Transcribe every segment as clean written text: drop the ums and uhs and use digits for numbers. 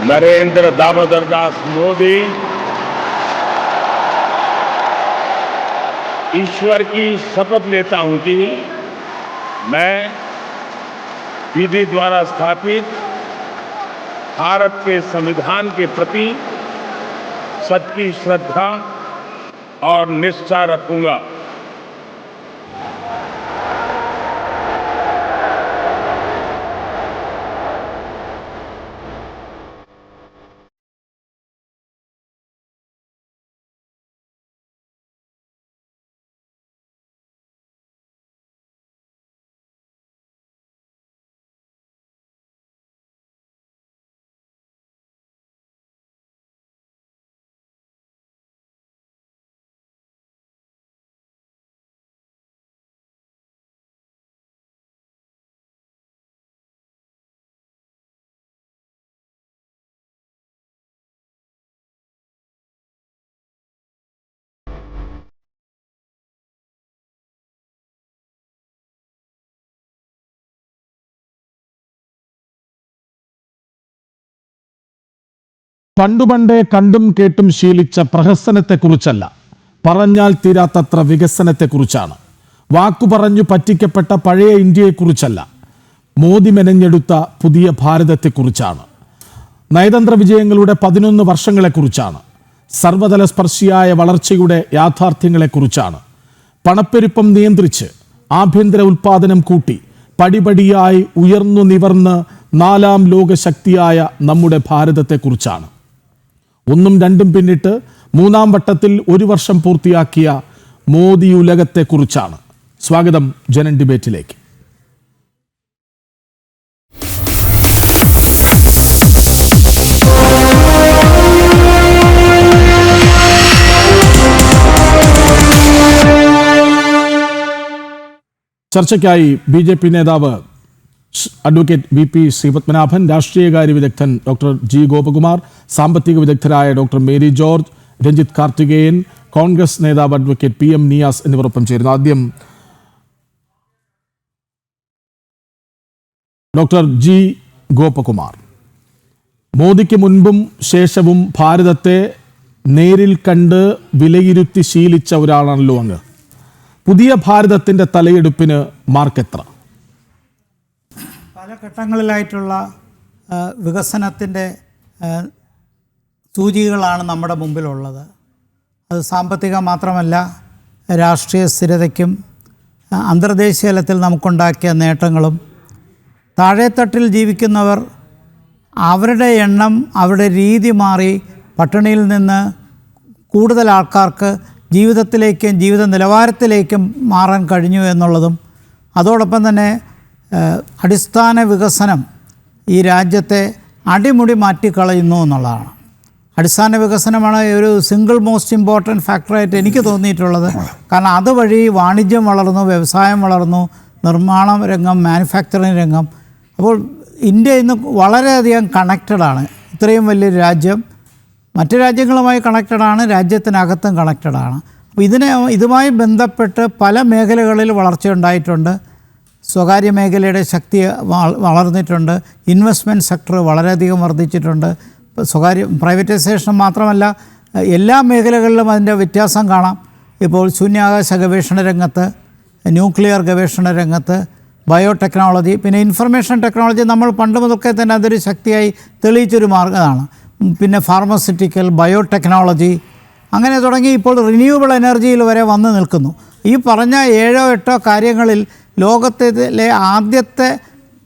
नरेंद्र दामोदर दास मोदी ईश्वर की शपथ लेता हूं कि मैं विधि द्वारा स्थापित भारत के संविधान के प्रति सच्ची श्रद्धा और निष्ठा रखूंगा। പണ്ടുപണ്ടേ കണ്ടും കേട്ടും ശീലിച്ച പ്രഹസനത്തെക്കുറിച്ചല്ല, പറഞ്ഞാൽ തീരാത്തത്ര വികസനത്തെക്കുറിച്ചാണ്. വാക്കു പറഞ്ഞു പറ്റിക്കപ്പെട്ട പഴയ ഇന്ത്യയെക്കുറിച്ചല്ല, മോദി മെനഞ്ഞെടുത്ത പുതിയ ഭാരതത്തെക്കുറിച്ചാണ്. നയതന്ത്ര വിജയങ്ങളുടെ 11 വർഷങ്ങളെക്കുറിച്ചാണ്. സർവതല സ്പർശിയായ വളർച്ചയുടെ യാഥാർത്ഥ്യങ്ങളെക്കുറിച്ചാണ്. പണപ്പെരുപ്പം നിയന്ത്രിച്ച് ആഭ്യന്തര ഉൽപാദനം കൂട്ടി പടിപടിയായി ഉയർന്നു നിവർന്ന് 4ാം ലോകശക്തിയായ നമ്മുടെ ഭാരതത്തെക്കുറിച്ചാണ്. 1ഉം 2ഉം പിന്നിട്ട് 3ാം വട്ടത്തിൽ 1 വർഷം പൂർത്തിയാക്കിയ മോദി ഉലകത്തെക്കുറിച്ചാണ്. സ്വാഗതം ജനൻ ഡിബേറ്റിലേക്ക്. ചർച്ചയ്ക്കായി BJP നേതാവ് അഡ്വക്കേറ്റ് VP ശ്രീപത്മനാഭൻ, രാഷ്ട്രീയകാര്യ വിദഗ്ധൻ ഡോക്ടർ G ഗോപകുമാർ, സാമ്പത്തിക വിദഗ്ധരായ doctor Mary George, Ranjith Karthikeyan, Congress നേതാവ് അഡ്വക്കേറ്റ് PM നിയാസ് എന്നിവരൊപ്പം ചേരുന്നു. ആദ്യം ഡോക്ടർ G ഗോപകുമാർ, മോദിക്ക് മുൻപും ശേഷവും ഭാരതത്തെ നേരിൽ കണ്ട് വിലയിരുത്തി ശീലിച്ച ഒരാളാണല്ലോ അങ്ങ്. പുതിയ ഭാരതത്തിൻ്റെ തലയെടുപ്പിന് മാർക്ക് എത്ര? പല ഘട്ടങ്ങളിലായിട്ടുള്ള വികസനത്തിൻ്റെ സൂചികകളാണ് നമ്മുടെ മുമ്പിലുള്ളത്. അത് സാമ്പത്തിക മാത്രമല്ല, രാഷ്ട്രീയ സ്ഥിരതയ്ക്കും അന്തർദേശീയ തലത്തിൽ നമുക്കുണ്ടാക്കിയ നേട്ടങ്ങളും. താഴെത്തട്ടിൽ ജീവിക്കുന്നവർ അവരുടെ എണ്ണം, അവരുടെ രീതി മാറി പട്ടിണിയിൽ നിന്ന് കൂടുതൽ ആൾക്കാർക്ക് ജീവിതത്തിലേക്കും ജീവിത നിലവാരത്തിലേക്കും മാറാൻ കഴിഞ്ഞു എന്നുള്ളതും, അതോടൊപ്പം തന്നെ അടിസ്ഥാന വികസനം ഈ രാജ്യത്തെ അടിമുടി മാറ്റിക്കളയുന്നു എന്നുള്ളതാണ്. അടിസ്ഥാന വികസനമാണ് ഒരു സിംഗിൾ മോസ്റ്റ് ഇമ്പോർട്ടൻറ്റ് ഫാക്ടറായിട്ട് എനിക്ക് തോന്നിയിട്ടുള്ളത്. കാരണം അതുവഴി വാണിജ്യം വളർന്നു, വ്യവസായം വളർന്നു, നിർമ്മാണ രംഗം, മാനുഫാക്ചറിങ് രംഗം. അപ്പോൾ ഇന്ത്യ ഇന്ന് വളരെയധികം കണക്റ്റഡാണ്. ഇത്രയും വലിയൊരു രാജ്യം മറ്റു രാജ്യങ്ങളുമായി കണക്റ്റഡാണ്, രാജ്യത്തിനകത്തും കണക്റ്റഡാണ്. അപ്പോൾ ഇതുമായി ബന്ധപ്പെട്ട് പല മേഖലകളിൽ വളർച്ചയുണ്ടായിട്ടുണ്ട്. സ്വകാര്യ മേഖലയുടെ ശക്തി വളർന്നിട്ടുണ്ട്. ഇൻവെസ്റ്റ്മെൻറ്റ് സെക്ടർ വളരെയധികം വർദ്ധിച്ചിട്ടുണ്ട്. പ്രൈവറ്റൈസേഷൻ മാത്രമല്ല, എല്ലാ മേഖലകളിലും അതിൻ്റെ വ്യത്യാസം കാണാം. ഇപ്പോൾ ശൂന്യാകാശ ഗവേഷണ രംഗത്ത്, ന്യൂക്ലിയർ ഗവേഷണ രംഗത്ത്, ബയോടെക്നോളജി, പിന്നെ ഇൻഫർമേഷൻ ടെക്നോളജി നമ്മൾ പണ്ട് മുതൽക്കേ തന്നെ അതൊരു ശക്തിയായി തെളിയിച്ചൊരു മാർഗ്ഗമാണ്. പിന്നെ ഫാർമസ്യൂട്ടിക്കൽ, ബയോടെക്നോളജി, അങ്ങനെ തുടങ്ങി ഇപ്പോൾ റിന്യൂവബിൾ എനർജിയിൽ വരെ വന്ന് നിൽക്കുന്നു. ഈ പറഞ്ഞ 7-8 കാര്യങ്ങളിൽ ലോകത്തിലെ ആദ്യത്തെ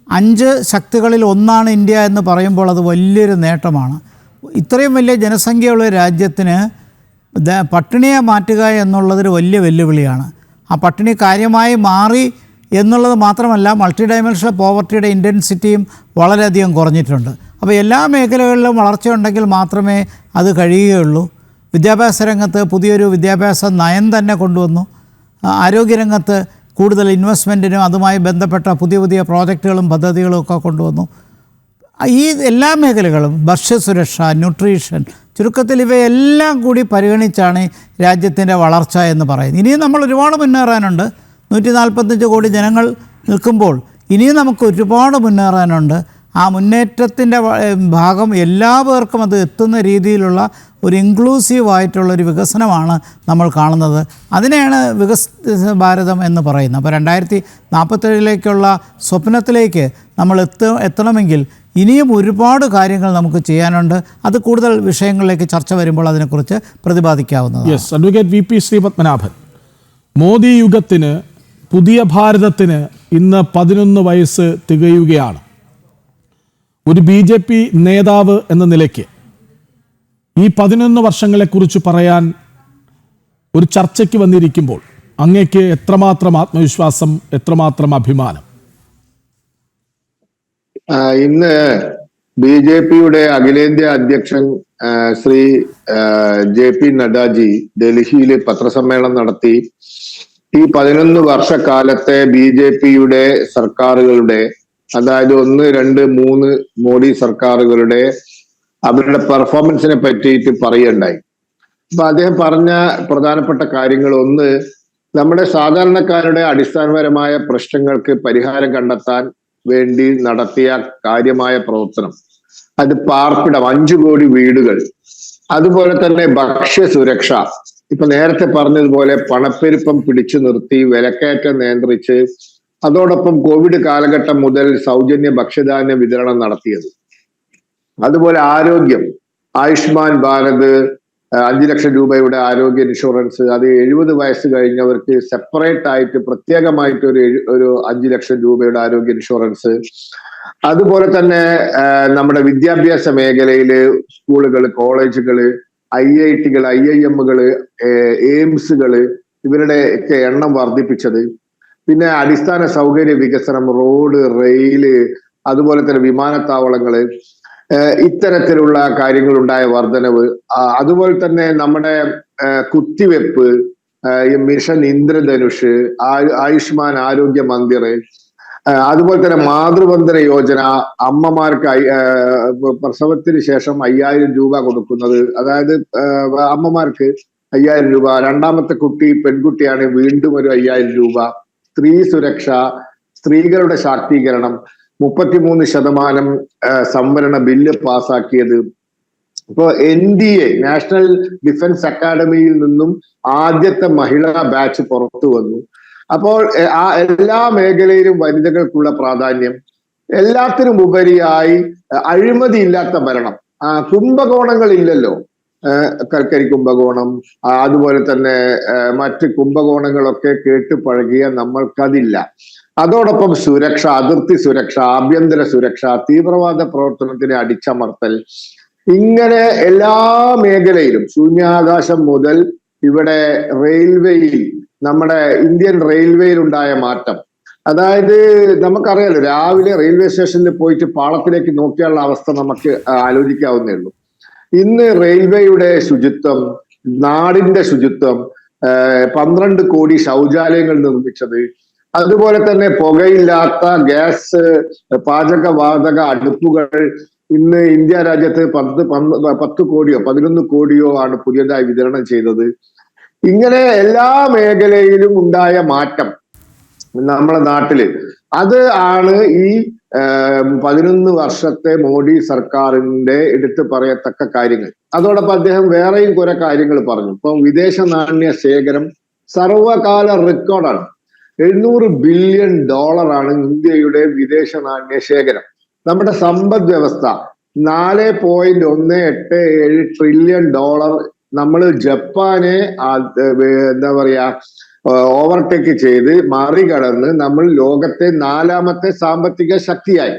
5 ശക്തികളിൽ ഒന്നാണ് ഇന്ത്യ എന്ന് പറയുമ്പോൾ അത് വലിയൊരു നേട്ടമാണ്. ഇത്രയും വലിയ ജനസംഖ്യയുള്ള രാജ്യത്തിന് പട്ടിണിയെ മാറ്റുക എന്നുള്ളതൊരു വലിയ വെല്ലുവിളിയാണ്. ആ പട്ടിണി കാര്യമായി മാറി എന്നുള്ളത് മാത്രമല്ല, മൾട്ടി ഡൈമെൻഷണൽ പോവർട്ടിയുടെ ഇൻറ്റൻസിറ്റിയും വളരെയധികം കുറഞ്ഞിട്ടുണ്ട്. അപ്പോൾ എല്ലാ മേഖലകളിലും വളർച്ചയുണ്ടെങ്കിൽ മാത്രമേ അത് കഴിയുകയുള്ളൂ. വിദ്യാഭ്യാസ രംഗത്ത് പുതിയൊരു വിദ്യാഭ്യാസ നയം തന്നെ കൊണ്ടുവന്നു. ആരോഗ്യരംഗത്ത് കൂടുതൽ ഇൻവെസ്റ്റ്മെൻറ്റിനും അതുമായി ബന്ധപ്പെട്ട പുതിയ പുതിയ പ്രോജക്റ്റുകളും പദ്ധതികളും ഒക്കെ കൊണ്ടുവന്നു. ഈ എല്ലാ മേഖലകളും, ഭക്ഷ്യസുരക്ഷ, ന്യൂട്രീഷൻ, ചുരുക്കത്തിൽ ഇവയെല്ലാം കൂടി പരിഗണിച്ചാണ് രാജ്യത്തിൻ്റെ വളർച്ച എന്ന് പറയുന്നത്. ഇനിയും നമ്മൾ ഒരുപാട് മുന്നേറാനുണ്ട്. 145 കോടി ജനങ്ങൾ നിൽക്കുമ്പോൾ ഇനിയും നമുക്ക് ഒരുപാട് മുന്നേറാനുണ്ട്. ആ മുന്നേറ്റത്തിൻ്റെ ഭാഗം എല്ലാ പേർക്കും അത് എത്തുന്ന രീതിയിലുള്ള ഒരു ഇൻക്ലൂസീവായിട്ടുള്ളൊരു വികസനമാണ് നമ്മൾ കാണുന്നത്. അതിനെയാണ് വികസിത ഭാരതം എന്ന് പറയുന്നത്. അപ്പോൾ 2047 സ്വപ്നത്തിലേക്ക് നമ്മൾ എത്തണമെങ്കിൽ ഇനിയും ഒരുപാട് കാര്യങ്ങൾ നമുക്ക് ചെയ്യാനുണ്ട്. അത് കൂടുതൽ വിഷയങ്ങളിലേക്ക് ചർച്ച വരുമ്പോൾ അതിനെക്കുറിച്ച് പ്രതിപാദിക്കാവുന്നതാണ്. Yes, advocate V P Sreepadmanabhan, Modi യുഗത്തിന്, പുതിയ ഭാരതത്തിന് ഇന്ന് 11 വയസ്സ് തികയുകയാണ്. ഒരു BJP നേതാവ് എന്ന നിലയ്ക്ക് ഈ 11 വർഷങ്ങളെക്കുറിച്ച് പറയാൻ ഒരു ചർച്ചയ്ക്ക് വന്നിരിക്കുമ്പോൾ അങ്ങേക്ക് എത്രമാത്രം ആത്മവിശ്വാസം, എത്രമാത്രം അഭിമാനം? ഇന്ന് BJPയുടെ അഖിലേന്ത്യാ അധ്യക്ഷൻ ശ്രീ JP നഡ്ഡാജി ഡൽഹിയിൽ പത്രസമ്മേളനം നടത്തി ഈ 11 വർഷക്കാലത്തെ BJPയുടെ സർക്കാരുകളുടെ, അതായത് 1, 2, 3 മോഡി സർക്കാരുകളുടെ അവരുടെ പെർഫോമൻസിനെ പറ്റിയിട്ട് പറയുകയുണ്ടായി. അപ്പൊ അദ്ദേഹം പറഞ്ഞ പ്രധാനപ്പെട്ട കാര്യങ്ങൾ, ഒന്ന്, നമ്മുടെ സാധാരണക്കാരുടെ അടിസ്ഥാനപരമായ പ്രശ്നങ്ങൾക്ക് പരിഹാരം കണ്ടെത്താൻ വേണ്ടി നടത്തിയ കാര്യമായ പ്രവർത്തനം, അത് പാർപ്പിടം, 5 കോടി വീടുകൾ, അതുപോലെ തന്നെ ഭക്ഷ്യസുരക്ഷ, ഇപ്പൊ നേരത്തെ പറഞ്ഞതുപോലെ പണപ്പെരുപ്പം പിടിച്ചു നിർത്തി, വിലക്കയറ്റം നിയന്ത്രിച്ച്, അതോടൊപ്പം കോവിഡ് കാലഘട്ടം മുതൽ സൗജന്യ ഭക്ഷ്യധാന്യ വിതരണം നടത്തിയത്, അതുപോലെ ആരോഗ്യം, ആയുഷ്മാൻ ഭാരത്, 5 ലക്ഷം രൂപയുടെ ആരോഗ്യ ഇൻഷുറൻസ്, അത് 70 വയസ്സ് കഴിഞ്ഞവർക്ക് സെപ്പറേറ്റ് ആയിട്ട് പ്രത്യേകമായിട്ട് ഒരു 5 ലക്ഷം രൂപയുടെ ആരോഗ്യ ഇൻഷുറൻസ്, അതുപോലെ തന്നെ നമ്മുടെ വിദ്യാഭ്യാസ മേഖലയില് സ്കൂളുകൾ, കോളേജുകള്, IITകൾ, IIMകള്, എയിംസുകള്, ഇവരുടെ ഒക്കെ എണ്ണം വർദ്ധിപ്പിച്ചത്, പിന്നെ അടിസ്ഥാന സൗകര്യ വികസനം, റോഡ്, റെയില്, അതുപോലെ തന്നെ വിമാനത്താവളങ്ങള്, ഇത്തരത്തിലുള്ള കാര്യങ്ങളുണ്ടായ വർധനവ്, അതുപോലെ തന്നെ നമ്മുടെ കുത്തിവെപ്പ്, മിഷൻ ഇന്ദ്രധനുഷ്, ആയുഷ്മാൻ ആരോഗ്യ മന്ദിർ, അതുപോലെ തന്നെ മാതൃവന്ദന യോജന, അമ്മമാർക്ക് പ്രസവത്തിന് ശേഷം 5000 രൂപ കൊടുക്കുന്നത്, അതായത് അമ്മമാർക്ക് 5000 രൂപ, രണ്ടാമത്തെ കുട്ടി പെൺകുട്ടിയാണ് വീണ്ടും ഒരു 5000 രൂപ, സ്ത്രീ സുരക്ഷ, സ്ത്രീകളുടെ ശാക്തീകരണം, 33% സംവരണ ബില്ല് പാസ്സാക്കിയത്. ഇപ്പോ NDA നാഷണൽ ഡിഫൻസ് അക്കാഡമിയിൽ നിന്നും ആദ്യത്തെ മഹിളാ ബാച്ച് പുറത്തു വന്നു. അപ്പോൾ ആ എല്ലാ മേഖലയിലും വനിതകൾക്കുള്ള പ്രാധാന്യം, എല്ലാത്തിനും ഉപരിയായി അഴിമതിയില്ലാത്ത ഭരണം, കുംഭകോണങ്ങൾ ഇല്ലല്ലോ, കൽക്കരി കുംഭകോണം, അതുപോലെ തന്നെ മറ്റ് കുംഭകോണങ്ങളൊക്കെ കേട്ട് പഴകിയ നമ്മൾക്കതില്ല. അതോടൊപ്പം സുരക്ഷ, അതിർത്തി സുരക്ഷ, ആഭ്യന്തര സുരക്ഷ, തീവ്രവാദ പ്രവർത്തനത്തിന് അടിച്ചമർത്തൽ, ഇങ്ങനെ എല്ലാ മേഖലയിലും, ശൂന്യാകാശം മുതൽ ഇവിടെ റെയിൽവേയിൽ, നമ്മുടെ ഇന്ത്യൻ റെയിൽവേയിൽ ഉണ്ടായ മാറ്റം, അതായത് നമുക്കറിയാലോ, രാവിലെ റെയിൽവേ സ്റ്റേഷനിൽ പോയിട്ട് പാളത്തിലേക്ക് നോക്കിയാലുള്ള അവസ്ഥ നമുക്ക് ആലോചിക്കാവുന്നേ ഉള്ളൂ. ഇന്ന് റെയിൽവേയുടെ ശുചിത്വം, നാടിന്റെ ശുചിത്വം, 12 കോടി ശൗചാലയങ്ങൾ നിർമ്മിച്ചത്, അതുപോലെ തന്നെ പുകയില്ലാത്ത ഗ്യാസ്, പാചകവാതക അടുപ്പുകൾ ഇന്ന് ഇന്ത്യ രാജ്യത്ത് 10 കോടിയോ 11 കോടിയോ ആണ് പുതിയതായി വിതരണം ചെയ്തത്. ഇങ്ങനെ എല്ലാ മേഖലയിലും ഉണ്ടായ മാറ്റം നമ്മുടെ നാട്ടില്, അത് ആണ് ഈ 11 വർഷത്തെ മോഡി സർക്കാരിന്റെ എടുത്തു പറയത്തക്ക കാര്യങ്ങൾ. അതോടൊപ്പം അദ്ദേഹം വേറെയും കുറെ കാര്യങ്ങൾ പറഞ്ഞു. ഇപ്പം വിദേശ നാണ്യ ശേഖരം സർവകാല റെക്കോർഡാണ്. $700 ബില്യൺ ആണ് ഇന്ത്യയുടെ വിദേശ നാണ്യ ശേഖരം. നമ്മുടെ സമ്പദ് വ്യവസ്ഥ $4.187 ട്രില്യൺ. നമ്മൾ ജപ്പാനെ എന്താ പറയാ ഓവർടേക്ക് ചെയ്ത് മറികടന്ന് നമ്മൾ ലോകത്തെ 4ാമത്തെ സാമ്പത്തിക ശക്തിയായി.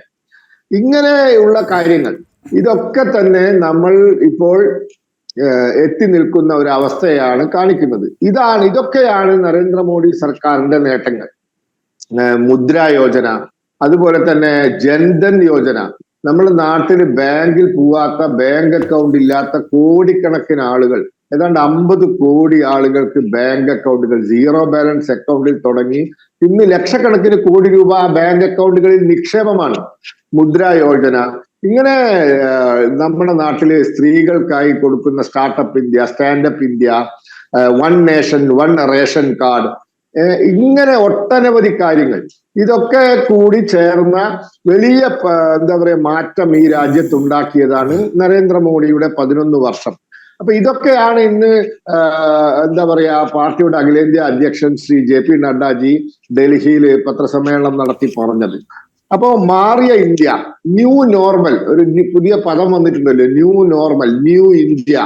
ഇങ്ങനെയുള്ള കാര്യങ്ങൾ, ഇതൊക്കെ തന്നെ നമ്മൾ ഇപ്പോൾ എത്തി നിൽക്കുന്ന ഒരു അവസ്ഥയാണ് കാണിക്കുന്നത്. ഇതൊക്കെയാണ് നരേന്ദ്രമോദി സർക്കാരിന്റെ നേട്ടങ്ങൾ. മുദ്രാ യോജന, അതുപോലെ തന്നെ ജൻധൻ യോജന, നമ്മുടെ നാട്ടിൽ ബാങ്കിൽ പോവാത്ത, ബാങ്ക് അക്കൗണ്ട് ഇല്ലാത്ത കോടിക്കണക്കിന് ആളുകൾ, ഏതാണ്ട് 50 കോടി ആളുകൾക്ക് ബാങ്ക് അക്കൗണ്ടുകൾ, സീറോ ബാലൻസ് അക്കൗണ്ടിൽ തുടങ്ങി ഇന്ന് ലക്ഷക്കണക്കിന് കോടി രൂപ ബാങ്ക് അക്കൗണ്ടുകളിൽ നിക്ഷേപമാണ്. മുദ്രാ യോജന, ഇങ്ങനെ നമ്മുടെ നാട്ടില് സ്ത്രീകൾക്കായി കൊടുക്കുന്ന startup India, stand up India, 1 nation 1 ration card, ഇങ്ങനെ ഒട്ടനവധി കാര്യങ്ങൾ. ഇതൊക്കെ കൂടി ചേർന്ന വലിയ എന്താ പറയാ മാറ്റം ഈ രാജ്യത്ത് ഉണ്ടാക്കിയതാണ് നരേന്ദ്രമോദിയുടെ 11 വർഷം. അപ്പൊ ഇതൊക്കെയാണ് ഇന്ന് എന്താ പറയാ പാർട്ടിയുടെ അഖിലേന്ത്യാ അധ്യക്ഷൻ ശ്രീ JP നഡ്ഡാജി ഡൽഹിയിൽ പത്രസമ്മേളനം നടത്തി പറഞ്ഞത്. അപ്പോ മാറിയ ഇന്ത്യ, ന്യൂ നോർമൽ, ഒരു പുതിയ പദം വന്നിട്ടുണ്ടല്ലോ, ന്യൂ നോർമൽ, ന്യൂ ഇന്ത്യ,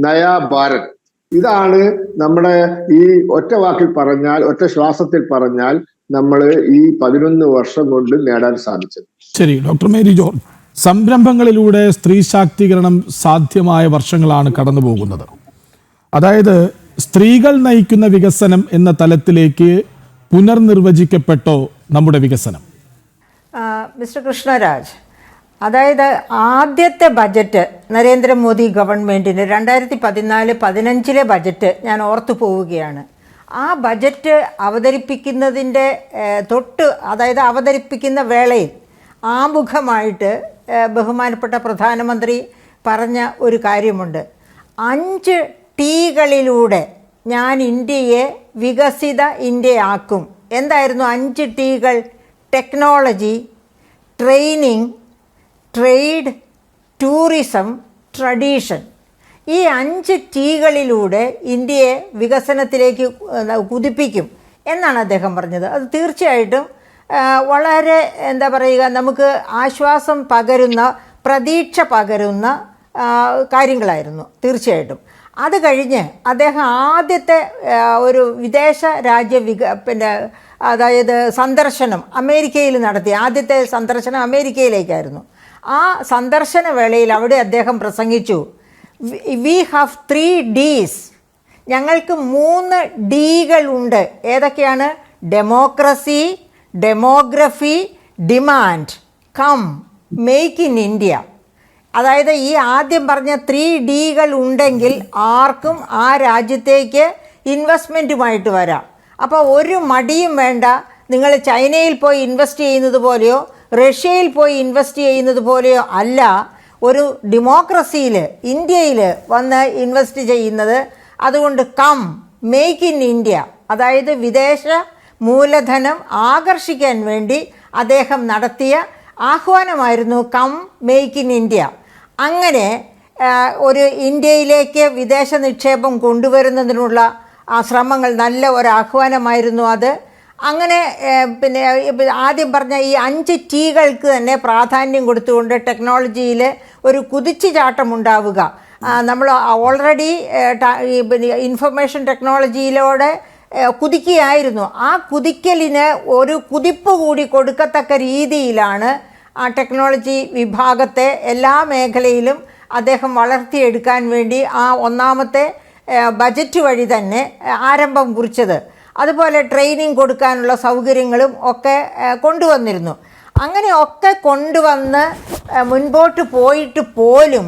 നയാ ഭാരത്. ഇതാണ് നമ്മുടെ ഈ ഒറ്റ വാക്കിൽ പറഞ്ഞാൽ, ഒറ്റ ശ്വാസത്തിൽ പറഞ്ഞാൽ നമ്മൾ ഈ 11 വർഷം കൊണ്ട് നേടാൻ സാധിച്ചത്. ശരി, ഡോക്ടർ മേരി ജോർജ്, സംരംഭങ്ങളിലൂടെ സ്ത്രീ ശാക്തീകരണം സാധ്യമായ വർഷങ്ങളാണ് കടന്നു പോകുന്നത്. അതായത് സ്ത്രീകൾ നയിക്കുന്ന വികസനം എന്ന തലത്തിലേക്ക് പുനർനിർവചിക്കപ്പെട്ടോ നമ്മുടെ വികസനം? മിസ്റ്റർ കൃഷ്ണരാജ്, അതായത് ആദ്യത്തെ ബജറ്റ് നരേന്ദ്രമോദി ഗവൺമെൻറ്റിന് 2014-15 ബജറ്റ് ഞാൻ ഓർത്തു പോവുകയാണ്. ആ ബജറ്റ് അവതരിപ്പിക്കുന്നതിൻ്റെ അതായത് അവതരിപ്പിക്കുന്ന വേളയിൽ ആമുഖമായിട്ട് ബഹുമാനപ്പെട്ട പ്രധാനമന്ത്രി പറഞ്ഞ ഒരു കാര്യമുണ്ട്. 5 ടീകളിലൂടെ ഞാൻ ഇന്ത്യയെ വികസിത ഇന്ത്യയാക്കും. എന്തായിരുന്നു 5 ടീകൾ? Technology, training, trade, tourism, tradition. ഈ 5 ടീകളിലൂടെ ഇന്ത്യയെ വികസനത്തിലേക്ക് കുതിപ്പിക്കും എന്നാണ് അദ്ദേഹം പറഞ്ഞത്. അത് തീർച്ചയായിട്ടും വളരെ എന്താ പറയുക, നമുക്ക് ആശ്വാസം പകരുന്ന, പ്രതീക്ഷ പകരുന്ന കാര്യങ്ങളായിരുന്നു തീർച്ചയായിട്ടും. അത് കഴിഞ്ഞ് അദ്ദേഹം ആദ്യത്തെ ഒരു വിദേശ രാജ്യ അതായത് സന്ദർശനം അമേരിക്കയിൽ നടത്തി. ആദ്യത്തെ സന്ദർശനം അമേരിക്കയിലേക്കായിരുന്നു. ആ സന്ദർശന വേളയിൽ അവിടെ അദ്ദേഹം പ്രസംഗിച്ചു, വി ഹാവ് 3 Ds. ഞങ്ങൾക്ക് 3 Dകൾ ഉണ്ട്. ഏതൊക്കെയാണ്? Democracy, demography, demand. Come, make in India. അതായത് ഈ ആദ്യം പറഞ്ഞ 3 Dകൾ ഉണ്ടെങ്കിൽ ആർക്കും ആ രാജ്യത്തേക്ക് ഇൻവെസ്റ്റ്മെൻറ്റുമായിട്ട് വരാം. അപ്പോൾ ഒരു മടിയും വേണ്ട. നിങ്ങൾ ചൈനയിൽ പോയി ഇൻവെസ്റ്റ് ചെയ്യുന്നത് പോലെയോ റഷ്യയിൽ പോയി ഇൻവെസ്റ്റ് ചെയ്യുന്നത് പോലെയോ അല്ല ഒരു ഡെമോക്രസിയിൽ, ഇന്ത്യയിൽ വന്ന് ഇൻവെസ്റ്റ് ചെയ്യുന്നത്. അതുകൊണ്ട് കം, മേക്ക് ഇൻ ഇന്ത്യ, അതായത് വിദേശ മൂലധനം ആകർഷിക്കാൻ വേണ്ടി അദ്ദേഹം നടത്തിയ ആഹ്വാനമായിരുന്നു കം, മേക്ക് ഇൻ ഇന്ത്യ. അങ്ങനെ ഒരു ഇന്ത്യയിലേക്ക് വിദേശ നിക്ഷേപം കൊണ്ടുവരുന്നതിനുള്ള ശ്രമങ്ങൾ, നല്ല ഒരു ആഹ്വാനമായിരുന്നു അത്. അങ്ങനെ പിന്നെ ആദ്യം പറഞ്ഞ ഈ 5 ടീകൾക്ക് തന്നെ പ്രാധാന്യം കൊടുത്തുകൊണ്ട് ടെക്നോളജിയിൽ ഒരു കുതിച്ചുചാട്ടം ഉണ്ടാവുക. നമ്മൾ ഓൾറെഡി ഇൻഫർമേഷൻ ടെക്നോളജിയിലൂടെ കുതിക്കുകയായിരുന്നു. ആ കുതിക്കലിന് ഒരു കുതിപ്പ് കൂടി കൊടുക്കത്തക്ക രീതിയിലാണ് ആ ടെക്നോളജി വിഭാഗത്തെ എല്ലാ മേഖലയിലും അദ്ദേഹം വളർത്തിയെടുക്കാൻ വേണ്ടി ആ ഒന്നാമത്തെ ബജറ്റ് വഴി തന്നെ ആരംഭം കുറിച്ചത്. അതുപോലെ ട്രെയിനിങ് കൊടുക്കാനുള്ള സൗകര്യങ്ങളും ഒക്കെ കൊണ്ടുവന്നിരുന്നു. അങ്ങനെയൊക്കെ കൊണ്ടുവന്ന് മുൻപോട്ട് പോയിട്ട് പോലും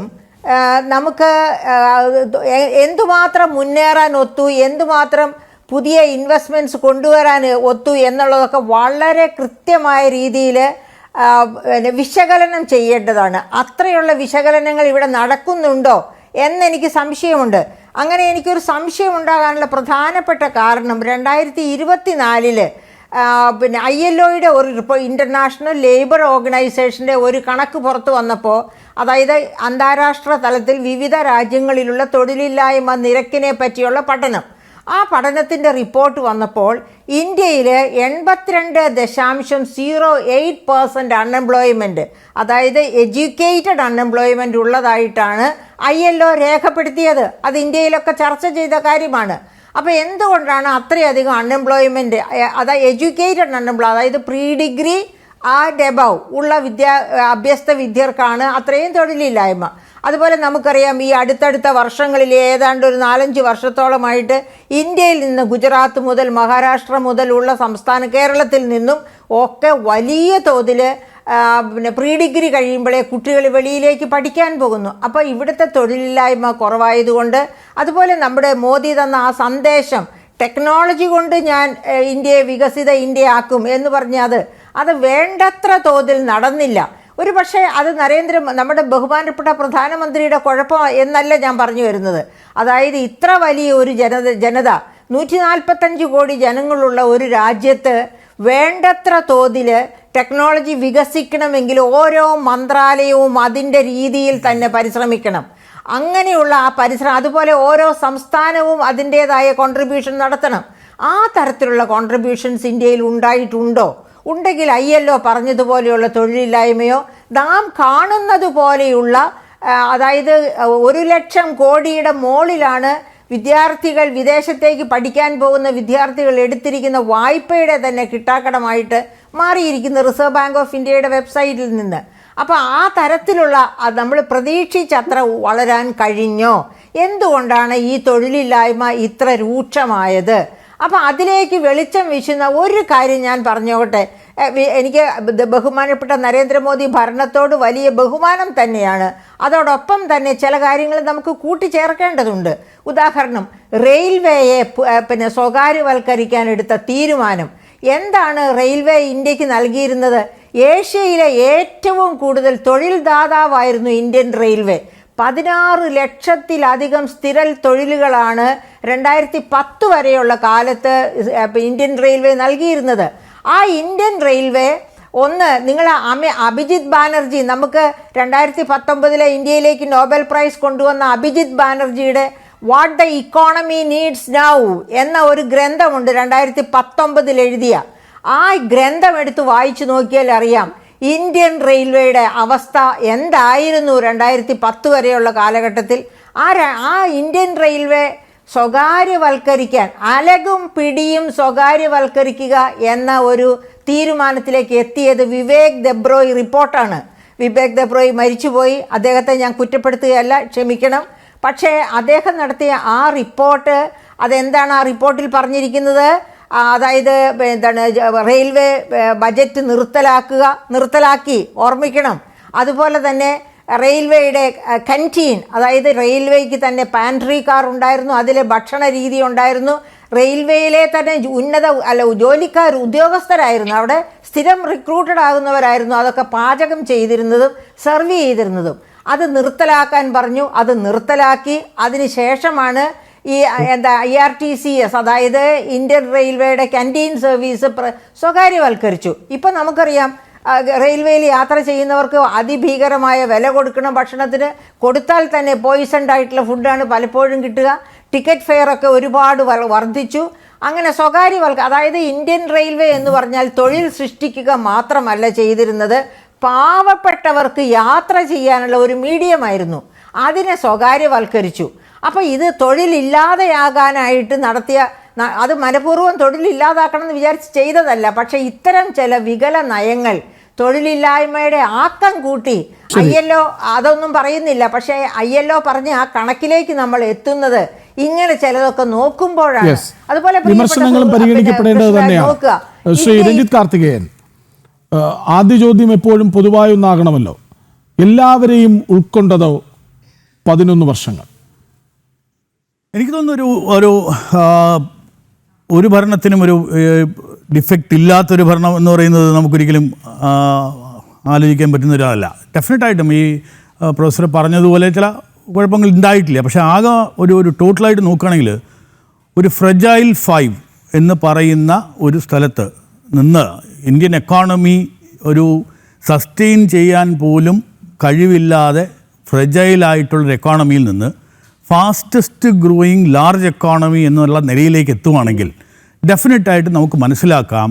നമുക്ക് എന്തുമാത്രം മുന്നേറാൻ ഒത്തു, എന്തുമാത്രം പുതിയ ഇൻവെസ്റ്റ്മെൻറ്റ്സ് കൊണ്ടുവരാൻ ഒത്തു എന്നുള്ളതൊക്കെ വളരെ കൃത്യമായ രീതിയിൽ വിശകലനം ചെയ്യേണ്ടതാണ്. അത്രയുള്ള വിശകലനങ്ങൾ ഇവിടെ നടക്കുന്നുണ്ടോ എന്നെനിക്ക് സംശയമുണ്ട്. അങ്ങനെ എനിക്കൊരു സംശയം ഉണ്ടാകാനുള്ള പ്രധാനപ്പെട്ട കാരണം 2024 പിന്നെ ILOയുടെ ഒരു ഇൻ്റർനാഷണൽ ലേബർ ഓർഗനൈസേഷൻ്റെ ഒരു കണക്ക് പുറത്തു വന്നപ്പോൾ, അതായത് അന്താരാഷ്ട്ര തലത്തിൽ വിവിധ രാജ്യങ്ങളിലുള്ള തൊഴിലില്ലായ്മ നിരക്കിനെ പറ്റിയുള്ള പഠനം, ആ പഠനത്തിൻ്റെ റിപ്പോർട്ട് വന്നപ്പോൾ ഇന്ത്യയിൽ 82.08% അൺഎംപ്ലോയ്മെൻറ്റ്, അതായത് എഡ്യൂക്കേറ്റഡ് അൺഎംപ്ലോയ്മെൻറ്റ് ഉള്ളതായിട്ടാണ് ILO രേഖപ്പെടുത്തിയത്. അത് ഇന്ത്യയിലൊക്കെ ചർച്ച ചെയ്ത കാര്യമാണ്. അപ്പോൾ എന്തുകൊണ്ടാണ് അത്രയധികം അൺഎംപ്ലോയ്മെൻറ്റ്, അതായത് എഡ്യൂക്കേറ്റഡ് അതായത് പ്രീ ഡിഗ്രി ആൻഡ് എബവ് ഉള്ള അഭ്യസ്ത വിദ്യർക്കാണ് അത്രയും തൊഴിലില്ലായ്മ. അതുപോലെ നമുക്കറിയാം ഈ അടുത്തടുത്ത വർഷങ്ങളിൽ ഏതാണ്ട് ഒരു 4-5 വർഷത്തോളമായിട്ട് ഇന്ത്യയിൽ നിന്ന് ഗുജറാത്ത് മുതൽ മഹാരാഷ്ട്ര മുതലുള്ള കേരളത്തിൽ നിന്നും ഒക്കെ വലിയ തോതിൽ പിന്നെ പ്രീ ഡിഗ്രി കഴിയുമ്പോഴേ കുട്ടികൾ വെളിയിലേക്ക് പഠിക്കാൻ പോകുന്നു. അപ്പോൾ ഇവിടുത്തെ തൊഴിലില്ലായ്മ കുറവായതുകൊണ്ട്, അതുപോലെ നമ്മുടെ മോദി തന്ന ആ സന്ദേശം ടെക്നോളജി കൊണ്ട് ഞാൻ ഇന്ത്യയെ വികസിത ഇന്ത്യയാക്കും എന്ന് പറഞ്ഞാൽ അത് വേണ്ടത്ര തോതിൽ നടന്നില്ല. ഒരു പക്ഷേ അത് നമ്മുടെ ബഹുമാനപ്പെട്ട പ്രധാനമന്ത്രിയുടെ കുഴപ്പം എന്നല്ല ഞാൻ പറഞ്ഞു വരുന്നത്. അതായത് ഇത്ര വലിയ ഒരു ജനത 145 കോടി ജനങ്ങളുള്ള ഒരു രാജ്യത്ത് വേണ്ടത്ര തോതിൽ ടെക്നോളജി വികസിക്കണമെങ്കിൽ ഓരോ മന്ത്രാലയവും അതിൻ്റെ രീതിയിൽ തന്നെ പരിശ്രമിക്കണം. അങ്ങനെയുള്ള ആ പരിശ്രമം, അതുപോലെ ഓരോ സംസ്ഥാനവും അതിൻ്റേതായ കോൺട്രിബ്യൂഷൻ നടത്തണം. ആ തരത്തിലുള്ള കോൺട്രിബ്യൂഷൻസ് ഇന്ത്യയിൽ ഉണ്ടായിട്ടുണ്ടോ? ഉണ്ടെങ്കിൽ ILO പറഞ്ഞതുപോലെയുള്ള തൊഴിലില്ലായ്മയോ നാം കാണുന്നത് പോലെയുള്ള, അതായത് 1 ലക്ഷം കോടിയുടെ മുകളിലാണ് വിദ്യാർത്ഥികൾ, വിദേശത്തേക്ക് പഠിക്കാൻ പോകുന്ന വിദ്യാർത്ഥികൾ എടുത്തിരിക്കുന്ന വായ്പയുടെ തന്നെ കിട്ടാക്കടമായിട്ട് മാറിയിരിക്കുന്ന റിസർവ് ബാങ്ക് ഓഫ് ഇന്ത്യയുടെ വെബ്സൈറ്റിൽ നിന്ന്. അപ്പോൾ ആ തരത്തിലുള്ള നമ്മൾ പ്രതീക്ഷിച്ചത്ര വളരാൻ കഴിഞ്ഞോ? എന്തുകൊണ്ടാണ് ഈ തൊഴിലില്ലായ്മ ഇത്ര രൂക്ഷമായത്? അപ്പം അതിലേക്ക് വെളിച്ചം വീശുന്ന ഒരു കാര്യം ഞാൻ പറഞ്ഞോട്ടെ. എനിക്ക് ബഹുമാനപ്പെട്ട നരേന്ദ്രമോദി ഭരണത്തോട് വലിയ ബഹുമാനം തന്നെയാണ്. അതോടൊപ്പം തന്നെ ചില കാര്യങ്ങൾ നമുക്ക് കൂട്ടിച്ചേർക്കേണ്ടതുണ്ട്. ഉദാഹരണം, റെയിൽവേയെ സ്വകാര്യവൽക്കരിക്കാൻ എടുത്ത തീരുമാനം. എന്താണ് റെയിൽവേ ഇന്ത്യക്ക് നൽകിയിരുന്നത്? ഏഷ്യയിലെ ഏറ്റവും കൂടുതൽ തൊഴിൽ ദാതാവായിരുന്നു ഇന്ത്യൻ റെയിൽവേ. 16 ലക്ഷത്തിലധികം സ്ഥിര തൊഴിലുകളാണ് 2010 വരെയുള്ള കാലത്ത് ഇന്ത്യൻ റെയിൽവേ നൽകിയിരുന്നത്. ആ ഇന്ത്യൻ റെയിൽവേ നിങ്ങൾ അഭിജിത് ബാനർജി, നമുക്ക് 2019 ഇന്ത്യയിലേക്ക് നോബൽ പ്രൈസ് കൊണ്ടുവന്ന അഭിജിത് ബാനർജിയുടെ what the economy needs now എന്ന ഒരു ഗ്രന്ഥമുണ്ട്, 2019 എഴുതിയ. ആ ഗ്രന്ഥം എടുത്ത് വായിച്ചു നോക്കിയാൽ അറിയാം ഇന്ത്യൻ റെയിൽവേയുടെ അവസ്ഥ എന്തായിരുന്നു 2010 വരെയുള്ള കാലഘട്ടത്തിൽ. ആ ഇന്ത്യൻ റെയിൽവേ സ്വകാര്യവൽക്കരിക്കാൻ, അലകും പിടിയും സ്വകാര്യവൽക്കരിക്കുക എന്ന ഒരു തീരുമാനത്തിലേക്ക് എത്തിയത് വിവേക് ദെബ്രോയ് റിപ്പോർട്ടാണ്. വിവേക് ദെബ്രോയ് മരിച്ചുപോയി, അദ്ദേഹത്തെ ഞാൻ കുറ്റപ്പെടുത്തുകയല്ല, ക്ഷമിക്കണം. പക്ഷേ അദ്ദേഹം നടത്തിയ ആ റിപ്പോർട്ട്, അതെന്താണ് ആ റിപ്പോർട്ടിൽ പറഞ്ഞിരിക്കുന്നത്? അതായത് എന്താണ്, റെയിൽവേ ബജറ്റ് നിർത്തലാക്കി, ഓർമ്മിക്കണം. അതുപോലെ തന്നെ റെയിൽവേയുടെ കൻറ്റീൻ, അതായത് റെയിൽവേക്ക് തന്നെ പാൻട്രി കാർ ഉണ്ടായിരുന്നു, അതിലെ ഭക്ഷണ രീതി ഉണ്ടായിരുന്നു. റെയിൽവേയിലെ തന്നെ ജോലിക്കാർ, ഉദ്യോഗസ്ഥരായിരുന്നു, അവിടെ സ്ഥിരം റിക്രൂട്ടഡ് ആകുന്നവരായിരുന്നു അതൊക്കെ പാചകം ചെയ്തിരുന്നതും സെർവ് ചെയ്തിരുന്നതും. അത് നിർത്തലാക്കാൻ പറഞ്ഞു, അത് നിർത്തലാക്കി. അതിനുശേഷമാണ് ഈ IRTCS, അതായത് ഇന്ത്യൻ റെയിൽവേയുടെ ക്യാൻറ്റീൻ സർവീസ് സ്വകാര്യവൽക്കരിച്ചു. ഇപ്പം നമുക്കറിയാം റെയിൽവേയിൽ യാത്ര ചെയ്യുന്നവർക്ക് അതിഭീകരമായ വില കൊടുക്കണം ഭക്ഷണത്തിന്. കൊടുത്താൽ തന്നെ പോയിസൺഡ് ആയിട്ടുള്ള ഫുഡാണ് പലപ്പോഴും കിട്ടുക. ടിക്കറ്റ് ഫെയർ ഒക്കെ ഒരുപാട് വർദ്ധിച്ചു. അങ്ങനെ അതായത് ഇന്ത്യൻ റെയിൽവേ എന്ന് പറഞ്ഞാൽ തൊഴിൽ സൃഷ്ടിക്കുക മാത്രമല്ല ചെയ്തിരുന്നത്, പാവപ്പെട്ടവർക്ക് യാത്ര ചെയ്യാനുള്ള ഒരു മീഡിയമായിരുന്നു. അതിനെ സ്വകാര്യവൽക്കരിച്ചു. അപ്പോൾ ഇത് തൊഴിലില്ലാതെയാകാനായിട്ട് നടത്തിയ, അത് മനഃപൂർവ്വം തൊഴിലില്ലാതാക്കണം എന്ന് വിചാരിച്ച് ചെയ്തതല്ല. പക്ഷേ ഇത്തരം ചില വികല നയങ്ങൾ തൊഴിലില്ലായ്മയുടെ ആക്കം കൂട്ടി. ILO അതൊന്നും പറയുന്നില്ല, പക്ഷേ ILO പറഞ്ഞ ആ കണക്കിലേക്ക് നമ്മൾ എത്തുന്നത് ഇങ്ങനെ ചിലതൊക്കെ നോക്കുമ്പോഴാണ്. അതുപോലെ വിമർശനങ്ങളും പരിഗണിക്കപ്പെടേണ്ടത് തന്നെയാണ്. ശ്രീ രഞ്ജിത്ത് കാർത്തികേയൻ, ആദ്യ ചോദ്യം എപ്പോഴും പൊതുവായ ഒന്നാകണമല്ലോ. എല്ലാവരെയും ഉൾക്കൊണ്ടതോ 11 വർഷങ്ങൾ? എനിക്ക് തോന്നുന്നു ഒരു ഭരണത്തിനും ഒരു ഡിഫക്റ്റ് ഇല്ലാത്തൊരു ഭരണം എന്ന് പറയുന്നത് നമുക്കൊരിക്കലും ആലോചിക്കാൻ പറ്റുന്ന ഒരാളല്ല. ഡെഫിനറ്റായിട്ടും ഈ പ്രൊഫസർ പറഞ്ഞതുപോലെ ചില കുഴപ്പങ്ങൾ ഉണ്ടായിട്ടില്ല. പക്ഷേ ആകെ ഒരു ടോട്ടലായിട്ട് നോക്കുകയാണെങ്കിൽ ഒരു ഫ്രജൈൽ 5 എന്ന് പറയുന്ന ഒരു സ്ഥലത്ത് നിന്ന് ഇന്ത്യൻ എക്കോണമി ഒരു സസ്റ്റെയിൻ ചെയ്യാൻ പോലും കഴിവില്ലാതെ ഫ്രജൈലായിട്ടുള്ളൊരു എക്കോണമിയിൽ നിന്ന് ഫാസ്റ്റസ്റ്റ് ഗ്രോയിങ് ലാർജ് എക്കോണമി എന്നുള്ള നിലയിലേക്ക് എത്തുവാണെങ്കിൽ ഡെഫിനറ്റായിട്ട് നമുക്ക് മനസ്സിലാക്കാം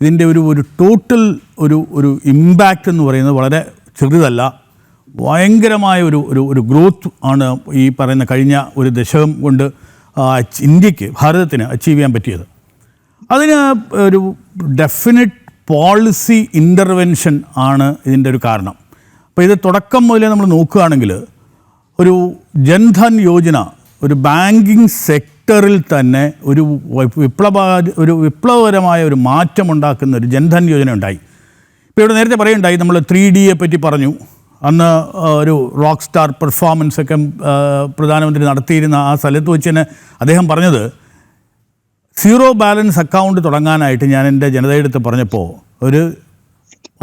ഇതിൻ്റെ ഒരു ടോട്ടൽ ഒരു ഇമ്പാക്റ്റ് എന്ന് പറയുന്നത് വളരെ ചെറുതല്ല. ഭയങ്കരമായ ഒരു ഗ്രോത്ത് ആണ് ഈ പറയുന്ന കഴിഞ്ഞ ഒരു ദശകം കൊണ്ട് ഇന്ത്യക്ക്, ഭാരതത്തിന് അച്ചീവ് ചെയ്യാൻ പറ്റിയത്. അതിന് ഒരു ഡെഫിനിറ്റ് പോളിസി ഇൻ്റർവെൻഷൻ ആണ് ഇതിൻ്റെ ഒരു കാരണം. അപ്പോൾ ഇത് തുടക്കം മുതലേ നമ്മൾ നോക്കുകയാണെങ്കിൽ ഒരു ജൻധൻ യോജന, ഒരു ബാങ്കിങ് സെക്ടറിൽ തന്നെ ഒരു വിപ്ലവകരമായ ഒരു മാറ്റമുണ്ടാക്കുന്ന ഒരു ജൻധൻ യോജന ഉണ്ടായി. ഇപ്പോൾ ഇവിടെ നേരത്തെ പറയുണ്ടായി, നമ്മൾ 3Dയെ പറ്റി പറഞ്ഞു. അന്ന് ഒരു റോക്ക് സ്റ്റാർ പെർഫോമൻസ് ഒക്കെ പ്രധാനമന്ത്രി നടത്തിയിരുന്ന ആ സ്ഥലത്ത് വെച്ച് തന്നെ അദ്ദേഹം പറഞ്ഞത്, സീറോ ബാലൻസ് അക്കൗണ്ട് തുടങ്ങാനായിട്ട് ഞാൻ എൻ്റെ ജനതയുടെ അടുത്ത് പറഞ്ഞപ്പോൾ ഒരു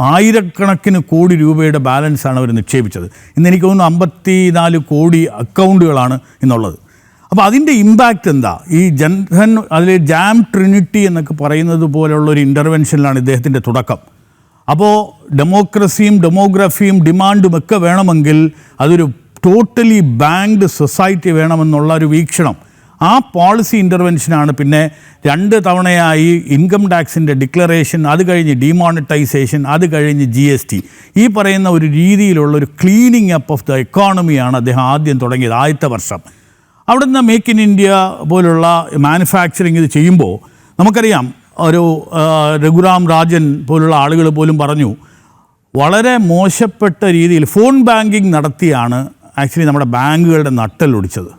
1000 കോടി രൂപയുടെ ബാലൻസാണ് അവർ നിക്ഷേപിച്ചത്. ഇന്ന് എനിക്ക് തോന്നുന്നു 54 കോടി അക്കൗണ്ടുകളാണ് ഇന്നുള്ളത്. അപ്പോൾ അതിൻ്റെ ഇമ്പാക്റ്റ് എന്താ? ഈ ജൻധൻ അതിലെ ജാം ട്രിനിറ്റി എന്നൊക്കെ പറയുന്നത് പോലെയുള്ളൊരു ഇൻ്റർവെൻഷനിലാണ് ഇദ്ദേഹത്തിൻ്റെ തുടക്കം. അപ്പോൾ ഡെമോക്രസിയും ഡെമോഗ്രഫിയും ഡിമാൻഡും ഒക്കെ വേണമെങ്കിൽ അതൊരു ടോട്ടലി ബാങ്ക്ഡ് സൊസൈറ്റി വേണമെന്നുള്ള ഒരു വീക്ഷണം, ആ പോളിസി ഇൻ്റർവെൻഷനാണ് പിന്നെ 2 തവണയായി ഇൻകം ടാക്സിൻ്റെ ഡിക്ലറേഷൻ, അത് കഴിഞ്ഞ് ഡിമോണിറ്റൈസേഷൻ, അത് കഴിഞ്ഞ് GST, ഈ പറയുന്ന ഒരു രീതിയിലുള്ള ഒരു ക്ലീനിങ് അപ്പ് ഓഫ് ദ എക്കോണമിയാണ് അദ്ദേഹം ആദ്യം തുടങ്ങിയത് ആദ്യത്തെ വർഷം. അവിടുന്ന് മേക്ക് ഇൻ ഇന്ത്യ പോലുള്ള മാനുഫാക്ചറിങ് ഇത് ചെയ്യുമ്പോൾ നമുക്കറിയാം, ഒരു രഘുറാം രാജൻ പോലുള്ള ആളുകൾ പോലും പറഞ്ഞു, വളരെ മോശപ്പെട്ട രീതിയിൽ ഫോൺ ബാങ്കിങ് നടത്തിയാണ് ആക്ച്വലി നമ്മുടെ ബാങ്കുകളുടെ നട്ടെല്ലൊടിച്ചത്.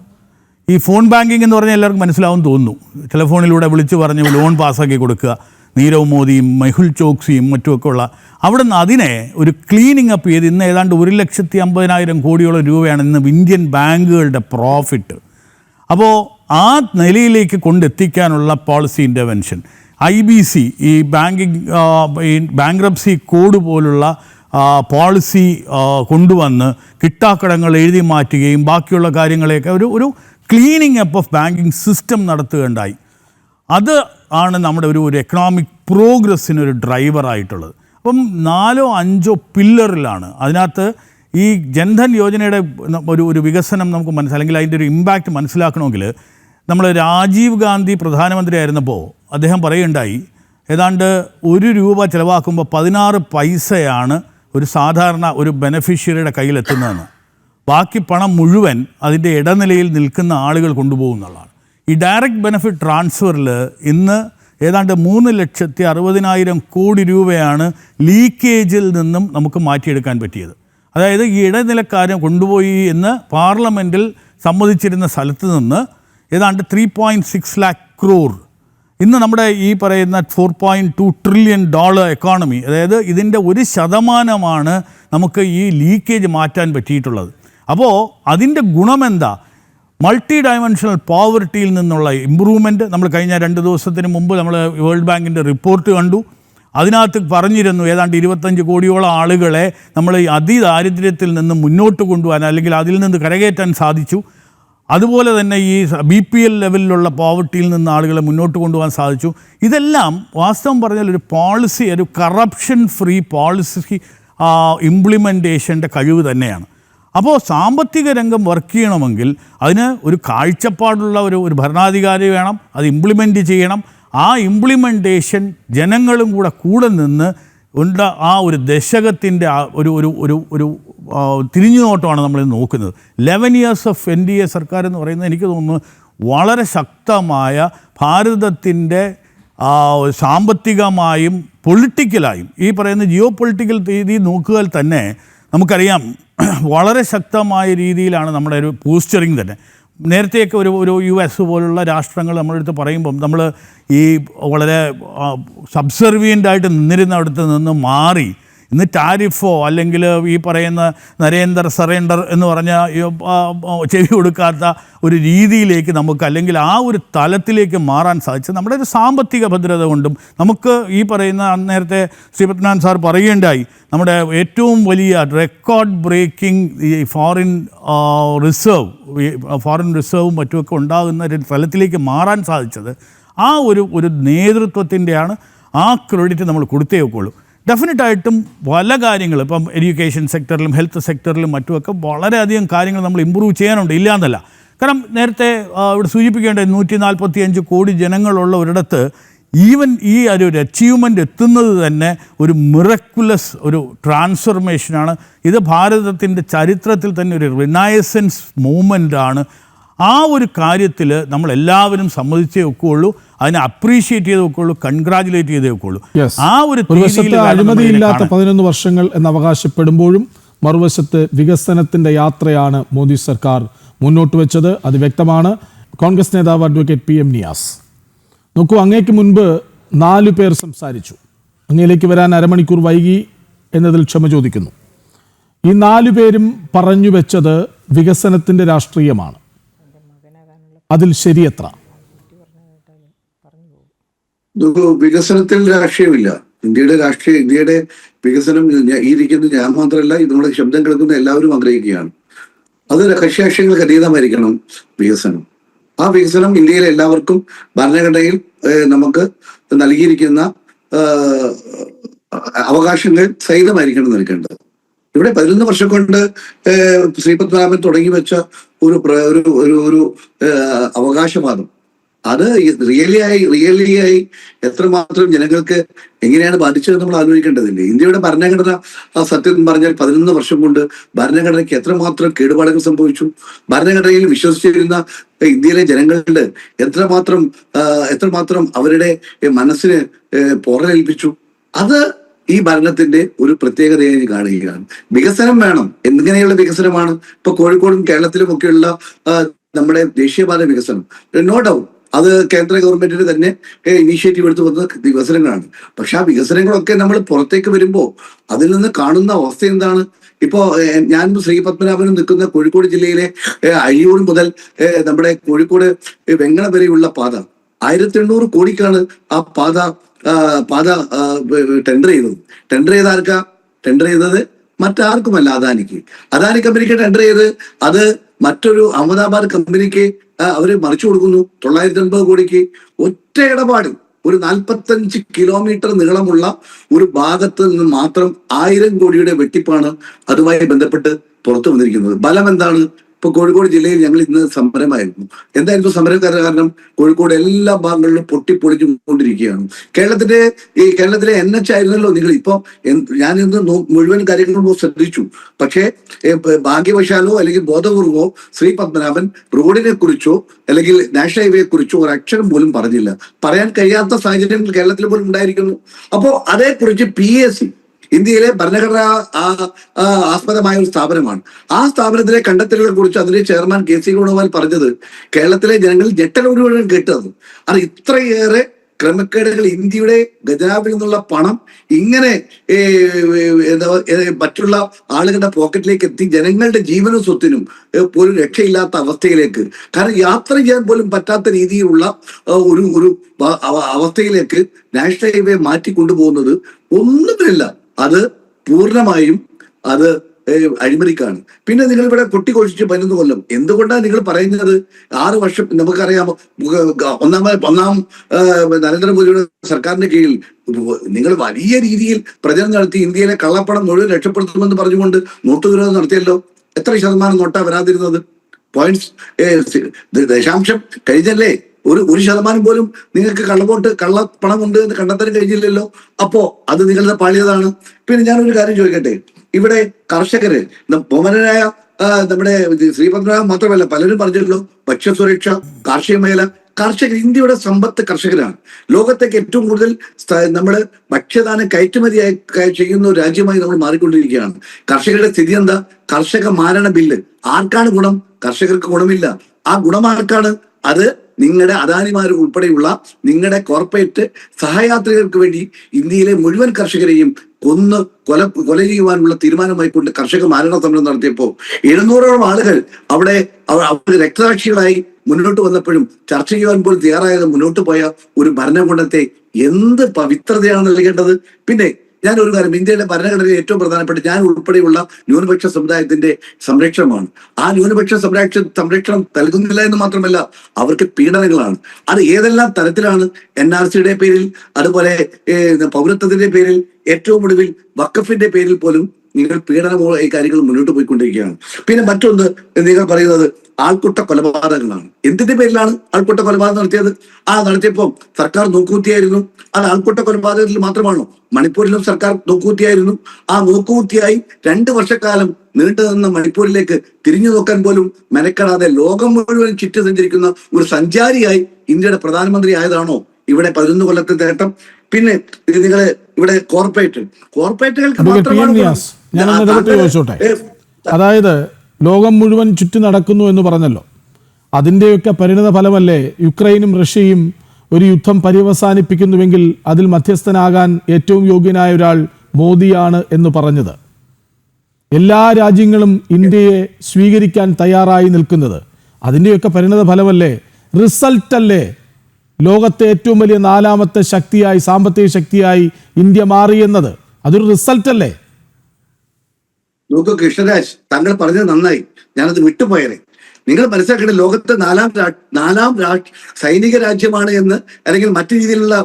ഈ ഫോൺ ബാങ്കിങ് എന്ന് പറഞ്ഞാൽ എല്ലാവർക്കും മനസ്സിലാവും തോന്നുന്നു. ടെലിഫോണിലൂടെ വിളിച്ച് പറഞ്ഞ് ലോൺ പാസ്സാക്കി കൊടുക്കുക, നീരവ് മോദിയും മെഹുൽ ചോക്സിയും മറ്റുമൊക്കെ ഉള്ള അവിടുന്ന് അതിനെ ഒരു ക്ലീനിങ് അപ്പ് ചെയ്ത് ഇന്ന് ഏതാണ്ട് 1,50,000 കോടിയോളം രൂപയാണ് ഇന്ന് ഇന്ത്യൻ ബാങ്കുകളുടെ പ്രോഫിറ്റ്. അപ്പോൾ ആ നിലയിലേക്ക് കൊണ്ടെത്തിക്കാനുള്ള പോളിസി ഇൻ്റർവെൻഷൻ, IBC ഈ ബാങ്ക്രപ്സി കോഡ് പോലുള്ള പോളിസി കൊണ്ടുവന്ന് കിട്ടാക്കടങ്ങൾ എഴുതി മാറ്റുകയും ബാക്കിയുള്ള കാര്യങ്ങളെയൊക്കെ ഒരു cleaning up of banking system നടത്തുകയുണ്ടായി. അത് ആണ് നമ്മുടെ ഒരു എക്കണോമിക് പ്രോഗ്രസ്സിനൊരു ഡ്രൈവറായിട്ടുള്ളത്. അപ്പം 4-5 പില്ലറിലാണ്. അതിനകത്ത് ഈ ജൻധൻ യോജനയുടെ ഒരു വികസനം നമുക്ക് അല്ലെങ്കിൽ അതിൻ്റെ ഒരു ഇമ്പാക്റ്റ് മനസ്സിലാക്കണമെങ്കിൽ നമ്മൾ രാജീവ് ഗാന്ധി പ്രധാനമന്ത്രി ആയിരുന്നപ്പോൾ അദ്ദേഹം പറയുകയുണ്ടായി, ഏതാണ്ട് 1 രൂപ ചിലവാക്കുമ്പോൾ 16 പൈസയാണ് ഒരു സാധാരണ ഒരു ബെനഫിഷ്യറിയുടെ കയ്യിലെത്തുന്നതെന്ന്. ബാക്കി പണം മുഴുവൻ അതിൻ്റെ ഇടനിലയിൽ നിൽക്കുന്ന ആളുകൾ കൊണ്ടുപോകുന്നുള്ളതാണ്. ഈ ഡയറക്റ്റ് ബെനിഫിറ്റ് ട്രാൻസ്ഫറിൽ ഇന്ന് ഏതാണ്ട് 3,60,000 കോടി രൂപയാണ് ലീക്കേജിൽ നിന്നും നമുക്ക് മാറ്റിയെടുക്കാൻ പറ്റിയത്. അതായത് ഈ ഇടനിലക്കാരെ കൊണ്ടുപോയി എന്ന് പാർലമെൻറ്റിൽ സമ്മതിച്ചിരുന്ന സ്ഥലത്ത് നിന്ന് ഏതാണ്ട് 3.6 lakh crore ഇന്ന് നമ്മുടെ ഈ പറയുന്ന $4.2 trillion എക്കോണമി, അതായത് ഇതിൻ്റെ 1% നമുക്ക് ഈ ലീക്കേജ് മാറ്റാൻ പറ്റിയിട്ടുള്ളത്. അപ്പോൾ അതിൻ്റെ ഗുണമെന്താ? മൾട്ടി ഡയമെൻഷണൽ പോവർട്ടിയിൽ നിന്നുള്ള ഇമ്പ്രൂവ്മെൻറ്റ്. നമ്മൾ കഴിഞ്ഞ 2 ദിവസത്തിന് മുമ്പ് നമ്മൾ വേൾഡ് ബാങ്കിൻ്റെ റിപ്പോർട്ട് കണ്ടു. അതിനകത്ത് പറഞ്ഞിരുന്നു ഏതാണ്ട് 25 കോടിയോളം ആളുകളെ നമ്മൾ ഈ അതിദാരിദ്ര്യത്തിൽ നിന്ന് മുന്നോട്ട് കൊണ്ടുപോകാൻ അല്ലെങ്കിൽ അതിൽ നിന്ന് കരകയറ്റാൻ സാധിച്ചു. അതുപോലെ തന്നെ ഈ BPL ലെവലിലുള്ള പോവർട്ടിയിൽ നിന്ന് ആളുകളെ മുന്നോട്ട് കൊണ്ടുപോകാൻ സാധിച്ചു. ഇതെല്ലാം വാസ്തവം പറഞ്ഞാൽ ഒരു പോളിസി, ഒരു കറപ്ഷൻ ഫ്രീ പോളിസി ഇംപ്ലിമെൻറ്റേഷൻ്റെ കഴിവ് തന്നെയാണ്. അപ്പോൾ സാമ്പത്തിക രംഗം വർക്ക് ചെയ്യണമെങ്കിൽ അതിന് ഒരു കാഴ്ചപ്പാടുള്ള ഒരു ഭരണാധികാരി വേണം, അത് ഇംപ്ലിമെൻറ്റ് ചെയ്യണം. ആ ഇംപ്ലിമെൻറ്റേഷൻ ജനങ്ങളും കൂടെ നിന്ന് ആ ഒരു ദശകത്തിൻ്റെ ഒരു തിരിഞ്ഞുനോട്ടമാണ് നമ്മൾ നോക്കുന്നത്. 11 years ഓഫ് NDA സർക്കാർ എന്ന് പറയുന്നത് എനിക്ക് തോന്നുന്നു വളരെ ശക്തമായ ഭാരതത്തിൻ്റെ സാമ്പത്തികമായും പൊളിറ്റിക്കലായും ഈ പറയുന്ന ജിയോ പൊളിറ്റിക്കൽ രീതി നോക്കിയാൽ തന്നെ നമുക്കറിയാം വളരെ ശക്തമായ രീതിയിലാണ് നമ്മുടെ ഒരു പോസ്ചറിങ് തന്നെ. നേരത്തെയൊക്കെ ഒരു US പോലുള്ള രാഷ്ട്രങ്ങൾ നമ്മളെടുത്ത് പറയുമ്പം നമ്മൾ ഈ വളരെ സബ്സർവിയൻ്റായിട്ട് നിന്നിരുന്നിടത്ത് നിന്ന് മാറി ഇന്ന് ടാരിഫോ അല്ലെങ്കിൽ ഈ പറയുന്ന നരേന്ദ്ര സറേണ്ടർ എന്ന് പറഞ്ഞ ചെവി കൊടുക്കാത്ത ഒരു രീതിയിലേക്ക് നമുക്ക് അല്ലെങ്കിൽ ആ ഒരു തലത്തിലേക്ക് മാറാൻ സാധിച്ചത് നമ്മുടെ ഒരു സാമ്പത്തിക ഭദ്രത കൊണ്ടും. നമുക്ക് ഈ പറയുന്ന നേരത്തെ ശ്രീപത്മനാഭൻ സാർ പറയുകയുണ്ടായി, നമ്മുടെ ഏറ്റവും വലിയ റെക്കോർഡ് ബ്രേക്കിംഗ് ഈ ഫോറിൻ റിസർവും മറ്റുമൊക്കെ ഉണ്ടാകുന്ന ഒരു തലത്തിലേക്ക് മാറാൻ സാധിച്ചത് ആ ഒരു നേതൃത്വത്തിൻ്റെയാണ്. ആ ക്രെഡിറ്റ് നമ്മൾ കൊടുത്തേ ഒക്കെയുള്ളൂ. ഡെഫിനറ്റായിട്ടും പല കാര്യങ്ങൾ ഇപ്പം എഡ്യൂക്കേഷൻ സെക്ടറിലും ഹെൽത്ത് സെക്ടറിലും മറ്റുമൊക്കെ വളരെയധികം കാര്യങ്ങൾ നമ്മൾ ഇമ്പ്രൂവ് ചെയ്യാനുണ്ട്, ഇല്ല എന്നല്ല. കാരണം നേരത്തെ ഇവിടെ സൂചിപ്പിക്കേണ്ടത് 145 കോടി ജനങ്ങളുള്ള ഒരിടത്ത് ഈവൻ ഈ ഒരു അച്ചീവ്മെൻ്റ് എത്തുന്നത് തന്നെ ഒരു മിറക്കുലസ് ഒരു ട്രാൻസ്ഫർമേഷനാണ്. ഇത് ഭാരതത്തിൻ്റെ ചരിത്രത്തിൽ തന്നെ ഒരു റിനൈസൻസ് മൂവ്മെൻ്റാണ്. ആ ഒരു കാര്യത്തിൽ നമ്മളെല്ലാവരും സമ്മതിച്ചേ ഒക്കെയുള്ളൂ, അതിനെ അപ്രീഷിയേറ്റ് ചെയ്തേ ഒക്കെയുള്ളൂ, കൺഗ്രാജുലേറ്റ് ചെയ്തേ ഒക്കെയുള്ളൂ. ആ ഒരു അഴിമതിയില്ലാത്ത 11 വർഷങ്ങൾ എന്ന് അവകാശപ്പെടുമ്പോഴും മറുവശത്ത് വികസനത്തിൻ്റെ യാത്രയാണ് മോദി സർക്കാർ മുന്നോട്ട് വെച്ചത്. അത് വ്യക്തമാണ്. കോൺഗ്രസ് നേതാവ് അഡ്വക്കേറ്റ് PM നിയാസ്, നോക്കൂ, അങ്ങേക്ക് മുൻപ് 4 പേർ സംസാരിച്ചു. അങ്ങയിലേക്ക് വരാൻ അരമണിക്കൂർ വൈകി എന്നതിൽ ക്ഷമ ചോദിക്കുന്നു. ഈ 4 പേരും പറഞ്ഞു വെച്ചത് വികസനത്തിൻ്റെ രാഷ്ട്രീയമാണ്. അതിൽ ശരിയെത്ര? വികസനത്തിൽ രാഷ്ട്രീയമില്ല. ഇന്ത്യയുടെ വികസനം ഈ ഇരിക്കുന്ന ഞാൻ മാത്രമല്ല, നമ്മുടെ ശബ്ദം കേൾക്കുന്ന എല്ലാവരും ആഗ്രഹിക്കുകയാണ്. അത് കക്ഷിരാഷ്ട്രീയങ്ങൾക്ക് അതീതമായിരിക്കണം വികസനം. ആ വികസനം ഇന്ത്യയിലെ എല്ലാവർക്കും ഭരണഘടനയിൽ നമുക്ക് നൽകിയിരിക്കുന്ന അവകാശങ്ങൾ സഹിതമായിരിക്കണം നൽകേണ്ടത്. ഇവിടെ 11 വർഷം കൊണ്ട് ശ്രീപത്മനാഭൻ തുടങ്ങി വെച്ച ഒരു അവകാശവാദം അത് റിയലിയായി എത്രമാത്രം ജനങ്ങൾക്ക് എങ്ങനെയാണ് ബാധിച്ചത് നമ്മൾ ആലോചിക്കേണ്ടതില്ലേ? ഇന്ത്യയുടെ ഭരണഘടന സത്യം പറഞ്ഞാൽ 11 വർഷം കൊണ്ട് ഭരണഘടനയ്ക്ക് എത്രമാത്രം കേടുപാടുകൾ സംഭവിച്ചു. ഭരണഘടനയിൽ വിശ്വസിച്ചിരുന്ന ഇന്ത്യയിലെ ജനങ്ങളുടെ എത്രമാത്രം അവരുടെ മനസ്സിന് പോറലേൽപ്പിച്ചു. അത് ഈ ഭരണത്തിന്റെ ഒരു പ്രത്യേകതയായി കാണുകയാണ്. വികസനം വേണം. എങ്ങനെയുള്ള വികസനമാണ്? ഇപ്പൊ കോഴിക്കോടും കേരളത്തിലും ഒക്കെയുള്ള നമ്മുടെ ദേശീയപാത വികസനം, നോ ഡൗട്ട് അത് കേന്ദ്ര ഗവൺമെന്റിന് തന്നെ ഇനീഷ്യേറ്റീവ് എടുത്ത് വന്ന വികസനങ്ങളാണ്. പക്ഷെ ആ വികസനങ്ങളൊക്കെ നമ്മൾ പുറത്തേക്ക് വരുമ്പോൾ അതിൽ നിന്ന് കാണുന്ന അവസ്ഥ എന്താണ്? ഇപ്പോ ഞാനും ശ്രീപത്മനാഭനും നിൽക്കുന്ന കോഴിക്കോട് ജില്ലയിലെ അഴിയൂർ മുതൽ നമ്മുടെ കോഴിക്കോട് വെങ്ങളം വരെയുള്ള പാത 1800 കോടിക്കാണ് ആ പാത ടെൻഡർ ചെയ്തത്. ടെൻഡർ ചെയ്തത് മറ്റാർക്കുമല്ല, അദാനി കമ്പനിക്ക് ടെൻഡർ ചെയ്ത് അത് മറ്റൊരു അഹമ്മദാബാദ് കമ്പനിക്ക് അവര് മറിച്ചു കൊടുക്കുന്നു 950 കോടിക്ക്. ഒറ്റ ഇടപാട് ഒരു 45 കിലോമീറ്റർ നീളമുള്ള ഒരു ഭാഗത്ത് നിന്ന് മാത്രം 1000 കോടിയുടെ വെട്ടിപ്പാണ് അതുമായി ബന്ധപ്പെട്ട് പുറത്തു വന്നിരിക്കുന്നത്. ബലം എന്താണ്? ഇപ്പൊ കോഴിക്കോട് ജില്ലയിൽ ഞങ്ങൾ ഇന്ന് സമരമായിരുന്നു. എന്തായിരുന്നു സമരം കാരണം? കോഴിക്കോട് എല്ലാ ഭാഗങ്ങളിലും പൊട്ടിപ്പൊളിച്ചുകൊണ്ടിരിക്കുകയാണ്. കേരളത്തിലെ NH ആയിരുന്നല്ലോ നിങ്ങൾ. ഇപ്പൊ ഞാൻ ഇന്ന് മുഴുവൻ കാര്യങ്ങളും ശ്രദ്ധിച്ചു. പക്ഷേ ഭാഗ്യവശാലോ അല്ലെങ്കിൽ ബോധപൂർവമോ ശ്രീ പത്മനാഭൻ റോഡിനെ കുറിച്ചോ അല്ലെങ്കിൽ നാഷണൽ ഹൈവേയെ കുറിച്ചോ ഒരു അക്ഷരം പോലും പറഞ്ഞില്ല. പറയാൻ കഴിയാത്ത സാഹചര്യങ്ങൾ കേരളത്തിൽ പോലും ഉണ്ടായിരിക്കുന്നു. അപ്പോ അതേക്കുറിച്ച് PSC ഇന്ത്യയിലെ ഭരണഘടന ആസ്പദമായ ഒരു സ്ഥാപനമാണ്. ആ സ്ഥാപനത്തിലെ കണ്ടെത്തലുകളെ കുറിച്ച് അതിലെ ചെയർമാൻ KC വേണുഗോപാൽ പറഞ്ഞത് കേരളത്തിലെ ജനങ്ങൾ ഞെട്ടലോടുകൂടി കേട്ടത്. അത് ഇത്രയേറെ ക്രമക്കേടുകൾ, ഇന്ത്യയുടെ ഖജനാവിൽ നിന്നുള്ള പണം ഇങ്ങനെ മറ്റുള്ള ആളുകളുടെ പോക്കറ്റിലേക്ക് എത്തി ജനങ്ങളുടെ ജീവനും സ്വത്തിനും പോലും രക്ഷയില്ലാത്ത അവസ്ഥയിലേക്ക്, കാരണം യാത്ര ചെയ്യാൻ പോലും പറ്റാത്ത രീതിയിലുള്ള ഒരു അവസ്ഥയിലേക്ക് നാഷണൽ ഹൈവേ മാറ്റി കൊണ്ടുപോകുന്നത് ഒന്നുമില്ല. അത് പൂർണ്ണമായും അത് അഴിമതിക്കാണ്. പിന്നെ നിങ്ങൾ ഇവിടെ കൊട്ടിക്കൊഴിച്ച് 11 കൊല്ലം എന്തുകൊണ്ടാണ് നിങ്ങൾ പറയുന്നത്? 6 വർഷം നമുക്കറിയാമോ, ഒന്നാം നരേന്ദ്രമോദിയുടെ സർക്കാരിന്റെ കീഴിൽ നിങ്ങൾ വലിയ രീതിയിൽ പ്രചരണം നടത്തി ഇന്ത്യയിലെ കള്ളപ്പണം മുഴുവൻ രക്ഷപ്പെടുത്തുമെന്ന് പറഞ്ഞുകൊണ്ട് നോട്ട് വിരോധം നടത്തിയല്ലോ. എത്ര ശതമാനം നോട്ടാ വരാതിരുന്നത്? 0.0 കഴിഞ്ഞല്ലേ? ഒരു ശതമാനം പോലും നിങ്ങൾക്ക് കള്ളപ്പണം ഉണ്ട് എന്ന് കണ്ടെത്താൻ കഴിഞ്ഞില്ലല്ലോ. അപ്പോ അത് നിങ്ങളുടെ പാളിയതാണ്. പിന്നെ ഞാനൊരു കാര്യം ചോദിക്കട്ടെ, ഇവിടെ കർഷകര് ബഹുമാനനായ നമ്മുടെ ശ്രീപത്മനാഭൻ മാത്രമല്ല പലരും പറഞ്ഞല്ലോ, ഭക്ഷ്യസുരക്ഷ, കാർഷിക മേഖല, കർഷകർ, ഇന്ത്യയുടെ സമ്പത്ത് കർഷകരാണ്. ലോകത്തേക്ക് ഏറ്റവും കൂടുതൽ നമ്മൾ ഭക്ഷ്യധാന്യം കയറ്റുമതിയായി ചെയ്യുന്ന ഒരു രാജ്യമായി നമ്മൾ മാറിക്കൊണ്ടിരിക്കുകയാണ്. കർഷകരുടെ സ്ഥിതി എന്താ? കർഷക മാരണ ബില്ല് ആർക്കാണ് ഗുണം? കർഷകർക്ക് ഗുണമില്ല. ആ ഗുണം ആർക്കാണ്? അത് നിങ്ങളുടെ അദാനിമാർ ഉൾപ്പെടെയുള്ള നിങ്ങളുടെ കോർപ്പറേറ്റ് സഹയാത്രികർക്ക് വേണ്ടി ഇന്ത്യയിലെ മുഴുവൻ കർഷകരെയും കൊല ചെയ്യുവാനുള്ള തീരുമാനമായിക്കൊണ്ട് കർഷക മാരണ സമരം നടത്തിയപ്പോൾ 700ഓളം ആളുകൾ അവിടെ അവർ രക്തസാക്ഷികളായി മുന്നോട്ട് വന്നപ്പോഴും ചർച്ച ചെയ്യുവാൻ പോലും തയ്യാറായത് മുന്നോട്ട് പോയ ഒരു ഭരണകൂടത്തെ എന്ത് പവിത്രതയാണ് നൽകേണ്ടത്? പിന്നെ ഞാൻ ഒരു കാര്യം, ഇന്ത്യയുടെ ഭരണഘടനയിൽ ഏറ്റവും പ്രധാനപ്പെട്ട ഞാൻ ഉൾപ്പെടെയുള്ള ന്യൂനപക്ഷ സമുദായത്തിന്റെ സംരക്ഷണമാണ്. ആ ന്യൂനപക്ഷ സംരക്ഷണം നൽകുന്നില്ല എന്ന് മാത്രമല്ല അവർക്ക് പീഡനങ്ങളാണ്. അത് ഏതെല്ലാം തരത്തിലാണ്? NRCയുടെ പേരിൽ, അതുപോലെ പൗരത്വത്തിന്റെ പേരിൽ, ഏറ്റവും ഒടുവിൽ വഖഫിന്റെ പേരിൽ പോലും നിങ്ങൾ ഈ കാര്യങ്ങൾ മുന്നോട്ട് പോയിക്കൊണ്ടിരിക്കുകയാണ്. പിന്നെ മറ്റൊന്ന് നിങ്ങൾ പറയുന്നത് ആൾക്കൂട്ട കൊലപാതകങ്ങളാണ്. എന്തിന്റെ പേരിലാണ് ആൾക്കൂട്ട കൊലപാതകം നടത്തിയത്? നടത്തിയപ്പോൾ സർക്കാർ നോക്കുകുത്തിയായിരുന്നു. അത് ആൾക്കൂട്ട കൊലപാതകത്തിൽ മാത്രമാണോ? മണിപ്പൂരിലും സർക്കാർ നോക്കുകുത്തിയായിരുന്നു. ആ നോക്കുകുത്തിയായി 2 വർഷക്കാലം നീണ്ടു നിന്ന മണിപ്പൂരിലേക്ക് തിരിഞ്ഞു നോക്കാൻ പോലും മെനക്കെടാതെ ലോകം മുഴുവൻ ചുറ്റി സഞ്ചരിക്കുന്ന ഒരു സഞ്ചാരിയായി ഇന്ത്യയുടെ പ്രധാനമന്ത്രി ആയതാണോ ഇവിടെ 11 കൊല്ലത്തെ നേട്ടം? പിന്നെ നിങ്ങള് ഇവിടെ കോർപ്പറേറ്റുകൾക്ക് അതായത് ലോകം മുഴുവൻ ചുറ്റി നടക്കുന്നു എന്ന് പറഞ്ഞല്ലോ, അതിൻ്റെയൊക്കെ പരിണിത ഫലമല്ലേ യുക്രൈനും റഷ്യയും ഒരു യുദ്ധം പര്യവസാനിപ്പിക്കുന്നുവെങ്കിൽ അതിൽ മധ്യസ്ഥനാകാൻ ഏറ്റവും യോഗ്യനായ ഒരാൾ മോദിയാണ് എന്ന് പറഞ്ഞത്? എല്ലാ രാജ്യങ്ങളും ഇന്ത്യയെ സ്വീകരിക്കാൻ തയ്യാറായി നിൽക്കുന്നത് അതിൻ്റെയൊക്കെ പരിണിത ഫലമല്ലേ? റിസൾട്ടല്ലേ ലോകത്തെ ഏറ്റവും വലിയ 4ാമത്തെ ശക്തിയായി, സാമ്പത്തിക ശക്തിയായി ഇന്ത്യ മാറിയെന്നത്? അതൊരു റിസൾട്ട് അല്ലേ? കൃഷ്ണരാജ്, താങ്കൾ പറഞ്ഞത് നന്നായി, ഞാനത് വിട്ടുപോയനെ. നിങ്ങൾ മനസ്സിലാക്കേണ്ട ലോകത്തെ നാലാം സൈനിക രാജ്യമാണ് എന്ന്, അല്ലെങ്കിൽ മറ്റു രീതിയിലുള്ള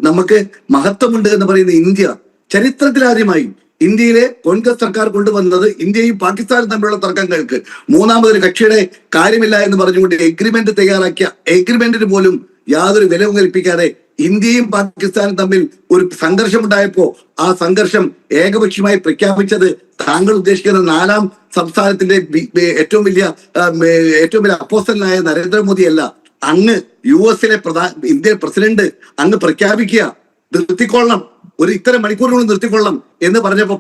നമുക്ക് മഹത്വമുണ്ട് എന്ന് പറയുന്ന ഇന്ത്യ ചരിത്രത്തിലാദ്യമായി ഇന്ത്യയിലെ കോൺഗ്രസ് സർക്കാർ കൊണ്ടുവന്നത് ഇന്ത്യയും പാകിസ്ഥാനും തമ്മിലുള്ള തർക്കങ്ങൾക്ക് മൂന്നാമതൊരു കക്ഷിയുടെ കാര്യമില്ല എന്ന് പറഞ്ഞുകൊണ്ട് എഗ്രിമെന്റ് തയ്യാറാക്കിയ എഗ്രിമെന്റിന് പോലും യാതൊരു വിലവും കൽപ്പിക്കാതെ ഇന്ത്യയും പാകിസ്ഥാനും തമ്മിൽ ഒരു സംഘർഷമുണ്ടായപ്പോ ആ സംഘർഷം ഏകപക്ഷീയമായി പ്രഖ്യാപിച്ചത് താങ്കൾ ഉദ്ദേശിക്കുന്ന നാലാം സംസ്ഥാനത്തിന്റെ ഏറ്റവും വലിയ അപ്പോസ്റ്റലനായ നരേന്ദ്രമോദി അല്ല. അങ്ങ് US ഇന്ത്യൻ പ്രസിഡന്റ് അങ്ങ് പ്രഖ്യാപിക്കുക, നിർത്തിക്കൊള്ളണം, ഒരു ഇത്തരം മണിക്കൂറുകൾ നിർത്തിക്കൊള്ളണം എന്ന് പറഞ്ഞപ്പോ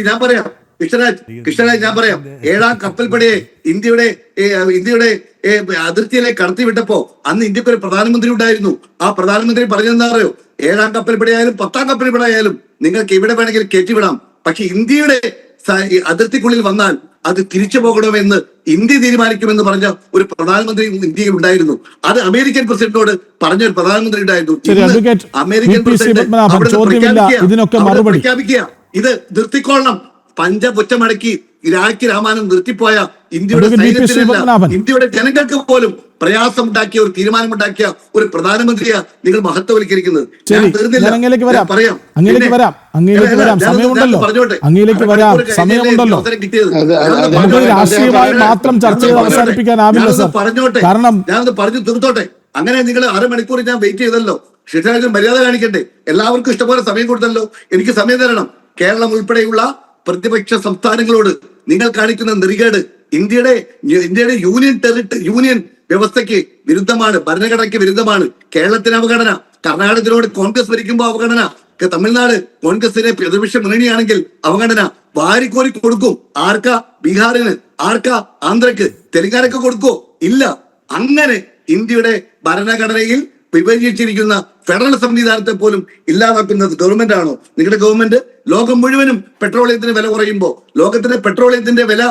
ഞാൻ പറയാം കൃഷ്ണരാജ് ഞാൻ പറയാം, 7ാം കപ്പൽപ്പടയെ ഇന്ത്യയുടെ അതിർത്തിയിലേക്ക് കടത്തിവിട്ടപ്പോ അന്ന് ഇന്ത്യക്ക് ഒരു പ്രധാനമന്ത്രി ഉണ്ടായിരുന്നു. ആ പ്രധാനമന്ത്രി പറഞ്ഞെന്താ അറിയോ, 7ാം കപ്പൽപ്പടയായാലും 10ാം കപ്പൽപ്പടയായാലും നിങ്ങൾക്ക് എവിടെ വേണമെങ്കിലും കയറ്റിവിടാം, പക്ഷെ ഇന്ത്യയുടെ അതിർത്തിക്കുള്ളിൽ വന്നാൽ അത് തിരിച്ചു പോകണമെന്ന് ഇന്ത്യ തീരുമാനിക്കുമെന്ന് പറഞ്ഞ ഒരു പ്രധാനമന്ത്രി ഇന്ത്യയിൽ ഉണ്ടായിരുന്നു. അത് അമേരിക്കൻ പ്രസിഡന്റിനോട് പറഞ്ഞ ഒരു പ്രധാനമന്ത്രി ഉണ്ടായിരുന്നു. അമേരിക്കൻ പ്രസിഡന്റ് പ്രഖ്യാപിക്കുക ഇത് നിർത്തിക്കൊള്ളണം, പഞ്ചപുറ്റമടക്കി രാഖി രാമാനം നിർത്തിപ്പോയ ഇന്ത്യയുടെ സൈന്യത്തിനല്ല, ഇന്ത്യയുടെ ജനങ്ങൾക്ക് പോലും പ്രയാസമുണ്ടാക്കിയ ഒരു തീരുമാനമുണ്ടാക്കിയ ഒരു പ്രധാനമന്ത്രിയാ നിങ്ങൾ മഹത്വവൽക്കരിക്കുന്നത്. ഞാനത് പറഞ്ഞു തീർത്തോട്ടെ. അങ്ങനെ നിങ്ങൾ അരമണിക്കൂർ ഞാൻ വെയിറ്റ് ചെയ്തല്ലോ. ശിക്ഷാരാജൻ മര്യാദ കാണിക്കട്ടെ, എല്ലാവർക്കും ഇഷ്ടംപോലെ സമയം കൊടുത്തല്ലോ, എനിക്ക് സമയം തരണം. കേരളം ഉൾപ്പെടെയുള്ള പ്രതിപക്ഷ സംസ്ഥാനങ്ങളോട് നിങ്ങൾ കാണിക്കുന്ന നെറികേട് ഇന്ത്യയുടെ യൂണിയൻ വ്യവസ്ഥയ്ക്ക് വിരുദ്ധമാണ്, ഭരണഘടനയ്ക്ക് വിരുദ്ധമാണ്. കേരളത്തിന് അവഗണന, കർണാടകത്തിനോട് കോൺഗ്രസ് ഭരിക്കുമ്പോൾ അവഗണന, തമിഴ്നാട് കോൺഗ്രസിനെ പ്രതിപക്ഷ മുന്നണിയാണെങ്കിൽ അവഗണന വാരിക്കോരി കൊടുക്കും. ആർക്കാ? ബീഹാറിന്. ആർക്കാ? ആന്ധ്രക്ക്. തെലങ്കാനക്ക് കൊടുക്കോ? ഇല്ല. അങ്ങനെ ഇന്ത്യയുടെ ഭരണഘടനയിൽ വിഭജിച്ചിരിക്കുന്ന ഫെഡറൽ സംവിധാനത്തെ പോലും ഇല്ലാതാക്കുന്നത് ഗവൺമെന്റ് ആണോ? നിങ്ങളുടെ ഗവൺമെന്റ് ലോകം മുഴുവനും പെട്രോളിയത്തിന് വില കുറയുമ്പോ, ലോകത്തിന്റെ പെട്രോളിയത്തിന്റെ വില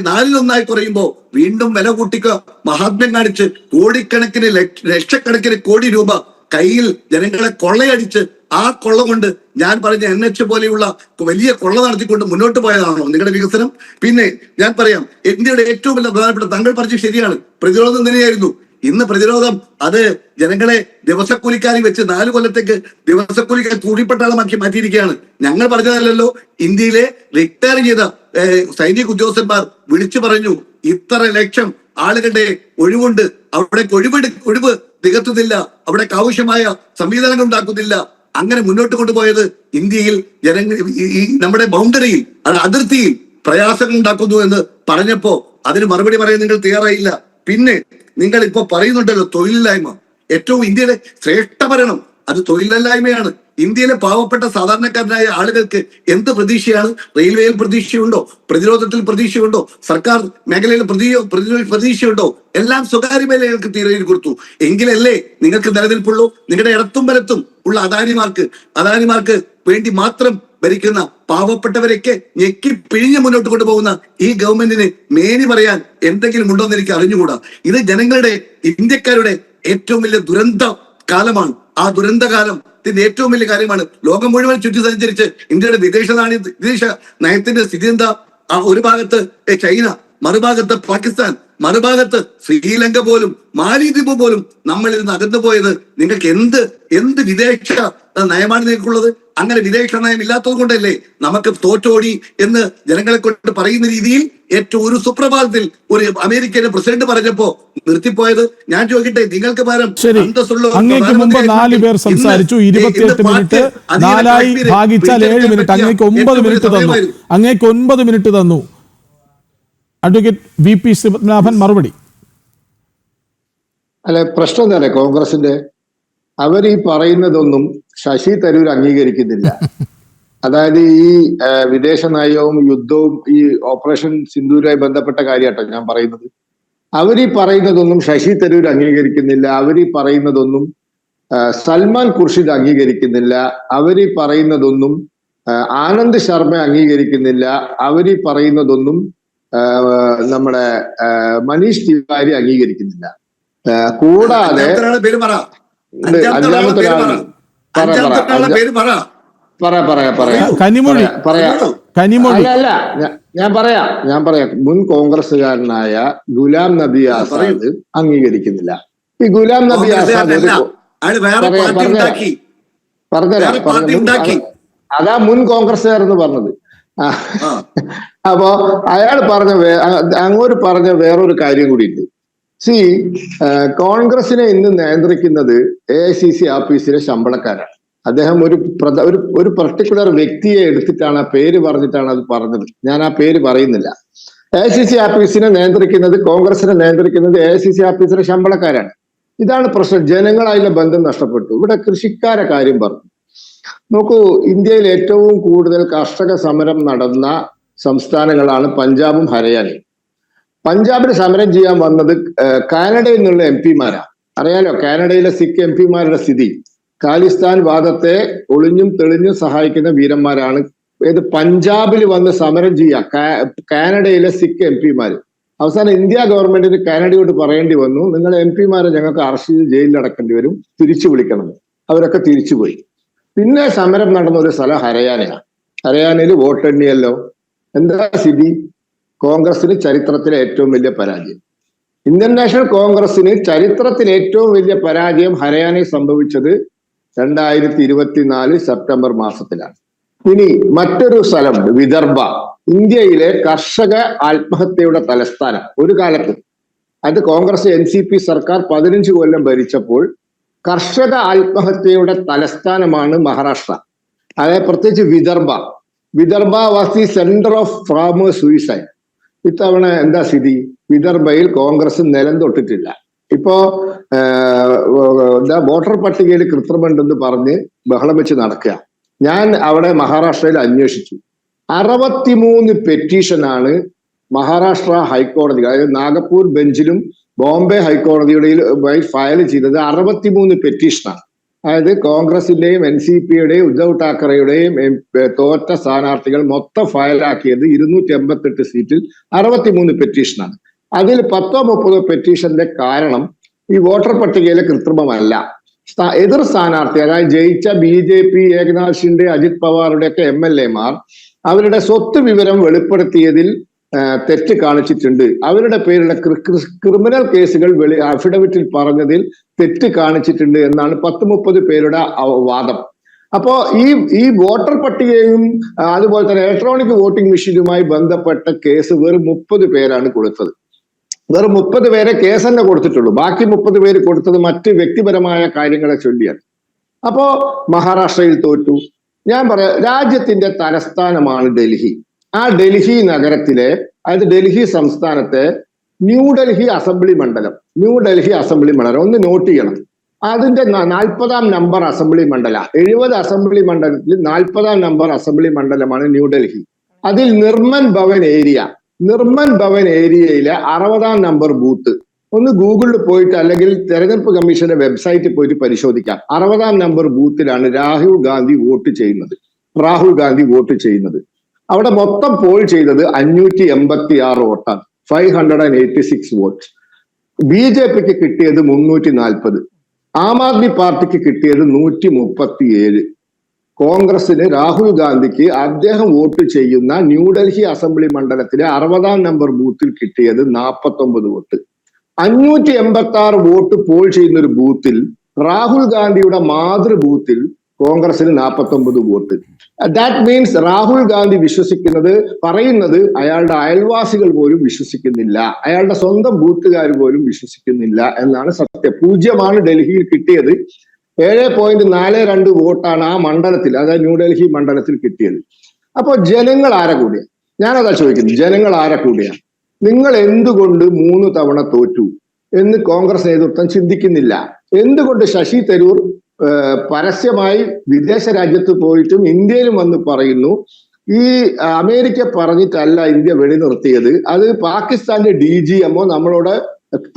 4-1 കുറയുമ്പോ വീണ്ടും വില കൂട്ടിക്കുക മഹാത്മ്യം കാണിച്ച് കോടിക്കണക്കിന് ലക്ഷക്കണക്കിന് കോടി രൂപ കയ്യിൽ ജനങ്ങളെ കൊള്ളയടിച്ച് ആ കൊള്ള കൊണ്ട് ഞാൻ പറഞ്ഞ NH പോലെയുള്ള വലിയ കൊള്ള നടത്തിക്കൊണ്ട് മുന്നോട്ട് പോയതാണോ നിങ്ങളുടെ വികസനം? പിന്നെ ഞാൻ പറയാം, ഇന്ത്യയുടെ ഏറ്റവും വലിയ പ്രധാനപ്പെട്ട, താങ്കൾ പറഞ്ഞത് ശരിയാണ്, പ്രതിരോധം തന്നെയായിരുന്നു. ഇന്ന് പ്രതിരോധം അത് ജനങ്ങളെ ദിവസക്കൂലിക്കാരി വെച്ച് 4 കൊല്ലത്തേക്ക് ദിവസക്കൂലിക്കാർ കൂടിപ്പട്ടാളമാക്കി മാറ്റിയിരിക്കുകയാണ്. ഞങ്ങൾ പറഞ്ഞതല്ലോ, ഇന്ത്യയിലെ റിട്ടയർ ചെയ്ത സൈനിക ഉദ്യോഗസ്ഥന്മാർ വിളിച്ചു പറഞ്ഞു, ഇത്ര ലക്ഷം ആളുകളുടെ ഒഴിവുണ്ട്, അവിടെ ഒഴിവ് തികത്തുന്നില്ല, അവിടെ ആവശ്യമായ സംവിധാനങ്ങൾ ഉണ്ടാക്കുന്നില്ല. അങ്ങനെ മുന്നോട്ട് കൊണ്ടുപോയത് ഇന്ത്യയിൽ നമ്മുടെ ബൗണ്ടറിയിൽ, അതിർത്തിയിൽ പ്രയാസങ്ങൾ ഉണ്ടാക്കുന്നു എന്ന് പറഞ്ഞപ്പോ അതിന് മറുപടി പറയാൻ നിങ്ങൾ തയ്യാറായില്ല. പിന്നെ നിങ്ങൾ ഇപ്പൊ പറയുന്നുണ്ടല്ലോ തൊഴിലില്ലായ്മ, ഏറ്റവും ഇന്ത്യയിലെ ശ്രേഷ്ഠ ഭരണം അത് തൊഴിലില്ലായ്മയാണ്. ഇന്ത്യയിലെ പാവപ്പെട്ട സാധാരണക്കാരനായ ആളുകൾക്ക് എന്ത് പ്രതീക്ഷയാണ്? റെയിൽവേയിൽ പ്രതീക്ഷയുണ്ടോ? പ്രതിരോധത്തിൽ പ്രതീക്ഷയുണ്ടോ? സർക്കാർ മേഖലയിൽ പ്രതീക്ഷയുണ്ടോ? എല്ലാം സ്വകാര്യ മേഖലകൾക്ക് തീരെ കൊടുത്തു. എങ്കിലല്ലേ നിങ്ങൾക്ക് നിലനിൽപ്പുള്ളൂ. നിങ്ങളുടെ ഇടത്തും വലത്തും ഉള്ള അദാനിമാർക്ക് വേണ്ടി മാത്രം ഭരിക്കുന്ന പാവപ്പെട്ടവരൊക്കെ ഞെക്കി പിഴിഞ്ഞ് മുന്നോട്ട് കൊണ്ടുപോകുന്ന ഈ ഗവൺമെന്റിന് മേനി പറയാൻ എന്തെങ്കിലും ഉണ്ടോ എന്ന് എനിക്ക് അറിഞ്ഞുകൂടാ. ഇത് ജനങ്ങളുടെ, ഇന്ത്യക്കാരുടെ ഏറ്റവും വലിയ ദുരന്ത കാലമാണ്. ആ ദുരന്ത കാലത്തിന്റെ ഏറ്റവും വലിയ കാര്യമാണ്. ലോകം മുഴുവൻ ചുറ്റി സഞ്ചരിച്ച് ഇന്ത്യയുടെ വിദേശ നയത്തിന്റെ സ്ഥിതി എന്താ? ഒരു ഭാഗത്ത് ചൈന, മറുഭാഗത്ത് പാകിസ്ഥാൻ, മറുഭാഗത്ത് ശ്രീലങ്ക പോലും, മാലിദ്വീപ് പോലും നമ്മളിൽ നിന്ന് അകന്നു പോയത്. നിങ്ങൾക്ക് എന്ത് വിദേശ നയമാണ് നിങ്ങൾക്കുള്ളത്? അങ്ങനെ വിദേശ നയം ഇല്ലാത്തത് കൊണ്ടല്ലേ നമുക്ക് തോറ്റോടി എന്ന് ജനങ്ങളെ കൊണ്ട് പറയുന്ന രീതിയിൽ ഏറ്റവും ഒരു സുപ്രഭാതത്തിൽ ഒരു അമേരിക്കയുടെ പ്രസിഡന്റ് പറഞ്ഞപ്പോ നിർത്തിപ്പോയത്? ഞാൻ ചോദിക്കട്ടെ, നിങ്ങൾക്ക് പകരം അങ്ങേക്ക് മുമ്പ് 4 പേർ സംസാരിച്ചു, 28 മിനിറ്റ് 4ആയി ഭാഗിച്ചാൽ 7 മിനിറ്റ്, അങ്ങേക്ക് 9 മിനിറ്റ് തന്നു. അങ്ങേക്ക് 9 മിനിറ്റ് തന്നു. അഡ്വക്കേറ്റ് VP ശ്രീപത്മനാഭൻ മറുപടി. അല്ലെ, പ്രശ്നം തന്നെ കോൺഗ്രസിന്റെ അവർ ഈ പറയുന്നതൊന്നും ശശി തരൂർ അംഗീകരിക്കുന്നില്ല. അതായത് ഈ വിദേശ നയവും യുദ്ധവും ഈ ഓപ്പറേഷൻ സിന്ദൂരുമായി ബന്ധപ്പെട്ട കാര്യമാട്ടോ ഞാൻ പറയുന്നത്. അവരീ പറയുന്നതൊന്നും ശശി തരൂർ അംഗീകരിക്കുന്നില്ല. അവരീ പറയുന്നതൊന്നും സൽമാൻ ഖുർഷിദ് അംഗീകരിക്കുന്നില്ല. അവരീ പറയുന്നതൊന്നും ആനന്ദ് ശർമ്മ അംഗീകരിക്കുന്നില്ല. അവരീ പറയുന്നതൊന്നും നമ്മുടെ മനീഷ് തിവാരി അംഗീകരിക്കുന്നില്ല. കൂടാതെ അഞ്ചാമത്തെ ഒരാൾ കനിമൊഴി കനിമൊഴി അല്ല ഞാൻ പറയാം. മുൻ കോൺഗ്രസ്സുകാരനായ ഗുലാം നബി ആസാദ് അംഗീകരിക്കുന്നില്ല. ഈ ഗുലാം നബി ആസാദ് അതാ മുൻ കോൺഗ്രസ്സുകാരെന്ന് പറഞ്ഞത്. അപ്പോ അയാൾ അങ്ങോട്ട് പറഞ്ഞ വേറൊരു കാര്യം കൂടി ഉണ്ട്. കോൺഗ്രസിനെ ഇന്ന് നിയന്ത്രിക്കുന്നത് AICC ആഫീസിലെ ശമ്പളക്കാരാണ്. അദ്ദേഹം ഒരു പർട്ടിക്കുലർ വ്യക്തിയെ എടുത്തിട്ടാണ്, ആ പേര് പറഞ്ഞിട്ടാണ് അത് പറഞ്ഞത്. ഞാൻ ആ പേര് പറയുന്നില്ല. AICC ആഫീസിനെ നിയന്ത്രിക്കുന്നത്, കോൺഗ്രസിനെ നിയന്ത്രിക്കുന്നത് AICC ആഫീസിലെ ശമ്പളക്കാരാണ്. ഇതാണ് പ്രശ്നം. ജനങ്ങളായുള്ള ബന്ധം നഷ്ടപ്പെട്ടു. ഇവിടെ കൃഷിക്കാരെ കാര്യം പറഞ്ഞു നോക്കൂ. ഇന്ത്യയിൽ ഏറ്റവും കൂടുതൽ കർഷക സമരം നടന്ന സംസ്ഥാനങ്ങളാണ് പഞ്ചാബും ഹരിയാനയും. പഞ്ചാബിൽ സമരം ചെയ്യാൻ വന്നത് കാനഡയിൽ നിന്നുള്ള MP-മാരാ. അറിയാലോ കാനഡയിലെ സിഖ് MP-മാരുടെ സ്ഥിതി. ഖാലിസ്ഥാൻ വാദത്തെ ഒളിഞ്ഞും തെളിഞ്ഞും സഹായിക്കുന്ന വീരന്മാരാണ്. പഞ്ചാബിൽ വന്ന് സമരം ചെയ്യാം കാനഡയിലെ സിഖ് MP-മാര്. അവസാനം ഇന്ത്യ ഗവൺമെന്റിന് കാനഡയോട് പറയേണ്ടി വന്നു, നിങ്ങളെ MP-മാരെ ഞങ്ങൾക്ക് അറസ്റ്റ് ചെയ്ത് ജയിലിൽ അടക്കേണ്ടി വരും, തിരിച്ചു വിളിക്കണം. അവരൊക്കെ തിരിച്ചുപോയി. പിന്നെ സമരം നടന്ന ഒരു സ്ഥലം ഹരിയാനയാണ്. ഹരിയാനയിൽ വോട്ടെണ്ണിയല്ലോ. എന്താ സ്ഥിതി? കോൺഗ്രസിന് ചരിത്രത്തിലെ ഏറ്റവും വലിയ പരാജയം. ഇന്ത്യൻ നാഷണൽ കോൺഗ്രസിന് ചരിത്രത്തിലെ ഏറ്റവും വലിയ പരാജയം ഹരിയാനയിൽ സംഭവിച്ചത് 2024 സെപ്റ്റംബർ മാസത്തിലാണ്. ഇനി മറ്റൊരു സ്ഥലം വിദർഭ, ഇന്ത്യയിലെ കർഷക ആത്മഹത്യയുടെ തലസ്ഥാനം ഒരു കാലത്ത്. അത് കോൺഗ്രസ് NCP സർക്കാർ 15 കൊല്ലം ഭരിച്ചപ്പോൾ കർഷക ആത്മഹത്യയുടെ തലസ്ഥാനമാണ് മഹാരാഷ്ട്ര. അതായത് പ്രത്യേകിച്ച് Vidarbha was the centre of farmers suicide. ഇത്തവണ എന്താ സ്ഥിതി? വിദർഭയിൽ കോൺഗ്രസ് നിലം തൊട്ടിട്ടില്ല. ഇപ്പോ വോട്ടർ പട്ടികയിൽ കൃത്രിമമുണ്ടെന്ന് പറഞ്ഞ് ബഹളം വെച്ച് നടക്കുക. ഞാൻ അവിടെ മഹാരാഷ്ട്രയിൽ അന്വേഷിച്ചു. 63 പെറ്റീഷനാണ് മഹാരാഷ്ട്ര ഹൈക്കോടതി, അതായത് നാഗപ്പൂർ ബെഞ്ചിലും ബോംബെ ഹൈക്കോടതിയുടെയും ഫയൽ ചെയ്തത് 63 പെറ്റീഷനാണ്. അതായത് കോൺഗ്രസിന്റെയും NCPയുടെയും ഉദ്ധവ് ഠാക്കറെയുടെയും തോറ്റ സ്ഥാനാർത്ഥികൾ മൊത്തം ഫയലാക്കിയത് 288 സീറ്റിൽ 63 പെറ്റീഷനാണ്. അതിൽ 10-30 പെറ്റീഷന്റെ കാരണം ഈ വോട്ടർ പട്ടികയിലെ കൃത്രിമമല്ല. എതിർ സ്ഥാനാർത്ഥി, അതായത് ജയിച്ച BJP ഏകനാഥ് ഷിൻഡെ, അജിത് പവാറുടെ ഒക്കെ MLA-മാർ അവരുടെ സ്വത്ത് വിവരം വെളിപ്പെടുത്തിയതിൽ തെറ്റ് കാണിച്ചിട്ടുണ്ട്. അവരുടെ പേരിലുള്ള ക്രിമിനൽ കേസുകൾ അഫിഡവിറ്റിൽ പറഞ്ഞതിൽ തെറ്റ് കാണിച്ചിട്ടുണ്ട് എന്നാണ് 10-30 പേരുടെ വാദം. അപ്പോ ഈ വോട്ടർ പട്ടികയും അതുപോലെ തന്നെ ഇലക്ട്രോണിക് വോട്ടിംഗ് മെഷീനുമായി ബന്ധപ്പെട്ട കേസ് വെറും 30 പേരാണ് കൊടുത്തത്. വെറും 30 പേരെ കേസ് തന്നെ കൊടുത്തിട്ടുള്ളൂ. ബാക്കി 30 പേര് കൊടുത്തത് മറ്റ് വ്യക്തിപരമായ കാര്യങ്ങളെ ചൊല്ലിയാണ്. അപ്പോ മഹാരാഷ്ട്രയിൽ തോറ്റു. ഞാൻ പറയാം, രാജ്യത്തിന്റെ തലസ്ഥാനമാണ് ഡൽഹി. ആ ഡൽഹി നഗരത്തിലെ, അതായത് ഡൽഹി സംസ്ഥാനത്തെ ന്യൂഡൽഹി അസംബ്ലി മണ്ഡലം ഒന്ന് നോട്ട് ചെയ്യണം. അതിന്റെ 40ാം നമ്പർ അസംബ്ലി മണ്ഡല, 70 അസംബ്ലി മണ്ഡലത്തിൽ 40ാം നമ്പർ അസംബ്ലി മണ്ഡലമാണ് ന്യൂഡൽഹി. അതിൽ നിർമ്മൻ ഭവൻ ഏരിയയിലെ 60ാം നമ്പർ ബൂത്ത് ഒന്ന് ഗൂഗിളിൽ പോയിട്ട് അല്ലെങ്കിൽ തെരഞ്ഞെടുപ്പ് കമ്മീഷന്റെ വെബ്സൈറ്റിൽ പോയിട്ട് പരിശോധിക്കാം. 60ാം നമ്പർ ബൂത്തിലാണ് രാഹുൽ ഗാന്ധി വോട്ട് ചെയ്യുന്നത്. അവിടെ മൊത്തം പോൾ ചെയ്തത് 586 വോട്ടാണ്, 586 വോട്ട്. BJPക്ക് കിട്ടിയത് 340, ആം ആദ്മി പാർട്ടിക്ക് കിട്ടിയത് 137. കോൺഗ്രസിന് രാഹുൽ ഗാന്ധിക്ക് അദ്ദേഹം വോട്ട് ചെയ്യുന്ന ന്യൂഡൽഹി അസംബ്ലി മണ്ഡലത്തിലെ 60ാം നമ്പർ ബൂത്തിൽ കിട്ടിയത് 49 വോട്ട്. 586 വോട്ട് പോൾ ചെയ്യുന്ന ഒരു ബൂത്തിൽ, രാഹുൽ ഗാന്ധിയുടെ മാതൃ ബൂത്തിൽ കോൺഗ്രസിന് 49 vote. That means Rahul Gandhi പറയുന്നത് അയാളുടെ അയൽവാസികൾ പോലും വിശ്വസിക്കുന്നില്ല, അയാളുടെ സ്വന്തം ബൂത്തുകാർ പോലും വിശ്വസിക്കുന്നില്ല എന്നാണ് സത്യം. 0 ഡൽഹിയിൽ കിട്ടിയത്. 7.42 വോട്ടാണ് ആ മണ്ഡലത്തിൽ, അതായത് ന്യൂഡൽഹി മണ്ഡലത്തിൽ കിട്ടിയത്. അപ്പോൾ ജനങ്ങൾ ആരെ കൂടിയ? ഞാനതാ ചോദിക്കുന്നത്, ജനങ്ങൾ ആരെ കൂടിയ? നിങ്ങൾ എന്തുകൊണ്ട് 3 തവണ തോറ്റു എന്ന് കോൺഗ്രസ് നേതൃത്വം ചിന്തിക്കുന്നില്ല? എന്തുകൊണ്ട് ശശി തരൂർ പരസ്യമായി വിദേശ രാജ്യത്ത് പോയിട്ടും ഇന്ത്യയിലും വന്ന് പറയുന്നു ഈ അമേരിക്ക പറഞ്ഞിട്ടല്ല ഇന്ത്യ വെടിനിർത്തിയത്, അത് പാകിസ്ഥാന്റെ DGMO നമ്മളോട്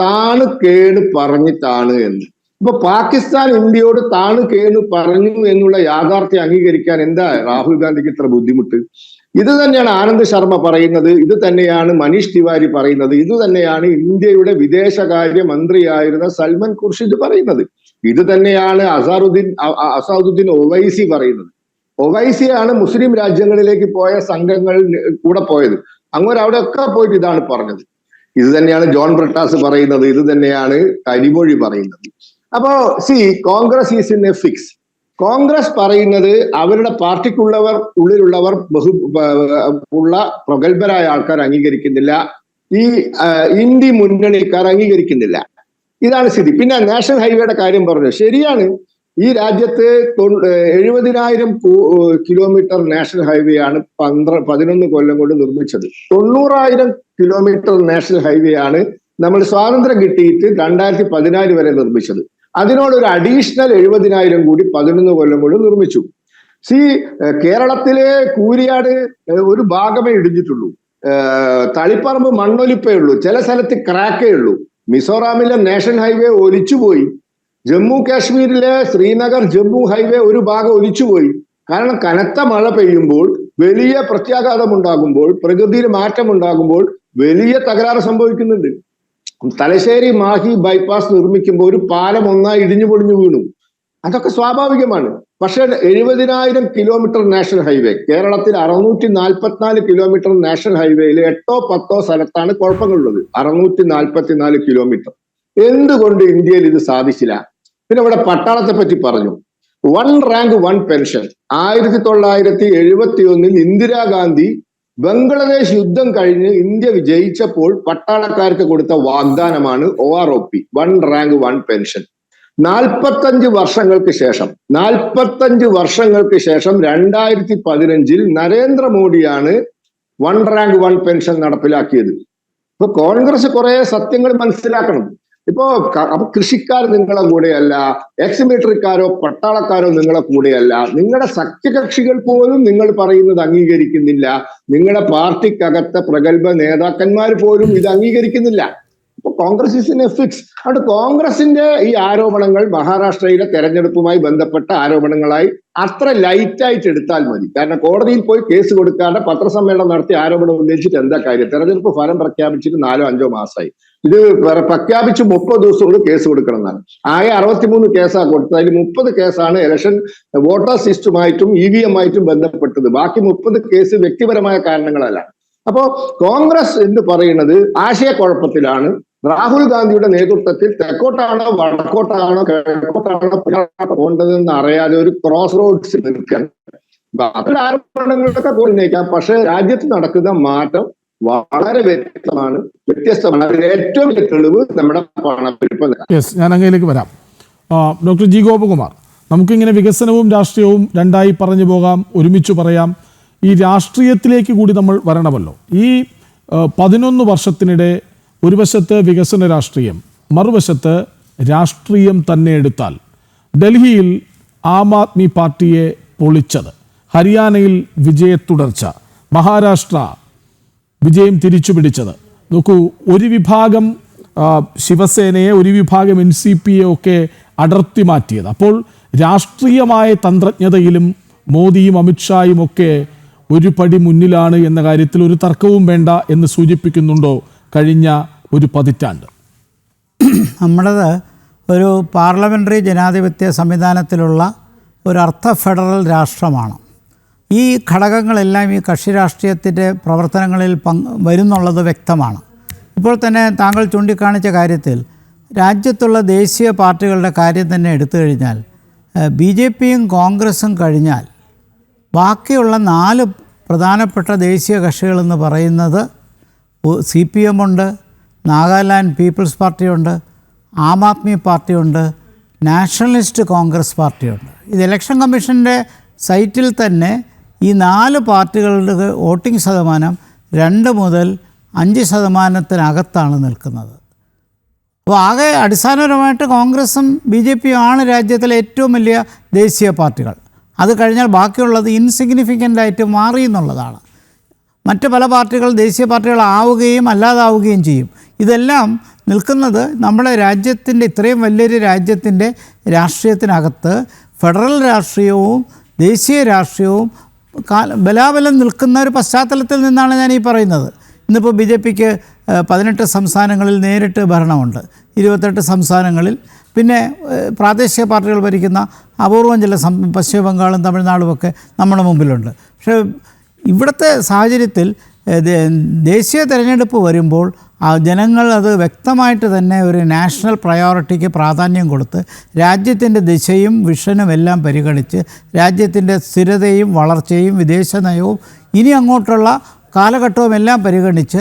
താണ് കേണ് പറഞ്ഞിട്ടാണ് എന്ന്? ഇപ്പൊ പാകിസ്ഥാൻ ഇന്ത്യയോട് താണ് കേണ് പറഞ്ഞു എന്നുള്ള യാഥാർത്ഥ്യം അംഗീകരിക്കാൻ എന്താ രാഹുൽ ഗാന്ധിക്ക് ഇത്ര ബുദ്ധിമുട്ട്? ഇത് തന്നെയാണ് ആനന്ദ് ശർമ്മ പറയുന്നത്, ഇത് തന്നെയാണ് മനീഷ് തിവാരി പറയുന്നത്, ഇത് തന്നെയാണ് ഇന്ത്യയുടെ വിദേശകാര്യ മന്ത്രിയായിരുന്ന സൽമാൻ ഖുർഷിദ് പറയുന്നത്, ഇത് തന്നെയാണ് അസാദുദ്ദീൻ ഒവൈസി പറയുന്നത്. ഒവൈസിയാണ് മുസ്ലിം രാജ്യങ്ങളിലേക്ക് പോയ സംഘങ്ങൾ കൂടെ പോയത്. അങ്ങനെ അവിടെയൊക്കെ പോയിട്ട് ഇതാണ് പറഞ്ഞത്. ഇത് തന്നെയാണ് ജോൺ ബ്രിട്ടാസ് പറയുന്നത്, ഇത് തന്നെയാണ് കരിമൊഴി പറയുന്നത്. അപ്പോ Congress is in A fix. Congress പറയുന്നത് അവരുടെ ഉള്ളിലുള്ളവർ ഉള്ള പ്രഗത്ഭരായ ആൾക്കാർ അംഗീകരിക്കുന്നില്ല, ഈ ഇന്ത്യ മുന്നണിക്കാർ അംഗീകരിക്കുന്നില്ല. ഇതാണ് സ്ഥിതി. പിന്നെ നാഷണൽ ഹൈവേയുടെ കാര്യം പറഞ്ഞു, ശരിയാണ്. ഈ രാജ്യത്ത് 70,000 കിലോമീറ്റർ നാഷണൽ ഹൈവേ ആണ് 11 കൊല്ലം കൊണ്ട് നിർമ്മിച്ചത്. 90,000 കിലോമീറ്റർ നാഷണൽ ഹൈവേ ആണ് നമ്മൾ സ്വാതന്ത്ര്യം കിട്ടിയിട്ട് 2014 വരെ നിർമ്മിച്ചത്. അതിനോട് ഒരു അഡീഷണൽ 70,000 കൂടി 11 കൊല്ലം കൊണ്ട് നിർമ്മിച്ചു. കേരളത്തിലെ കൂരിയാട് ഒരു ഭാഗമേ ഇടിഞ്ഞിട്ടുള്ളൂ, തളിപ്പറമ്പ് മണ്ണൊലിപ്പേ ഉള്ളൂ, ചില സ്ഥലത്ത് ക്രാക്കേ ഉള്ളൂ. മിസോറാമിലെ നാഷണൽ ഹൈവേ ഒലിച്ചുപോയി. ജമ്മു കാശ്മീരിലെ ശ്രീനഗർ ജമ്മു ഹൈവേ ഒരു ഭാഗം ഒലിച്ചുപോയി. കാരണം കനത്ത മഴ പെയ്യുമ്പോൾ, വലിയ പ്രത്യാഘാതം ഉണ്ടാകുമ്പോൾ, പ്രകൃതിയിൽ മാറ്റം ഉണ്ടാകുമ്പോൾ വലിയ തകരാറ് സംഭവിക്കുന്നുണ്ട്. തലശ്ശേരി മാഹി ബൈപ്പാസ് നിർമ്മിക്കുമ്പോൾ ഒരു പാലം ഒന്നായി ഇടിഞ്ഞു പൊളിഞ്ഞു വീണു. അതൊക്കെ സ്വാഭാവികമാണ്. പക്ഷേ 70,000 കിലോമീറ്റർ നാഷണൽ ഹൈവേ, കേരളത്തിൽ 644 കിലോമീറ്റർ നാഷണൽ ഹൈവേയിൽ 8-10 സ്ഥലത്താണ് കുഴപ്പങ്ങളുള്ളത്. 644 കിലോമീറ്റർ. എന്തുകൊണ്ട് ഇന്ത്യയിൽ ഇത് സാധിച്ചില്ല? പിന്നെ ഇവിടെ പട്ടാളത്തെ പറ്റി പറഞ്ഞു. 1 റാങ്ക് 1 പെൻഷൻ. 1971 ഇന്ദിരാഗാന്ധി ബംഗ്ലാദേശ് യുദ്ധം കഴിഞ്ഞ് ഇന്ത്യ വിജയിച്ചപ്പോൾ പട്ടാളക്കാർക്ക് കൊടുത്ത വാഗ്ദാനമാണ് OROP, 1 റാങ്ക് 1 പെൻഷൻ. 45 വർഷങ്ങൾക്ക് ശേഷം 2015 നരേന്ദ്രമോദിയാണ് 1 റാങ്ക് 1 പെൻഷൻ നടപ്പിലാക്കിയത്. ഇപ്പൊ കോൺഗ്രസ് കുറെ സത്യങ്ങൾ മനസ്സിലാക്കണം. അപ്പൊ കൃഷിക്കാർ നിങ്ങളെ കൂടെയല്ല, എക്സ് മിലിറ്ററിക്കാരോ പട്ടാളക്കാരോ നിങ്ങളെ കൂടെയല്ല, നിങ്ങളുടെ സഖ്യകക്ഷികൾ പോലും നിങ്ങൾ പറയുന്നത് അംഗീകരിക്കുന്നില്ല, നിങ്ങളുടെ പാർട്ടിക്കകത്തെ പ്രഗത്ഭ നേതാക്കന്മാർ പോലും ഇത് അംഗീകരിക്കുന്നില്ല. ഇപ്പൊ Congress is in A fix. അതുകൊണ്ട് കോൺഗ്രസിന്റെ ഈ ആരോപണങ്ങൾ മഹാരാഷ്ട്രയിലെ തെരഞ്ഞെടുപ്പുമായി ബന്ധപ്പെട്ട ആരോപണങ്ങളായി അത്ര ലൈറ്റായിട്ട് എടുത്താൽ മതി. കാരണം കോടതിയിൽ പോയി കേസ് കൊടുക്കാതെ പത്രസമ്മേളനം നടത്തി ആരോപണം ഉന്നയിച്ചിട്ട് എന്താ കാര്യം? തെരഞ്ഞെടുപ്പ് ഫലം പ്രഖ്യാപിച്ചിട്ട് 4-5 മാസമായി. ഇത് പ്രഖ്യാപിച്ച് 30 ദിവസത്തോട് കേസ് കൊടുക്കണം എന്നാണ്. ആകെ 63 കേസാണ് കൊടുത്തത്. അതിൽ 30 കേസാണ് ഇലക്ഷൻ വോട്ടേഴ്സ് ലിസ്റ്റുമായിട്ടും EVM ആയിട്ടും ബന്ധപ്പെട്ടത്. ബാക്കി 30 കേസ് വ്യക്തിപരമായ കാരണങ്ങളല്ല. അപ്പോ കോൺഗ്രസ് എന്ന് പറയുന്നത് ആശയക്കുഴപ്പത്തിലാണ്. രാഹുൽ ഗാന്ധിയുടെ നേതൃത്വത്തിൽ തെക്കോട്ടാണോ വടക്കോട്ടാണോ കിഴക്കോട്ടാണോ പോകേണ്ടതെന്ന് അറിയാതെ ഒരു ക്രോസ് റോഡ്സ് നിൽക്കാൻ ആരോപണങ്ങളൊക്കെ ഉന്നയിക്കാം. പക്ഷെ രാജ്യത്ത് നടക്കുന്ന മാറ്റം വളരെ വ്യത്യസ്തമാണ്. അതിന് ഏറ്റവും വലിയ തെളിവ് നമ്മുടെ പണപ്പെരുപ്പം. ഞാൻ അങ്ങയിലേക്ക് വരാം. ഡോക്ടർ ജി ഗോപകുമാർ, നമുക്കിങ്ങനെ വികസനവും രാഷ്ട്രീയവും രണ്ടായി പറഞ്ഞു പോകാം, ഒരുമിച്ച് പറയാം. ഈ രാഷ്ട്രീയത്തിലേക്ക് കൂടി നമ്മൾ വരണമല്ലോ. ഈ 11 വർഷത്തിനിടെ ഒരു വശത്ത് വികസന രാഷ്ട്രീയം, മറുവശത്ത് രാഷ്ട്രീയം തന്നെ എടുത്താൽ ഡൽഹിയിൽ ആം ആദ്മി പാർട്ടിയെ പൊളിച്ചത്, ഹരിയാനയിൽ വിജയത്തുടർച്ച, മഹാരാഷ്ട്ര വിജയം തിരിച്ചുപിടിച്ചത്. നോക്കൂ, ഒരു വിഭാഗം ശിവസേനയെ, ഒരു വിഭാഗം NCPയെ ഒക്കെ അടർത്തി മാറ്റിയത്. അപ്പോൾ രാഷ്ട്രീയമായ തന്ത്രജ്ഞതയിലും മോദിയും അമിത്ഷായും ഒക്കെ ഒരു പടി മുന്നിലാണ് എന്ന കാര്യത്തിൽ ഒരു തർക്കവും വേണ്ട എന്ന് സൂചിപ്പിക്കുന്നുണ്ടോ കഴിഞ്ഞ ഒരു പതിറ്റാണ്ട്? നമ്മുടേത് ഒരു പാർലമെൻ്ററി ജനാധിപത്യ സംവിധാനത്തിലുള്ള ഒരു അർദ്ധ ഫെഡറൽ രാഷ്ട്രമാണ്. ഈ ഘടകങ്ങളെല്ലാം ഈ കക്ഷി രാഷ്ട്രീയത്തിൻ്റെ പ്രവർത്തനങ്ങളിൽ വരുന്നുള്ളത് വ്യക്തമാണ്. ഇപ്പോൾ തന്നെ താങ്കൾ ചൂണ്ടിക്കാണിച്ച കാര്യത്തിൽ രാജ്യത്തുള്ള ദേശീയ പാർട്ടികളുടെ കാര്യം തന്നെ എടുത്തു കഴിഞ്ഞാൽ BJPയും കോൺഗ്രസും കഴിഞ്ഞാൽ ബാക്കിയുള്ള 4 പ്രധാനപ്പെട്ട ദേശീയ കക്ഷികളെന്ന് പറയുന്നത് CPM ഉണ്ട്, നാഗാലാൻഡ് പീപ്പിൾസ് പാർട്ടിയുണ്ട്, ആം ആദ്മി പാർട്ടിയുണ്ട്, നാഷണലിസ്റ്റ് കോൺഗ്രസ് പാർട്ടിയുണ്ട്. ഇത് ഇലക്ഷൻ കമ്മീഷൻ്റെ സൈറ്റിൽ തന്നെ ഈ 4 പാർട്ടികളുടെ വോട്ടിംഗ് ശതമാനം 2 മുതൽ 5% നിൽക്കുന്നത്. അപ്പോൾ ആകെ അടിസ്ഥാനപരമായിട്ട് കോൺഗ്രസും BJPയും ആണ് രാജ്യത്തിലെ ഏറ്റവും വലിയ ദേശീയ പാർട്ടികൾ. അത് കഴിഞ്ഞാൽ ബാക്കിയുള്ളത് ഇൻസിഗ്നിഫിക്കൻ്റായിട്ട് മാറി എന്നുള്ളതാണ്. മറ്റ് പല പാർട്ടികൾ ദേശീയ പാർട്ടികളാവുകയും അല്ലാതാവുകയും ചെയ്യും. ഇതെല്ലാം നിൽക്കുന്നത് നമ്മുടെ രാജ്യത്തിൻ്റെ, ഇത്രയും വലിയൊരു രാജ്യത്തിൻ്റെ രാഷ്ട്രീയത്തിനകത്ത് ഫെഡറൽ രാഷ്ട്രീയവും ദേശീയ രാഷ്ട്രീയവും ബലാബലം നിൽക്കുന്ന ഒരു പശ്ചാത്തലത്തിൽ നിന്നാണ് ഞാൻ ഈ പറയുന്നത്. ഇന്നിപ്പോൾ BJPക്ക് 18 സംസ്ഥാനങ്ങളിൽ നേരിട്ട് ഭരണമുണ്ട്, 28 സംസ്ഥാനങ്ങളിൽ പിന്നെ പ്രാദേശിക പാർട്ടികൾ ഭരിക്കുന്ന അപൂർവം ചില പശ്ചിമ ബംഗാളും തമിഴ്നാടുമൊക്കെ നമ്മുടെ മുമ്പിലുണ്ട്. പക്ഷേ ഇവിടുത്തെ സാഹചര്യത്തിൽ ദേശീയ തിരഞ്ഞെടുപ്പ് വരുമ്പോൾ ജനങ്ങൾ അത് വ്യക്തമായിട്ട് തന്നെ ഒരു നാഷണൽ പ്രയോറിറ്റിക്ക് പ്രാധാന്യം കൊടുത്ത് രാജ്യത്തിൻ്റെ ദിശയും വിഷനും എല്ലാം പരിഗണിച്ച് രാജ്യത്തിൻ്റെ സ്ഥിരതയും വളർച്ചയും വിദേശ നയവും ഇനി അങ്ങോട്ടുള്ള കാലഘട്ടവും എല്ലാം പരിഗണിച്ച്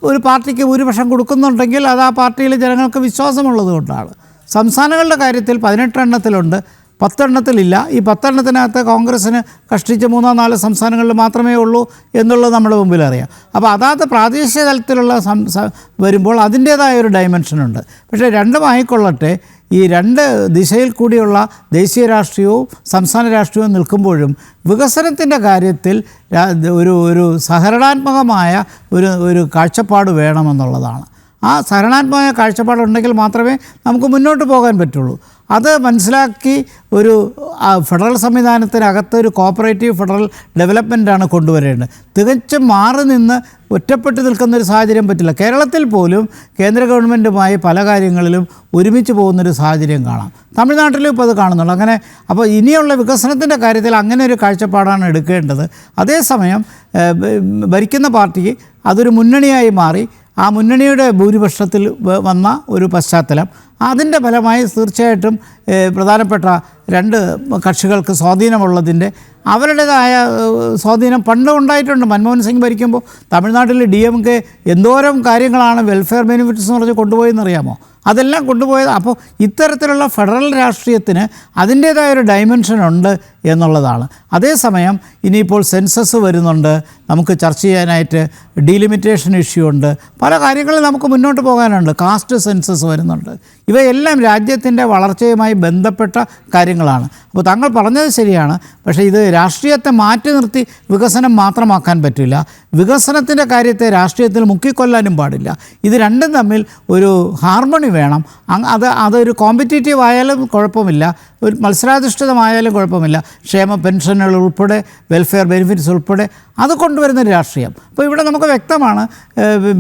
ഒരു പാർട്ടിക്ക് ഭൂരിപക്ഷം കൊടുക്കുന്നുണ്ടെങ്കിൽ അത് ആ പാർട്ടിയിൽ ജനങ്ങൾക്ക് വിശ്വാസമുള്ളത് കൊണ്ടാണ്. സംസ്ഥാനങ്ങളുടെ കാര്യത്തിൽ 18 എണ്ണത്തിലുണ്ട്, 10 എണ്ണത്തിലില്ല. ഈ 10 എണ്ണത്തിനകത്ത് കോൺഗ്രസ്സിന് കഷ്ടിച്ച് 3-4 സംസ്ഥാനങ്ങളിൽ മാത്രമേ ഉള്ളൂ എന്നുള്ളത് നമ്മുടെ മുമ്പിൽ അറിയാം. അപ്പോൾ അതാത് പ്രാദേശിക തലത്തിലുള്ള വരുമ്പോൾ അതിൻ്റേതായ ഒരു ഡയമെൻഷനുണ്ട്. പക്ഷേ രണ്ടും ആയിക്കൊള്ളട്ടെ, ഈ രണ്ട് ദിശയിൽ കൂടിയുള്ള ദേശീയ രാഷ്ട്രീയവും സംസ്ഥാന രാഷ്ട്രീയവും നിൽക്കുമ്പോഴും വികസനത്തിൻ്റെ കാര്യത്തിൽ ഒരു സഹകരണാത്മകമായ ഒരു കാഴ്ചപ്പാട് വേണമെന്നുള്ളതാണ്. ആ സഹകരണാത്മക കാഴ്ചപ്പാടുണ്ടെങ്കിൽ മാത്രമേ നമുക്ക് മുന്നോട്ട് പോകാൻ പറ്റുള്ളൂ. അത് മനസ്സിലാക്കി ഒരു ഫെഡറൽ സംവിധാനത്തിനകത്ത് ഒരു കോപ്പറേറ്റീവ് ഫെഡറൽ ഡെവലപ്മെൻറ്റാണ് കൊണ്ടുവരേണ്ടത്. തികച്ചും മാറി നിന്ന് ഒറ്റപ്പെട്ട് നിൽക്കുന്നൊരു സാഹചര്യം പറ്റില്ല. കേരളത്തിൽ പോലും കേന്ദ്ര ഗവൺമെൻറ്റുമായി പല കാര്യങ്ങളിലും ഒരുമിച്ച് പോകുന്നൊരു സാഹചര്യം കാണാം. തമിഴ്നാട്ടിലും ഇപ്പോൾ അത് കാണുന്നുള്ളൂ. അങ്ങനെ അപ്പോൾ ഇനിയുള്ള വികസനത്തിൻ്റെ കാര്യത്തിൽ അങ്ങനെ ഒരു കാഴ്ചപ്പാടാണ് എടുക്കേണ്ടത്. അതേസമയം ഭരിക്കുന്ന പാർട്ടിക്ക് അതൊരു മുന്നണിയായി മാറി ആ മുന്നണിയുടെ ഭൂരിപക്ഷത്തിൽ വന്ന ഒരു പശ്ചാത്തലം, അതിൻ്റെ ഫലമായി തീർച്ചയായിട്ടും പ്രധാനപ്പെട്ട രണ്ട് കക്ഷികൾക്ക് സ്വാധീനമുള്ളതിൻ്റെ അവരുടേതായ സ്വാധീനം പണ്ടും ഉണ്ടായിട്ടുണ്ട്. മൻമോഹൻ സിംഗ് ഭരിക്കുമ്പോൾ തമിഴ്നാട്ടിൽ DMK എന്തോരം കാര്യങ്ങളാണ് വെൽഫെയർ ബെനിഫിറ്റ്സ് എന്ന് പറഞ്ഞ് കൊണ്ടുപോയെന്നറിയാമോ? അതെല്ലാം കൊണ്ടുപോയത്. അപ്പോൾ ഇത്തരത്തിലുള്ള ഫെഡറൽ രാഷ്ട്രീയത്തിന് അതിൻ്റേതായൊരു ഡയമെൻഷൻ ഉണ്ട് എന്നുള്ളതാണ്. അതേസമയം ഇനിയിപ്പോൾ സെൻസസ് വരുന്നുണ്ട്, നമുക്ക് ചർച്ച ചെയ്യാനായിട്ട് ഡീലിമിറ്റേഷൻ ഇഷ്യൂ ഉണ്ട്, പല കാര്യങ്ങളും നമുക്ക് മുന്നോട്ട് പോകാനുണ്ട്. കാസ്റ്റ് സെൻസസ് വരുന്നുണ്ട്. ഇവയെല്ലാം രാജ്യത്തിൻ്റെ വളർച്ചയുമായി ബന്ധപ്പെട്ട കാര്യങ്ങളാണ്. അപ്പോൾ താങ്കൾ പറഞ്ഞത് ശരിയാണ്. പക്ഷേ ഇത് രാഷ്ട്രീയത്തെ മാറ്റി നിർത്തി വികസനം മാത്രമാക്കാൻ പറ്റില്ല. വികസനത്തിൻ്റെ കാര്യത്തെ രാഷ്ട്രീയത്തിൽ മുക്കിക്കൊല്ലാനും പാടില്ല. ഇത് രണ്ടും തമ്മിൽ ഒരു ഹാർമണി വേണം. അതൊരു കോമ്പറ്റീറ്റീവ് ആയാലും കുഴപ്പമില്ല, ഒരു മത്സരാധിഷ്ഠിതമായാലും കുഴപ്പമില്ല. ക്ഷേമ പെൻഷനുകൾ ഉൾപ്പെടെ വെൽഫെയർ ബെനിഫിറ്റ്സ് ഉൾപ്പെടെ അത് കൊണ്ടുവരുന്നൊരു രാഷ്ട്രീയം. അപ്പോൾ ഇവിടെ നമുക്ക് വ്യക്തമാണ്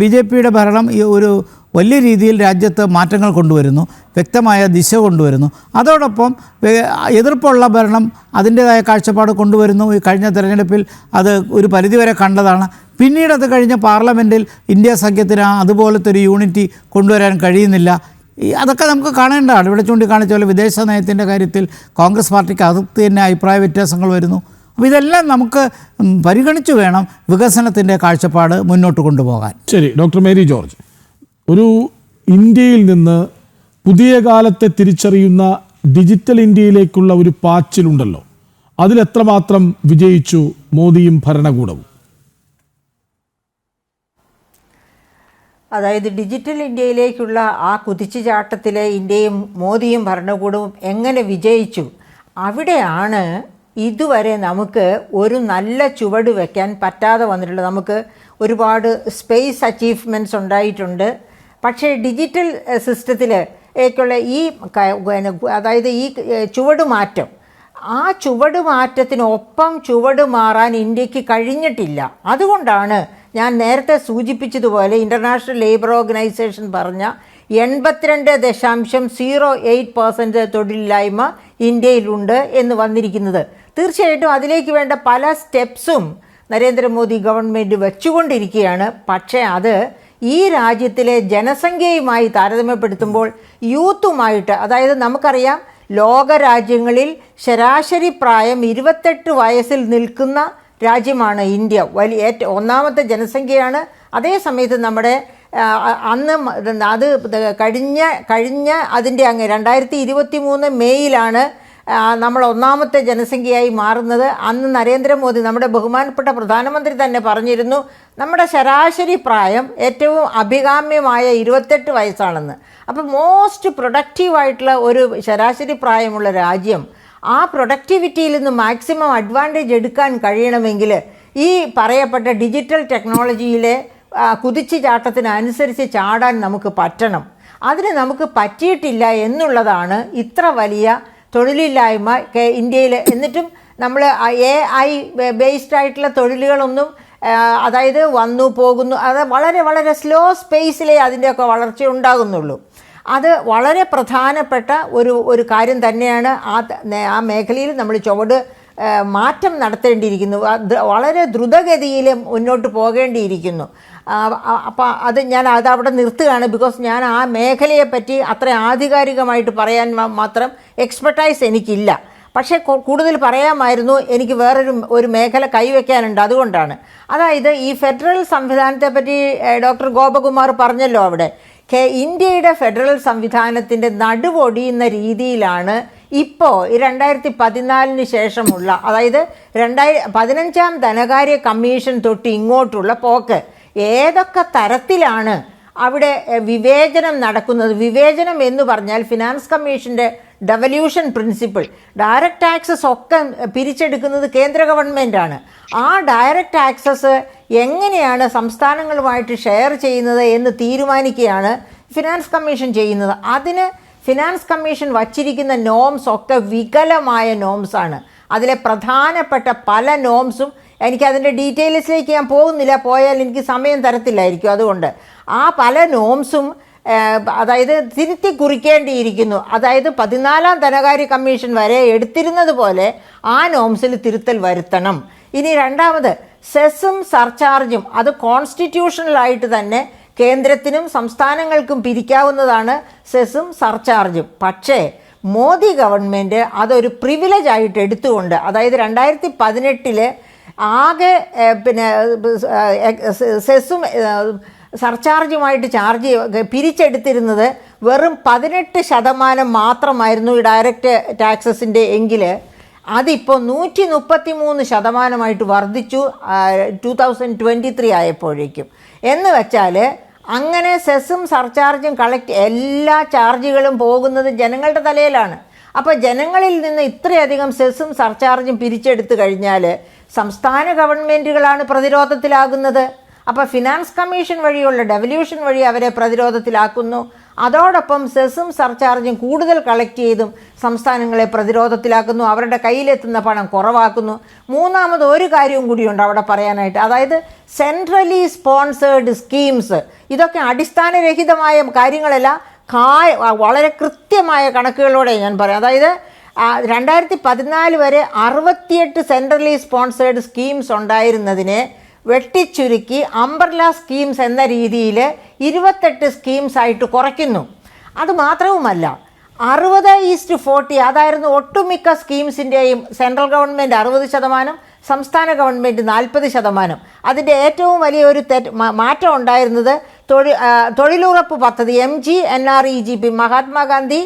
BJPയുടെ ഭരണം ഈ ഒരു വലിയ രീതിയിൽ രാജ്യത്ത് മാറ്റങ്ങൾ കൊണ്ടുവരുന്നു, വ്യക്തമായ ദിശ കൊണ്ടുവരുന്നു. അതോടൊപ്പം എതിർപ്പുള്ള ഭരണം അതിൻ്റേതായ കാഴ്ചപ്പാട് കൊണ്ടുവരുന്നു. ഈ കഴിഞ്ഞ തെരഞ്ഞെടുപ്പിൽ അത് ഒരു പരിധിവരെ കണ്ടതാണ്. പിന്നീട് അത് കഴിഞ്ഞ പാർലമെൻറ്റിൽ ഇന്ത്യ സഖ്യത്തിന് അതുപോലത്തെ ഒരു യൂണിറ്റി കൊണ്ടുവരാൻ കഴിയുന്നില്ല. അതൊക്കെ നമുക്ക് കാണേണ്ടതാണ്. ഇവിടെ ചൂണ്ടിക്കാണിച്ച പോലെ വിദേശ നയത്തിൻ്റെ കാര്യത്തിൽ കോൺഗ്രസ് പാർട്ടിക്ക് അകത്ത് തന്നെ അഭിപ്രായ വ്യത്യാസങ്ങൾ വരുന്നു. അപ്പോൾ ഇതെല്ലാം നമുക്ക് പരിഗണിച്ചു വേണം വികസനത്തിൻ്റെ കാഴ്ചപ്പാട് മുന്നോട്ട് കൊണ്ടുപോകാൻ. ശരി, ഡോക്ടർ മേരി ജോർജ്, ഒരു ഇന്ത്യയിൽ നിന്ന് പുതിയ കാലത്തെ തിരിച്ചറിയുന്ന ഡിജിറ്റൽ ഇന്ത്യയിലേക്കുള്ള ഒരു പാച്ചിലുണ്ടല്ലോ, അതിലെത്രമാത്രം വിജയിച്ചു മോദിയും ഭരണകൂടവും? അതായത് ഡിജിറ്റൽ ഇന്ത്യയിലേക്കുള്ള ആ കുതിച്ചുചാട്ടത്തിലെ ഇന്ത്യയും മോദിയും ഭരണകൂടവും എങ്ങനെ വിജയിച്ചു, അവിടെയാണ് ഇതുവരെ നമുക്ക് ഒരു നല്ല ചുവട് വയ്ക്കാൻ പറ്റാതെ വന്നിട്ടുള്ളത്. നമുക്ക് ഒരുപാട് സ്പേസ് അച്ചീവ്മെൻറ്റ്സ് ഉണ്ടായിട്ടുണ്ട്. പക്ഷേ ഡിജിറ്റൽ സിസ്റ്റത്തിലേക്കുള്ള ഈ അതായത് ഈ ചുവടുമാറ്റം, ആ ചുവടുമാറ്റത്തിനൊപ്പം ചുവട് മാറാൻ ഇന്ത്യക്ക് കഴിഞ്ഞിട്ടില്ല. അതുകൊണ്ടാണ് ഞാൻ നേരത്തെ സൂചിപ്പിച്ചതുപോലെ ഇൻ്റർനാഷണൽ ലേബർ ഓർഗനൈസേഷൻ പറഞ്ഞ 82.08% തൊഴിലില്ലായ്മ ഇന്ത്യയിലുണ്ട് എന്ന് വന്നിരിക്കുന്നത്. തീർച്ചയായിട്ടും അതിലേക്ക് വേണ്ട പല സ്റ്റെപ്സും നരേന്ദ്രമോദി ഗവൺമെൻറ് വെച്ചുകൊണ്ടിരിക്കുകയാണ്. പക്ഷേ അത് ഈ രാജ്യത്തിലെ ജനസംഖ്യയുമായി താരതമ്യപ്പെടുത്തുമ്പോൾ യൂത്തുമായിട്ട്, അതായത് നമുക്കറിയാം ലോകരാജ്യങ്ങളിൽ ശരാശരി പ്രായം 28 വയസ്സിൽ നിൽക്കുന്ന രാജ്യമാണ് ഇന്ത്യ. ഒന്നാമത്തെ ജനസംഖ്യയാണ്. അതേസമയത്ത് നമ്മുടെ അന്ന് അത് കഴിഞ്ഞ അതിൻ്റെ അങ്ങ് 2023 മെയ്യിലാണ് നമ്മൾ ഒന്നാമത്തെ ജനസംഖ്യയായി മാറുന്നത്. അന്ന് നരേന്ദ്രമോദി, നമ്മുടെ ബഹുമാനപ്പെട്ട പ്രധാനമന്ത്രി തന്നെ പറഞ്ഞിരുന്നു, നമ്മുടെ ശരാശരി പ്രായം ഏറ്റവും അഭികാമ്യമായ 28 വയസ്സാണെന്ന്. അപ്പോൾ മോസ്റ്റ് പ്രൊഡക്റ്റീവായിട്ടുള്ള ഒരു ശരാശരി പ്രായമുള്ള രാജ്യം ആ പ്രൊഡക്ടിവിറ്റിയിൽ നിന്ന് മാക്സിമം അഡ്വാൻറ്റേജ് എടുക്കാൻ കഴിയണമെങ്കിൽ ഈ പറയപ്പെട്ട ഡിജിറ്റൽ ടെക്നോളജിയിലെ കുതിച്ചു ചാട്ടത്തിനനുസരിച്ച് ചാടാൻ നമുക്ക് പറ്റണം. അതിന് നമുക്ക് പറ്റിയിട്ടില്ല എന്നുള്ളതാണ് ഇത്ര വലിയ തൊഴിലില്ലായ്മ ഇന്ത്യയിൽ. എന്നിട്ടും നമ്മൾ AI ബേസ്ഡ് ആയിട്ടുള്ള തൊഴിലുകളൊന്നും, അതായത് വന്നു പോകുന്നു, അത് വളരെ വളരെ സ്ലോ സ്പേസിലേ അതിൻ്റെയൊക്കെ വളർച്ച ഉണ്ടാകുന്നുള്ളൂ. അത് വളരെ പ്രധാനപ്പെട്ട ഒരു കാര്യം തന്നെയാണ്. ആ മേഖലയിൽ നമ്മൾ മാറ്റം നടത്തേണ്ടിയിരിക്കുന്നു. വളരെ ദ്രുതഗതിയിൽ മുന്നോട്ട് പോകേണ്ടിയിരിക്കുന്നു. അപ്പോൾ ഞാൻ അതവിടെ നിർത്തുകയാണ്. ബിക്കോസ് ഞാൻ ആ മേഖലയെപ്പറ്റി അത്ര ആധികാരികമായിട്ട് പറയാൻ മാത്രം എക്സ്പെർട്ടൈസ് എനിക്കില്ല. പക്ഷേ കൂടുതൽ പറയാമായിരുന്നു. എനിക്ക് ഒരു മേഖല കൈവയ്ക്കാനുണ്ട്, അതുകൊണ്ടാണ്. അതായത് ഈ ഫെഡറൽ സംവിധാനത്തെപ്പറ്റി ഡോക്ടർ ഗോപകുമാർ പറഞ്ഞല്ലോ. അവിടെ ഇന്ത്യയുടെ ഫെഡറൽ സംവിധാനത്തിൻ്റെ നടുവൊടിയുന്ന രീതിയിലാണ് ഇപ്പോൾ ഈ 2014 ശേഷമുള്ള, അതായത് 2015 ധനകാര്യ കമ്മീഷൻ തൊട്ട് ഇങ്ങോട്ടുള്ള പോക്ക്. ഏതൊക്കെ തരത്തിലാണ് അവിടെ വിവേചനം നടക്കുന്നത്? വിവേചനം എന്ന് പറഞ്ഞാൽ ഫിനാൻസ് കമ്മീഷൻ്റെ ഡെവല്യൂഷൻ പ്രിൻസിപ്പിൾ, ഡയറക്റ്റ് ടാക്സസ് ഒക്കെ പിരിച്ചെടുക്കുന്നത് കേന്ദ്ര ഗവൺമെൻറ്റാണ്. ആ ഡയറക്റ്റ് ടാക്സസ് എങ്ങനെയാണ് സംസ്ഥാനങ്ങളുമായിട്ട് ഷെയർ ചെയ്യുന്നത് എന്ന് തീരുമാനിക്കുകയാണ് ഫിനാൻസ് കമ്മീഷൻ ചെയ്യുന്നത്. അതിന് ഫിനാൻസ് കമ്മീഷൻ വച്ചിരിക്കുന്ന നോംസ് ഒക്കെ വികലമായ നോംസാണ്. അതിലെ പ്രധാനപ്പെട്ട പല നോംസും, എനിക്കതിൻ്റെ ഡീറ്റെയിൽസിലേക്ക് ഞാൻ പോകുന്നില്ല, പോയാൽ എനിക്ക് സമയം തരത്തില്ലായിരിക്കും. അതുകൊണ്ട് ആ പല നോംസും അതായത് തിരുത്തി കുറിക്കേണ്ടിയിരിക്കുന്നു. അതായത് 14 ധനകാര്യ കമ്മീഷൻ വരെ എടുത്തിരുന്നത് പോലെ ആ നോംസിൽ തിരുത്തൽ വരുത്തണം. ഇനി രണ്ടാമത്, സെസ്സും സർചാർജും അത് കോൺസ്റ്റിറ്റ്യൂഷണലായിട്ട് തന്നെ കേന്ദ്രത്തിനും സംസ്ഥാനങ്ങൾക്കും പിരിക്കാവുന്നതാണ് സെസ്സും സർചാർജും. പക്ഷേ മോദി ഗവൺമെൻറ് അതൊരു പ്രിവിലേജ് ആയിട്ട് എടുത്തുകൊണ്ട്, അതായത് 2018 ആകെ സെസ്സും സർചാർജുമായിട്ട് പിരിച്ചെടുത്തിരുന്നത് വെറും 18% മാത്രമായിരുന്നു ഈ ഡയറക്റ്റ് ടാക്സസിൻ്റെ എങ്കിൽ അതിപ്പോൾ 133% വർദ്ധിച്ചു 2023 ആയപ്പോഴേക്കും. എന്ന് വെച്ചാൽ അങ്ങനെ സെസ്സും സർചാർജും എല്ലാ ചാർജുകളും പോകുന്നത് ജനങ്ങളുടെ തലയിലാണ്. അപ്പോൾ ജനങ്ങളിൽ നിന്ന് ഇത്രയധികം സെസ്സും സർചാർജും പിരിച്ചെടുത്തു കഴിഞ്ഞാൽ സംസ്ഥാന ഗവൺമെൻറ്റുകളാണ് പ്രതിരോധത്തിലാകുന്നത്. അപ്പോൾ ഫിനാൻസ് കമ്മീഷൻ വഴിയുള്ള ഡെവല്യൂഷൻ വഴി അവരെ പ്രതിരോധത്തിലാക്കുന്നു. അതോടൊപ്പം സെസ്സും സർചാർജും കൂടുതൽ കളക്ട് ചെയ്തും സംസ്ഥാനങ്ങളെ പ്രതിരോധത്തിലാക്കുന്നു, അവരുടെ കയ്യിലെത്തുന്ന പണം കുറവാക്കുന്നു. മൂന്നാമത് ഒരു കാര്യവും കൂടിയുണ്ട് അവിടെ പറയാനായിട്ട്, അതായത് സെൻട്രലി സ്പോൺസേഡ് സ്കീംസ്. ഇതൊക്കെ അടിസ്ഥാനരഹിതമായ കാര്യങ്ങളല്ല, വളരെ കൃത്യമായ കണക്കുകളോടെ ഞാൻ പറയാം. അതായത് 2014 വരെ 68 സെൻട്രലി സ്പോൺസേഡ് സ്കീംസ് ഉണ്ടായിരുന്നതിനെ വെട്ടിച്ചുരുക്കി അംബ്രല്ല സ്കീംസ് എന്ന രീതിയിൽ 28 സ്കീംസ് ആയിട്ട് കുറയ്ക്കുന്നു. അതുമാത്രവുമല്ല, 60:40 അതായിരുന്നു ഒട്ടുമിക്ക സ്കീംസിൻ്റെയും സ്കീംസിൻ്റെയും സെൻട്രൽ ഗവൺമെൻറ് 60%, സംസ്ഥാന ഗവൺമെൻറ് 40%. അതിൻ്റെ ഏറ്റവും വലിയ ഒരു മാറ്റം ഉണ്ടായിരുന്നത് തൊഴിലുറപ്പ് പദ്ധതി MGNREGP, Mahatma Gandhi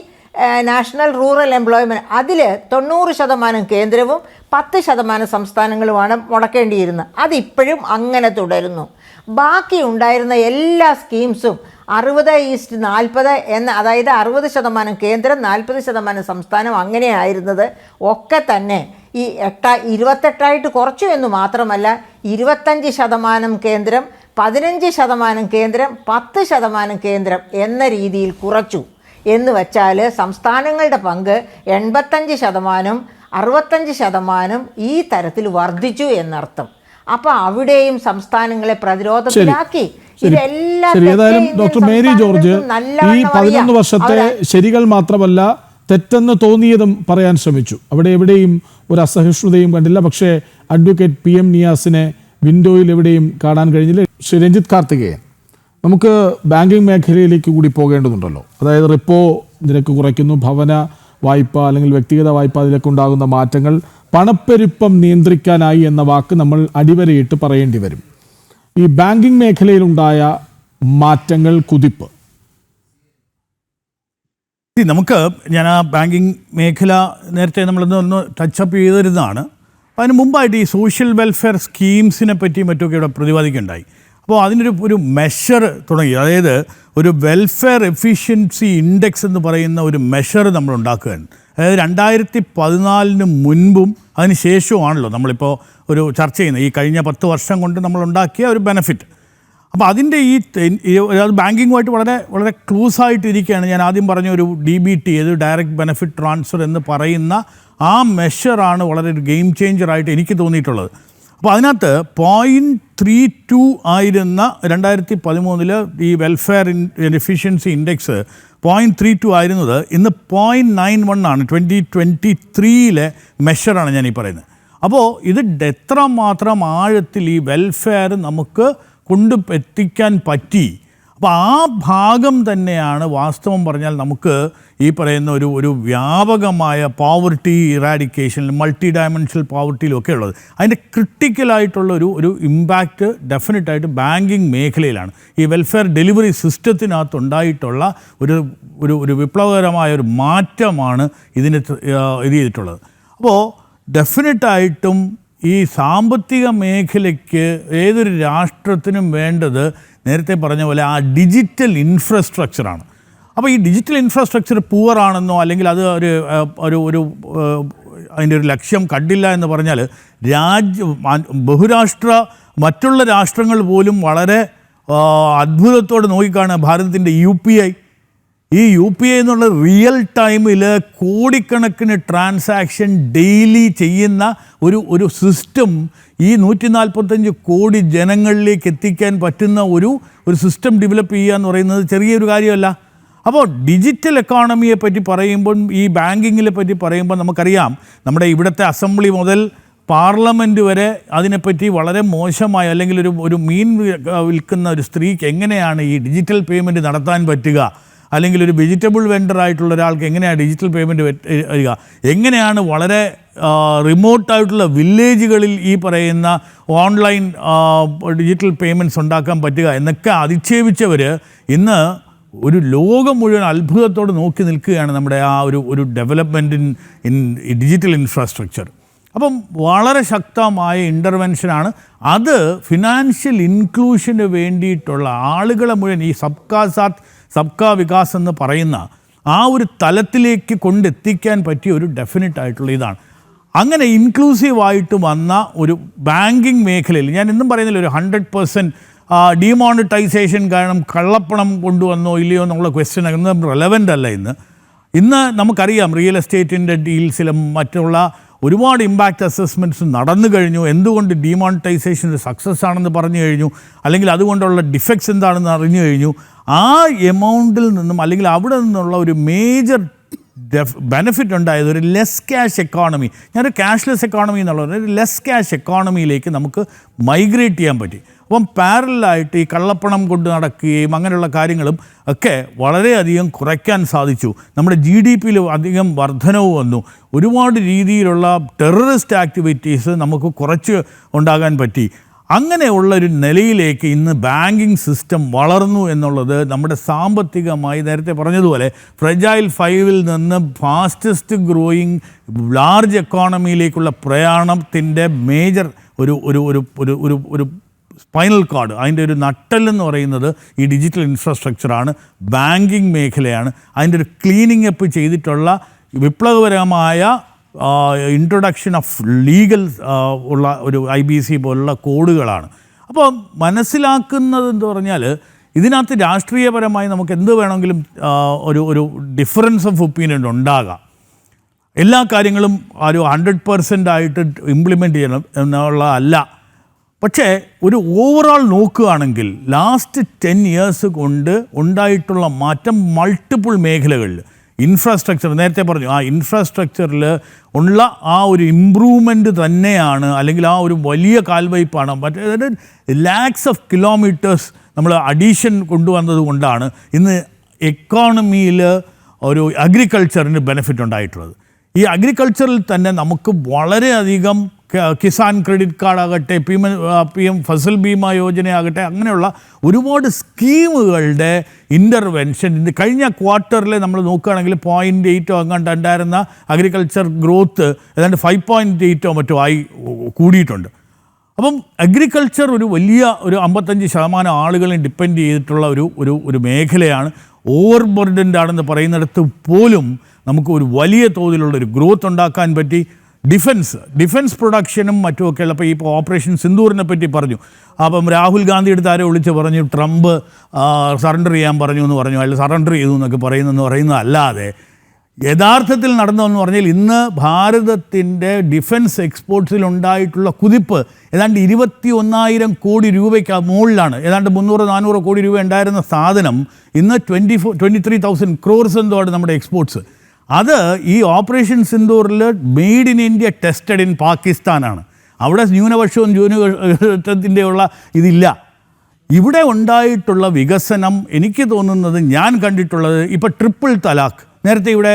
national rural employment, അതിൽ 90% കേന്ദ്രവും 10% സംസ്ഥാനങ്ങളുമാണ് മുടക്കേണ്ടിയിരുന്നത്. അതിപ്പോഴും അങ്ങനെ തുടരുന്നു. ബാക്കി ഉണ്ടായിരുന്ന എല്ലാ സ്കീംസും 60:40 എന്ന, അതായത് 60% കേന്ദ്രം 40% സംസ്ഥാനം അങ്ങനെയായിരുന്നത് ഒക്കെ തന്നെ ഈ 28 കുറച്ചു എന്ന് മാത്രമല്ല 25% കേന്ദ്രം, 15% കേന്ദ്രം, 10% കേന്ദ്രം എന്ന രീതിയിൽ കുറച്ചു. എന്ന് വെച്ചാൽ സംസ്ഥാനങ്ങളുടെ പങ്ക് 85%, 65% ഈ തരത്തിൽ വർദ്ധിച്ചു എന്നർത്ഥം. അപ്പോൾ അവിടെയും സംസ്ഥാനങ്ങളെ പ്രതിരോധത്തിലാക്കി. ഏതായാലും ഡോക്ടർ മേരി ജോർജ് ഈ 11 വർഷത്തെ ശരികൾ മാത്രമല്ല തെറ്റെന്ന് തോന്നിയതും പറയാൻ ശ്രമിച്ചു. അവിടെ എവിടെയും ഒരു അസഹിഷ്ണുതയും കണ്ടില്ല. പക്ഷേ അഡ്വക്കേറ്റ് PM നിയാസിനെ വിൻഡോയിൽ എവിടെയും കാണാൻ കഴിഞ്ഞില്ല. ശ്രീ രഞ്ജിത്ത് കാർത്തികേയൻ, നമുക്ക് ബാങ്കിങ് മേഖലയിലേക്ക് കൂടി പോകേണ്ടതുണ്ടല്ലോ. അതായത് റിപ്പോ നിരക്ക് കുറയ്ക്കുന്നു, ഭവന വായ്പ അല്ലെങ്കിൽ വ്യക്തിഗത വായ്പ, അതിലേക്ക് ഉണ്ടാകുന്ന മാറ്റങ്ങൾ, പണപ്പെരുപ്പം നിയന്ത്രിക്കാനായി എന്ന വാക്ക് നമ്മൾ അടിവരയിട്ട് പറയേണ്ടി വരും. ഈ ബാങ്കിങ് മേഖലയിലുണ്ടായ മാറ്റങ്ങൾ, കുതിപ്പ്, ഞാൻ ആ ബാങ്കിങ് മേഖല നേരത്തെ നമ്മളൊന്ന് ടച്ചപ്പ് ചെയ്തിരുന്നതാണ്. അതിന് മുമ്പായിട്ട് ഈ സോഷ്യൽ വെൽഫെയർ സ്കീംസിനെ പറ്റി മറ്റൊക്കെ ഇവിടെ പ്രതിപാദിക്കുകയുണ്ടായി. അപ്പോൾ അതിനൊരു മെഷർ തുടങ്ങി. അതായത് ഒരു വെൽഫെയർ എഫിഷ്യൻസി ഇൻഡെക്സ് എന്ന് പറയുന്ന ഒരു മെഷർ നമ്മൾ ഉണ്ടാക്കുകയാണ്. അതായത് 2014 മുൻപും അതിന് ശേഷവുമാണല്ലോ നമ്മളിപ്പോൾ ഒരു ചർച്ച ചെയ്യുന്നത്, ഈ കഴിഞ്ഞ 10 വർഷം കൊണ്ട് നമ്മൾ ഉണ്ടാക്കിയ ഒരു ബെനഫിറ്റ്. അപ്പോൾ അതിൻ്റെ അത് ബാങ്കിങ്ങുമായിട്ട് വളരെ വളരെ ക്ലോസ് ആയിട്ടിരിക്കുകയാണ്. ഞാൻ ആദ്യം പറഞ്ഞ ഒരു DBT, ഡയറക്റ്റ് ബെനഫിറ്റ് ട്രാൻസ്ഫർ എന്ന് പറയുന്ന ആ മെഷറാണ് വളരെ ഒരു ഗെയിം ചേഞ്ചറായിട്ട് എനിക്ക് തോന്നിയിട്ടുള്ളത്. അപ്പോൾ അതിനകത്ത് 0.32 ആയിരുന്ന 2013 ഈ വെൽഫെയർ എഫിഷ്യൻസി ഇൻഡെക്സ് 0.32 ആയിരുന്നത് ഇന്ന് 0.91 ആണ്. 2023 മെഷറാണ് ഞാൻ ഈ പറയുന്നത്. അപ്പോൾ ഇത് എത്രമാത്രം ആഴത്തിൽ ഈ വെൽഫെയർ നമുക്ക് എത്തിക്കാൻ പറ്റി. അപ്പോൾ ആ ഭാഗം തന്നെയാണ് വാസ്തവം പറഞ്ഞാൽ നമുക്ക് ഈ പറയുന്ന ഒരു വ്യാപകമായ പോവർട്ടി ഇറാഡിക്കേഷനിൽ മൾട്ടി ഡയമെൻഷണൽ പോവർട്ടിയിലൊക്കെ ഉള്ളത്. അതിൻ്റെ ക്രിട്ടിക്കലായിട്ടുള്ള ഒരു ഇമ്പാക്റ്റ് ഡെഫിനറ്റായിട്ട് ബാങ്കിങ് മേഖലയിലാണ്. ഈ വെൽഫെയർ ഡെലിവറി സിസ്റ്റത്തിനകത്ത് ഉണ്ടായിട്ടുള്ള ഒരു വിപ്ലവകരമായ ഒരു മാറ്റമാണ് ഇതിന് ഇത് ചെയ്തിട്ടുള്ളത്. അപ്പോൾ ഡെഫിനറ്റായിട്ടും ഈ സാമ്പത്തിക മേഖലയ്ക്ക് ഏതൊരു രാഷ്ട്രത്തിനും വേണ്ടത് നേരത്തെ പറഞ്ഞ പോലെ ആ ഡിജിറ്റൽ ഇൻഫ്രാസ്ട്രക്ചറാണ്. അപ്പോൾ ഈ ഡിജിറ്റൽ ഇൻഫ്രാസ്ട്രക്ചർ പൂവറാണെന്നോ അല്ലെങ്കിൽ അത് ഒരു അതിൻ്റെ ഒരു ലക്ഷ്യം കണ്ടില്ല എന്ന് പറഞ്ഞാൽ മറ്റുള്ള രാഷ്ട്രങ്ങൾ പോലും വളരെ അത്ഭുതത്തോടെ നോക്കിക്കാണുക ഭാരതത്തിൻ്റെ UPI. ഈ UPI എന്നുള്ള റിയൽ ടൈമിൽ കോടിക്കണക്കിന് ട്രാൻസാക്ഷൻ ഡെയിലി ചെയ്യുന്ന ഒരു സിസ്റ്റം ഈ 145 കോടി ജനങ്ങളിലേക്ക് എത്തിക്കാൻ പറ്റുന്ന ഒരു സിസ്റ്റം ഡെവലപ്പ് ചെയ്യുക എന്ന് പറയുന്നത് ചെറിയൊരു കാര്യമല്ല. അപ്പോൾ ഡിജിറ്റൽ എക്കോണമിയെ പറ്റി പറയുമ്പോൾ ഈ ബാങ്കിങ്ങിനെ പറ്റി പറയുമ്പോൾ നമുക്കറിയാം നമ്മുടെ ഇവിടുത്തെ അസംബ്ലി മുതൽ പാർലമെൻറ്റ് വരെ അതിനെപ്പറ്റി വളരെ മോശമായ അല്ലെങ്കിൽ ഒരു മീൻ വിൽക്കുന്ന ഒരു സ്ത്രീക്ക് എങ്ങനെയാണ് ഈ ഡിജിറ്റൽ പേയ്മെൻറ്റ് നടത്താൻ പറ്റുക, അല്ലെങ്കിൽ ഒരു വെജിറ്റബിൾ വെണ്ടറായിട്ടുള്ള ഒരാൾക്ക് എങ്ങനെയാണ് ഡിജിറ്റൽ പേയ്മെൻറ്റ് വരിക, എങ്ങനെയാണ് വളരെ റിമോട്ടായിട്ടുള്ള വില്ലേജുകളിൽ ഈ പറയുന്ന ഓൺലൈൻ ഡിജിറ്റൽ പേയ്മെൻറ്റ്സ് ഉണ്ടാക്കാൻ പറ്റുക എന്നൊക്കെ അധിക്ഷേപിച്ചവർ ഇന്ന് ഒരു ലോകം മുഴുവൻ അത്ഭുതത്തോടെ നോക്കി നിൽക്കുകയാണ് നമ്മുടെ ആ ഒരു ഡെവലപ്മെൻറ്റ് ഇൻ ഡിജിറ്റൽ ഇൻഫ്രാസ്ട്രക്ചർ. അപ്പം വളരെ ശക്തമായ ഇൻ്റർവെൻഷനാണ് അത്. ഫിനാൻഷ്യൽ ഇൻക്ലൂഷന് വേണ്ടിയിട്ടുള്ള ആളുകളെ മുഴുവൻ ഈ സബ്കാ സാത്ത് സബ്കാ വികാസ് എന്ന് പറയുന്ന ആ ഒരു തലത്തിലേക്ക് കൊണ്ടെത്തിക്കാൻ പറ്റിയ ഒരു ഡെഫിനറ്റ് ആയിട്ടുള്ള ഇതാണ്. അങ്ങനെ ഇൻക്ലൂസീവായിട്ട് വന്ന ഒരു ബാങ്കിങ് മേഖലയിൽ ഞാൻ ഇന്നും പറയുന്നില്ല ഒരു 100% ഡിമോണിറ്റൈസേഷൻ കാരണം കള്ളപ്പണം കൊണ്ടുവന്നോ ഇല്ലയോ എന്നുള്ള ക്വസ്റ്റ്യൻ ഒന്നും റെലവൻ്റ് അല്ല. ഇന്ന് നമുക്കറിയാം റിയൽ എസ്റ്റേറ്റിൻ്റെ ഡീൽസിലും മറ്റുള്ള ഒരുപാട് ഇമ്പാക്റ്റ് അസസ്മെൻറ്റ്സ് നടന്നു കഴിഞ്ഞു. എന്തുകൊണ്ട് ഡിമോണിറ്റൈസേഷൻ ഒരു സക്സസ് ആണെന്ന് പറഞ്ഞു കഴിഞ്ഞു, അല്ലെങ്കിൽ അതുകൊണ്ടുള്ള ഡിഫക്ട്സ് എന്താണെന്ന് അറിഞ്ഞു കഴിഞ്ഞു. ആ എമൗണ്ടിൽ നിന്നും അല്ലെങ്കിൽ അവിടെ നിന്നുള്ള ഒരു മേജർ ബെനിഫിറ്റ് ഉണ്ടായത് ഒരു ലെസ് ക്യാഷ് എക്കോണമി, ഞാനൊരു ക്യാഷ്ലെസ് എക്കോണമി എന്നുള്ളത് ഒരു ലെസ് ക്യാഷ് എക്കോണമിയിലേക്ക് നമുക്ക് മൈഗ്രേറ്റ് ചെയ്യാൻ പറ്റി. അപ്പം പാരലായിട്ട് ഈ കള്ളപ്പണം കൊണ്ട് നടക്കുകയും അങ്ങനെയുള്ള കാര്യങ്ങളും ഒക്കെ വളരെയധികം കുറയ്ക്കാൻ സാധിച്ചു. നമ്മുടെ GDPയിൽ അധികം വർധനവ് വന്നു. ഒരുപാട് രീതിയിലുള്ള ടെററിസ്റ്റ് ആക്ടിവിറ്റീസ് നമുക്ക് കുറച്ച് ഉണ്ടാകാൻ പറ്റി. അങ്ങനെയുള്ളൊരു നിലയിലേക്ക് ഇന്ന് ബാങ്കിങ് സിസ്റ്റം വളർന്നു എന്നുള്ളത് നമ്മുടെ സാമ്പത്തികമായി നേരത്തെ പറഞ്ഞതുപോലെ ഫ്രജൈൽ 5-ൽ നിന്ന് ഫാസ്റ്റസ്റ്റ് ഗ്രോയിങ് ലാർജ് എക്കോണമിയിലേക്കുള്ള പ്രയാണത്തിൻ്റെ മേജർ ഒരു സ്പൈനൽ കാർഡ്, അതിൻ്റെ ഒരു നട്ടെല്ലെന്ന് പറയുന്നത് ഈ ഡിജിറ്റൽ ഇൻഫ്രാസ്ട്രക്ചറാണ്, ബാങ്കിങ് മേഖലയാണ്. അതിൻ്റെ ഒരു ക്ലീനിങ് അപ്പ് ചെയ്തിട്ടുള്ള വിപ്ലവകരമായ ഇൻട്രൊഡക്ഷൻ ഓഫ് ലീഗൽ ഉള്ള ഒരു IBC പോലുള്ള കോഡുകളാണ്. അപ്പോൾ മനസ്സിലാക്കുന്നത് എന്ന് പറഞ്ഞാൽ ഇതിനകത്ത് രാഷ്ട്രീയപരമായി നമുക്ക് എന്ത് വേണമെങ്കിലും ഒരു ഡിഫറൻസ് ഓഫ് ഒപ്പീനിയൻ ഉണ്ടാകാം. എല്ലാ കാര്യങ്ങളും 100% ആയിട്ട് ഇംപ്ലിമെൻറ്റ് ചെയ്യണം എന്നുള്ളതല്ല. പക്ഷേ ഒരു ഓവറോൾ നോക്കുകയാണെങ്കിൽ ലാസ്റ്റ് 10 years കൊണ്ട് ഉണ്ടായിട്ടുള്ള മാറ്റം മൾട്ടിപ്പിൾ മേഖലകളിൽ ഇൻഫ്രാസ്ട്രക്ചർ നേരത്തെ പറഞ്ഞു, ആ ഇൻഫ്രാസ്ട്രക്ചറിൽ ഉള്ള ആ ഒരു ഇമ്പ്രൂവ്മെൻറ്റ് തന്നെയാണ്, അല്ലെങ്കിൽ ആ ഒരു വലിയ കാൽവയ്പ്പാണ്. മറ്റേ ലാക്സ് ഓഫ് കിലോമീറ്റേഴ്സ് നമ്മൾ അഡീഷൻ കൊണ്ടുവന്നത് കൊണ്ടാണ് ഇന്ന് എക്കോണമിയിൽ ഒരു അഗ്രികൾച്ചറിന് ബെനിഫിറ്റ് ഉണ്ടായിട്ടുള്ളത്. ഈ അഗ്രികൾച്ചറിൽ തന്നെ നമുക്ക് വളരെയധികം കിസാൻ ക്രെഡിറ്റ് കാർഡാകട്ടെ, PM ഫസൽ ബീമ യോജനയാകട്ടെ, അങ്ങനെയുള്ള ഒരുപാട് സ്കീമുകളുടെ ഇൻ്റർവെൻഷൻ കഴിഞ്ഞ ക്വാർട്ടറിൽ നമ്മൾ നോക്കുകയാണെങ്കിൽ 0.8 അങ്ങോട്ട് ഉണ്ടായിരുന്ന അഗ്രികൾച്ചർ ഗ്രോത്ത് ഏതാണ്ട് 5.8 മറ്റോ ആയി കൂടിയിട്ടുണ്ട്. അപ്പം അഗ്രികൾച്ചർ ഒരു വലിയ 55% ആളുകളെ ഡിപ്പെൻഡ് ചെയ്തിട്ടുള്ള ഒരു മേഖലയാണ്. ഓവർ ബർഡൻഡ് ആണെന്ന് പറയുന്നിടത്ത് പോലും നമുക്ക് ഒരു വലിയ തോതിലുള്ളൊരു ഗ്രോത്ത് ഉണ്ടാക്കാൻ പറ്റി. ഡിഫൻസ് പ്രൊഡക്ഷനും മറ്റുമൊക്കെയുള്ള ഇപ്പോൾ ഓപ്പറേഷൻ സിന്ദൂറിനെ പറ്റി പറഞ്ഞു. അപ്പം രാഹുൽ ഗാന്ധി എടുത്ത് ആരോ വിളിച്ച് പറഞ്ഞു ട്രംപ് സറണ്ടർ ചെയ്യാൻ പറഞ്ഞു എന്ന് പറഞ്ഞു, അയാൾ സറണ്ടർ ചെയ്തു എന്നൊക്കെ പറയുന്നതല്ലാതെ യഥാർത്ഥത്തിൽ നടന്നതെന്ന് പറഞ്ഞാൽ ഇന്ന് ഭാരതത്തിൻ്റെ ഡിഫൻസ് എക്സ്പോർട്സിലുണ്ടായിട്ടുള്ള കുതിപ്പ് ഏതാണ്ട് 21,000 കോടി രൂപയ്ക്ക് മുകളിലാണ്. ഏതാണ്ട് 300-400 കോടി രൂപ ഉണ്ടായിരുന്ന സാധനം ഇന്ന് 23,000 crores എന്തോടെ നമ്മുടെ എക്സ്പോർട്സ്. അത് ഈ ഓപ്പറേഷൻ സിന്ദൂറിൽ made in India tested in പാകിസ്ഥാനാണ്. അവിടെ ന്യൂനപക്ഷവും ന്യൂനപക്ഷത്തിൻ്റെയുള്ള ഇതില്ല. ഇവിടെ ഉണ്ടായിട്ടുള്ള വികസനം എനിക്ക് തോന്നുന്നത്, ഞാൻ കണ്ടിട്ടുള്ളത്, ഇപ്പോൾ ട്രിപ്പിൾ തലാഖ് നേരത്തെ ഇവിടെ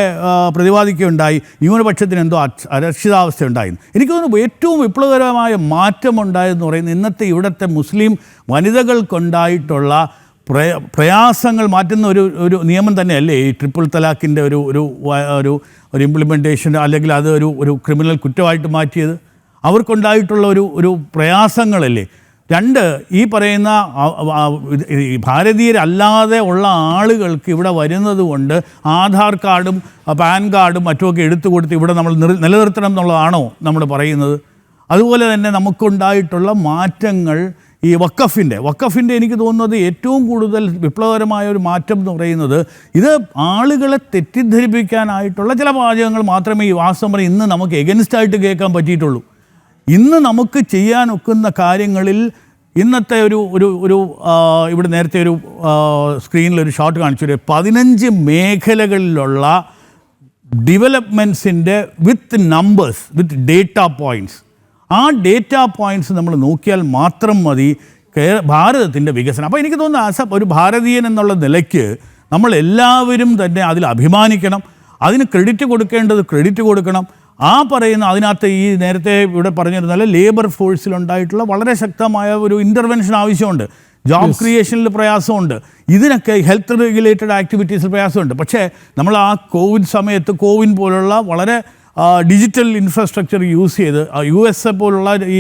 പ്രതിപാദിക്കുകയുണ്ടായി, ന്യൂനപക്ഷത്തിന് എന്തോ അരക്ഷിതാവസ്ഥ ഉണ്ടായി. എനിക്ക് തോന്നുന്നു ഏറ്റവും വിപ്ലവകരമായ മാറ്റമുണ്ടായെന്ന് പറയുന്നത് ഇന്നത്തെ ഇവിടുത്തെ മുസ്ലിം വനിതകൾക്കുണ്ടായിട്ടുള്ള പ്രയാസങ്ങൾ മാറ്റുന്ന ഒരു നിയമം തന്നെയല്ലേ ഈ ട്രിപ്പിൾ തലാഖിൻ്റെ ഒരു ഇംപ്ലിമെൻറ്റേഷൻ, അല്ലെങ്കിൽ അത് ഒരു ക്രിമിനൽ കുറ്റമായിട്ട് മാറ്റിയത്. അവർക്കുണ്ടായിട്ടുള്ള ഒരു പ്രയാസങ്ങളല്ലേ. 2, ഈ പറയുന്ന ഭാരതീയരല്ലാതെ ഉള്ള ആളുകൾക്ക് ഇവിടെ വരുന്നത് കൊണ്ട് ആധാർ കാർഡും പാൻ കാർഡും മറ്റുമൊക്കെ എടുത്തു കൊടുത്ത് ഇവിടെ നമ്മൾ നിലനിർത്തണം എന്നുള്ളതാണോ നമ്മൾ പറയുന്നത്? അതുപോലെ തന്നെ നമുക്കുണ്ടായിട്ടുള്ള മാറ്റങ്ങൾ ഈ വഖഫിൻ്റെ എനിക്ക് തോന്നുന്നത് ഏറ്റവും കൂടുതൽ വിപ്ലവകരമായ ഒരു മാറ്റം എന്ന് പറയുന്നത്, ഇത് ആളുകളെ തെറ്റിദ്ധരിപ്പിക്കാനായിട്ടുള്ള ചില വാചകങ്ങൾ മാത്രമേ ഈ വാസ്തവം ഇന്ന് നമുക്ക് എഗൻസ്റ്റായിട്ട് കേൾക്കാൻ പറ്റിയിട്ടുള്ളൂ. ഇന്ന് നമുക്ക് ചെയ്യാനൊക്കുന്ന കാര്യങ്ങളിൽ ഇന്നത്തെ ഇവിടെ നേരത്തെ സ്ക്രീനിലൊരു ഷോട്ട് കാണിച്ചു, 15 മേഖലകളിലുള്ള ഡെവലപ്മെൻറ്റ്സിൻ്റെ with numbers, with data points. ആ ഡേറ്റ പോയിൻറ്റ്സ് നമ്മൾ നോക്കിയാൽ മാത്രം മതി ഭാരതത്തിൻ്റെ വികസനം. അപ്പോൾ എനിക്ക് തോന്നുന്നു ഒരു ഭാരതീയൻ എന്നുള്ള നിലയ്ക്ക് നമ്മൾ എല്ലാവരും തന്നെ അതിൽ അഭിമാനിക്കണം. അതിന് ക്രെഡിറ്റ് കൊടുക്കേണ്ടത് ക്രെഡിറ്റ് കൊടുക്കണം. ആ പറയുന്ന അതിനകത്ത് ഈ നേരത്തെ ഇവിടെ പറഞ്ഞിരുന്നാലും ലേബർ ഫോഴ്സിലുണ്ടായിട്ടുള്ള വളരെ ശക്തമായ ഒരു ഇൻ്റർവെൻഷൻ ആവശ്യമുണ്ട്. ജോബ് ക്രിയേഷനിൽ പ്രയാസമുണ്ട്. ഇതിനൊക്കെ ഹെൽത്ത് റെഗുലേറ്റഡ് ആക്ടിവിറ്റീസിൽ പ്രയാസമുണ്ട്. പക്ഷേ നമ്മൾ ആ കോവിഡ് സമയത്ത് കോവിൻ പോലുള്ള വളരെ ഡിജിറ്റൽ ഇൻഫ്രാസ്ട്രക്ചർ യൂസ് ചെയ്ത് USA പോലുള്ള ഈ